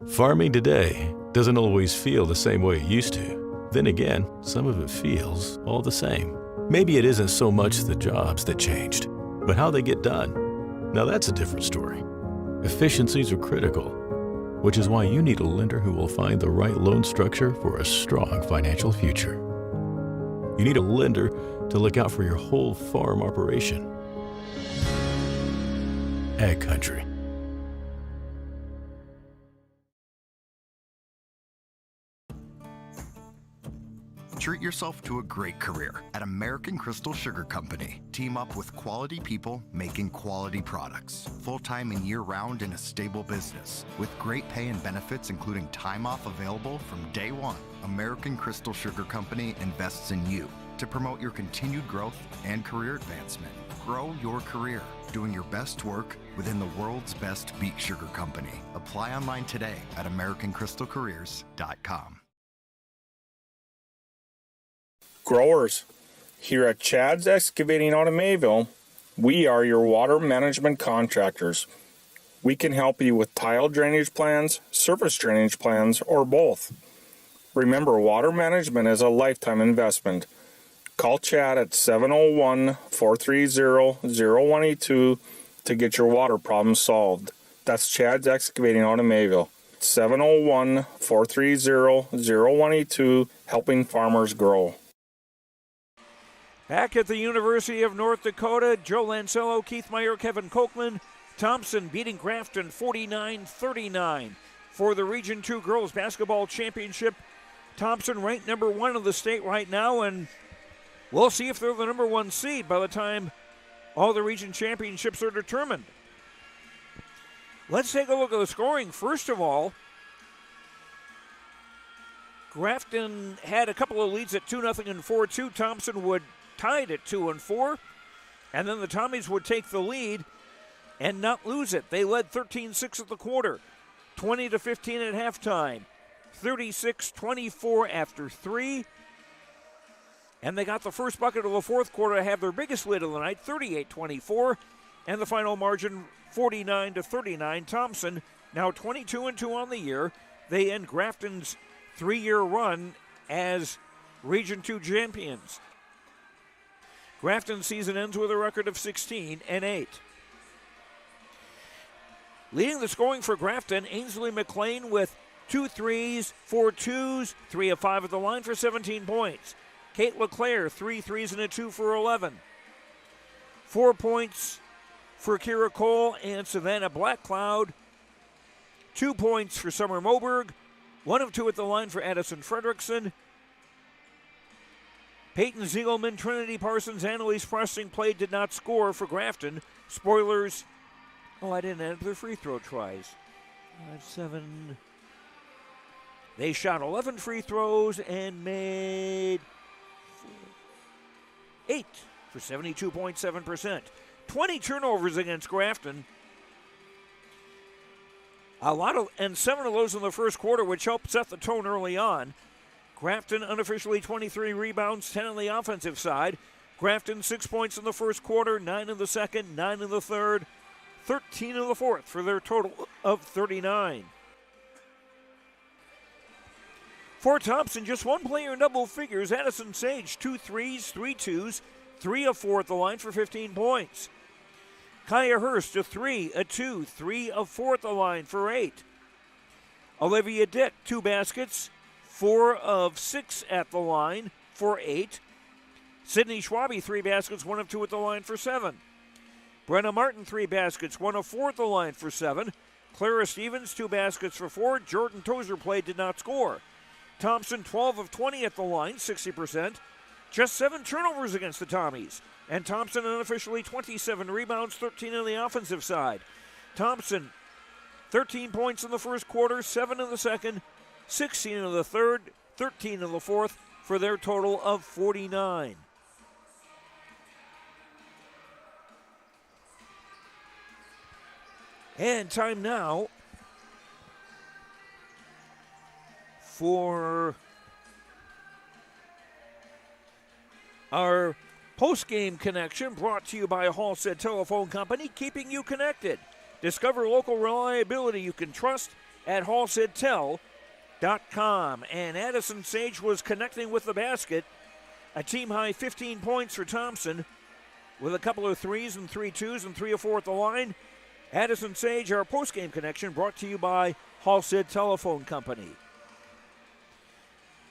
Farming today doesn't always feel the same way it used to. Then again, some of it feels all the same. Maybe it isn't so much the jobs that changed, but how they get done. Now that's a different story. Efficiencies are critical, which is why you need a lender who will find the right loan structure for a strong financial future. You need a lender to look out for your whole farm operation. Ag Country. Treat yourself to a great career at American Crystal Sugar Company. Team up with quality people making quality products. Full-time and year-round in a stable business. With great pay and benefits including time off available from day one. American Crystal Sugar Company invests in you to promote your continued growth and career advancement. Grow your career, doing your best work within the world's best beet sugar company. Apply online today at AmericanCrystalCareers.com. Growers, here at Chad's Excavating out of Mayville, we are your water management contractors. We can help you with tile drainage plans, surface drainage plans, or both. Remember, water management is a lifetime investment. Call Chad at 701-430-0182 to get your water problem solved. That's Chad's Excavating out of Mayville. 701-430-0182, helping farmers grow. Back at the University of North Dakota, Joe Lancello, Keith Meyer, Kevin Kochman, Thompson beating Grafton 49-39 for the Region 2 Girls Basketball Championship. Thompson ranked number 1 in the state right now, and we'll see if they're the number 1 seed by the time all the region championships are determined. Let's take a look at the scoring. First of all, Grafton had a couple of leads at 2-0 and 4-2. Thompson would tied at 2 and 4, and then the Tommies would take the lead and not lose it. They led 13-6 at the quarter, 20-15 at halftime, 36-24 after 3, and they got the first bucket of the fourth quarter to have their biggest lead of the night, 38-24, and the final margin 49-39. Thompson now 22-2 on the year. They end Grafton's 3-year run as Region 2 champions. Grafton's season ends with a record of 16-8. Leading the scoring for Grafton, Ainsley McLean with 2 threes, 4 twos, 3 of 5 at the line for 17 points. Kate LeClaire, 3 threes and a 2 for 11. 4 points for Kira Cole and Savannah Blackcloud. 2 points for Summer Moberg. 1 of 2 at the line for Addison Fredrickson. Peyton Ziegelman, Trinity Parsons, Annalise Presting played, did not score for Grafton. Spoilers. Oh, I didn't add their free throw tries. 7. They shot 11 free throws and made 8 for 72.7%. 20 turnovers against Grafton. And 7 of those in the first quarter, which helped set the tone early on. Grafton unofficially 23 rebounds, 10 on the offensive side. Grafton 6 points in the first quarter, 9 in the second, 9 in the third, 13 in the fourth for their total of 39. For Thompson, just one player in double figures, Addison Sage, 2 threes, 3 twos, 3 of 4 at the line for 15 points. Kaya Hurst, a 3, a 2, 3 of 4 at the line for 8. Olivia Dick, 2 baskets, 4 of 6 at the line for 8. Sydney Schwabe, 3 baskets, 1 of 2 at the line for 7. Brenna Martin, 3 baskets, 1 of 4 at the line for 7. Clara Stevens, 2 baskets for 4. Jordan Tozer played, did not score. Thompson, 12 of 20 at the line, 60%. Just 7 turnovers against the Tommies. And Thompson unofficially 27 rebounds, 13 on the offensive side. Thompson, 13 points in the first quarter, 7 in the second, 16 in the third, 13 in the fourth for their total of 49. And time now for our post-game connection, brought to you by Halstead Telephone Company, keeping you connected. Discover local reliability you can trust at halsteadtel.com. And Addison Sage was connecting with the basket. A team-high 15 points for Thompson with a couple of threes and 3 twos and 3 of 4 at the line. Addison Sage, our post-game connection, brought to you by Halstead Telephone Company.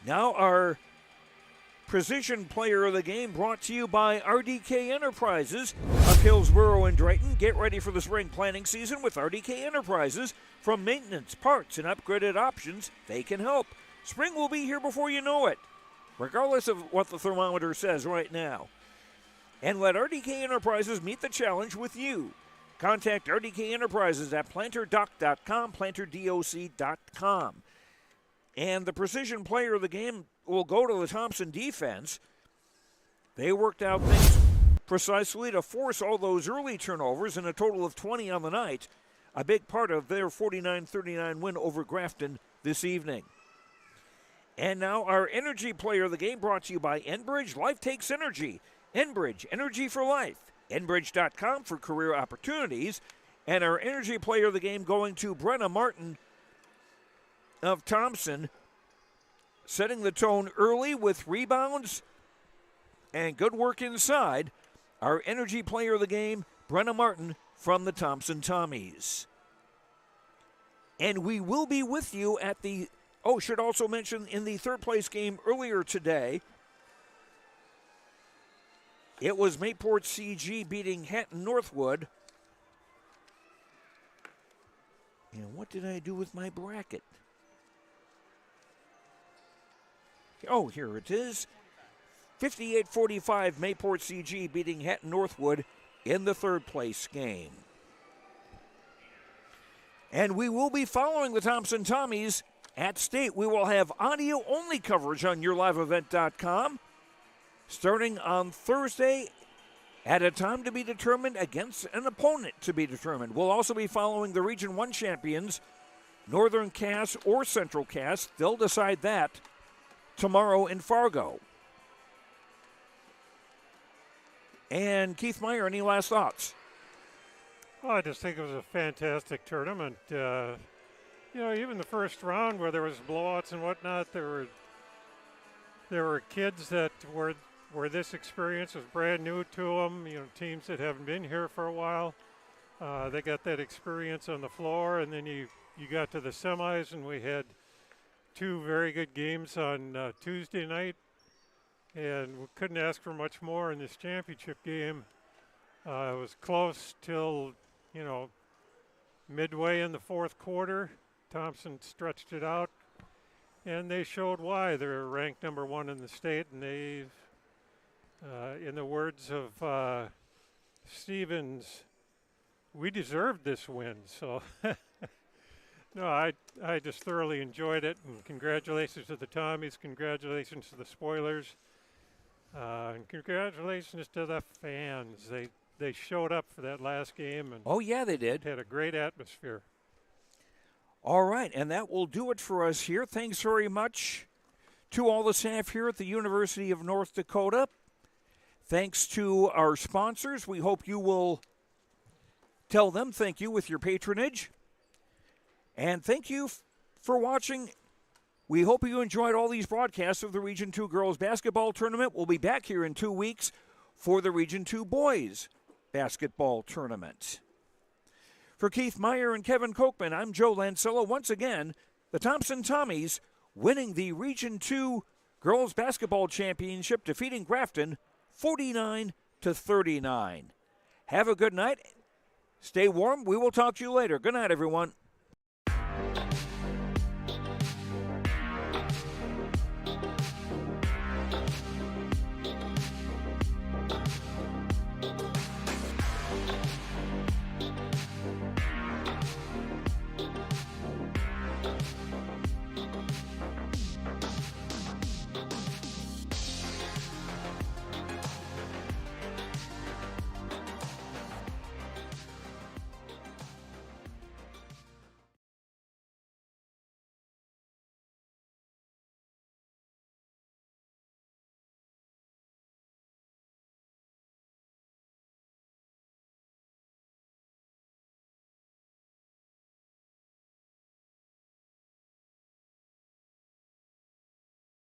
Now our Precision Player of the Game, brought to you by RDK Enterprises of Hillsborough and Drayton. Get ready for the spring planting season with RDK Enterprises. From maintenance, parts, and upgraded options, they can help. Spring will be here before you know it, regardless of what the thermometer says right now. And let RDK Enterprises meet the challenge with you. Contact RDK Enterprises at planterdoc.com, planterdoc.com. And the Precision Player of the Game will go to the Thompson defense. They worked out things precisely to force all those early turnovers, and a total of 20 on the night. A big part of their 49-39 win over Grafton this evening. And now our Energy Player of the Game, brought to you by Enbridge. Life takes energy. Enbridge, energy for life. Enbridge.com for career opportunities. And our Energy Player of the Game going to Brenna Martin of Thompson. setting the tone early with rebounds and good work inside. Our energy player of the game, Brenna Martin from the Thompson Tommies. And we will be with you at the, should also mention in the third place game earlier today, it was Mayport CG beating Hatton Northwood. And what did I do with my bracket? Oh, here it is. 58-45 Mayport CG beating Hatton Northwood in the third place game. And we will be following the Thompson Tommies at state. We will have audio-only coverage on YourLiveEvent.com starting on Thursday at a time to be determined against an opponent to be determined. We'll also be following the Region 1 champions, Northern Cass or Central Cass. They'll decide that tomorrow in Fargo. And Keith Meyer, any last thoughts? Well, I just think it was a fantastic tournament. Even the first round where there was blowouts and whatnot, there were kids that were where this experience was brand new to them. Teams that haven't been here for a while, they got that experience on the floor, and then you got to the semis, and we had two very good games on Tuesday night, and we couldn't ask for much more in this championship game. It was close till, midway in the fourth quarter. Thompson stretched it out, and they showed why. They're ranked number 1 in the state, and they've, in the words of Stevens, we deserved this win. So, no, I just thoroughly enjoyed it, and congratulations to the Tommies, congratulations to the Spoilers, and congratulations to the fans. They showed up for that last game. And oh, yeah, they did. Had a great atmosphere. All right, and that will do it for us here. Thanks very much to all the staff here at the University of North Dakota. Thanks to our sponsors. We hope you will tell them thank you with your patronage. And thank you for watching. We hope you enjoyed all these broadcasts of the Region 2 Girls Basketball Tournament. We'll be back here in 2 weeks for the Region 2 Boys Basketball Tournament. For Keith Meyer and Kevin Kochman, I'm Joe Lancilla. Once again, the Thompson Tommies winning the Region 2 Girls Basketball Championship, defeating Grafton 49-39. Have a good night. Stay warm. We will talk to you later. Good night, everyone.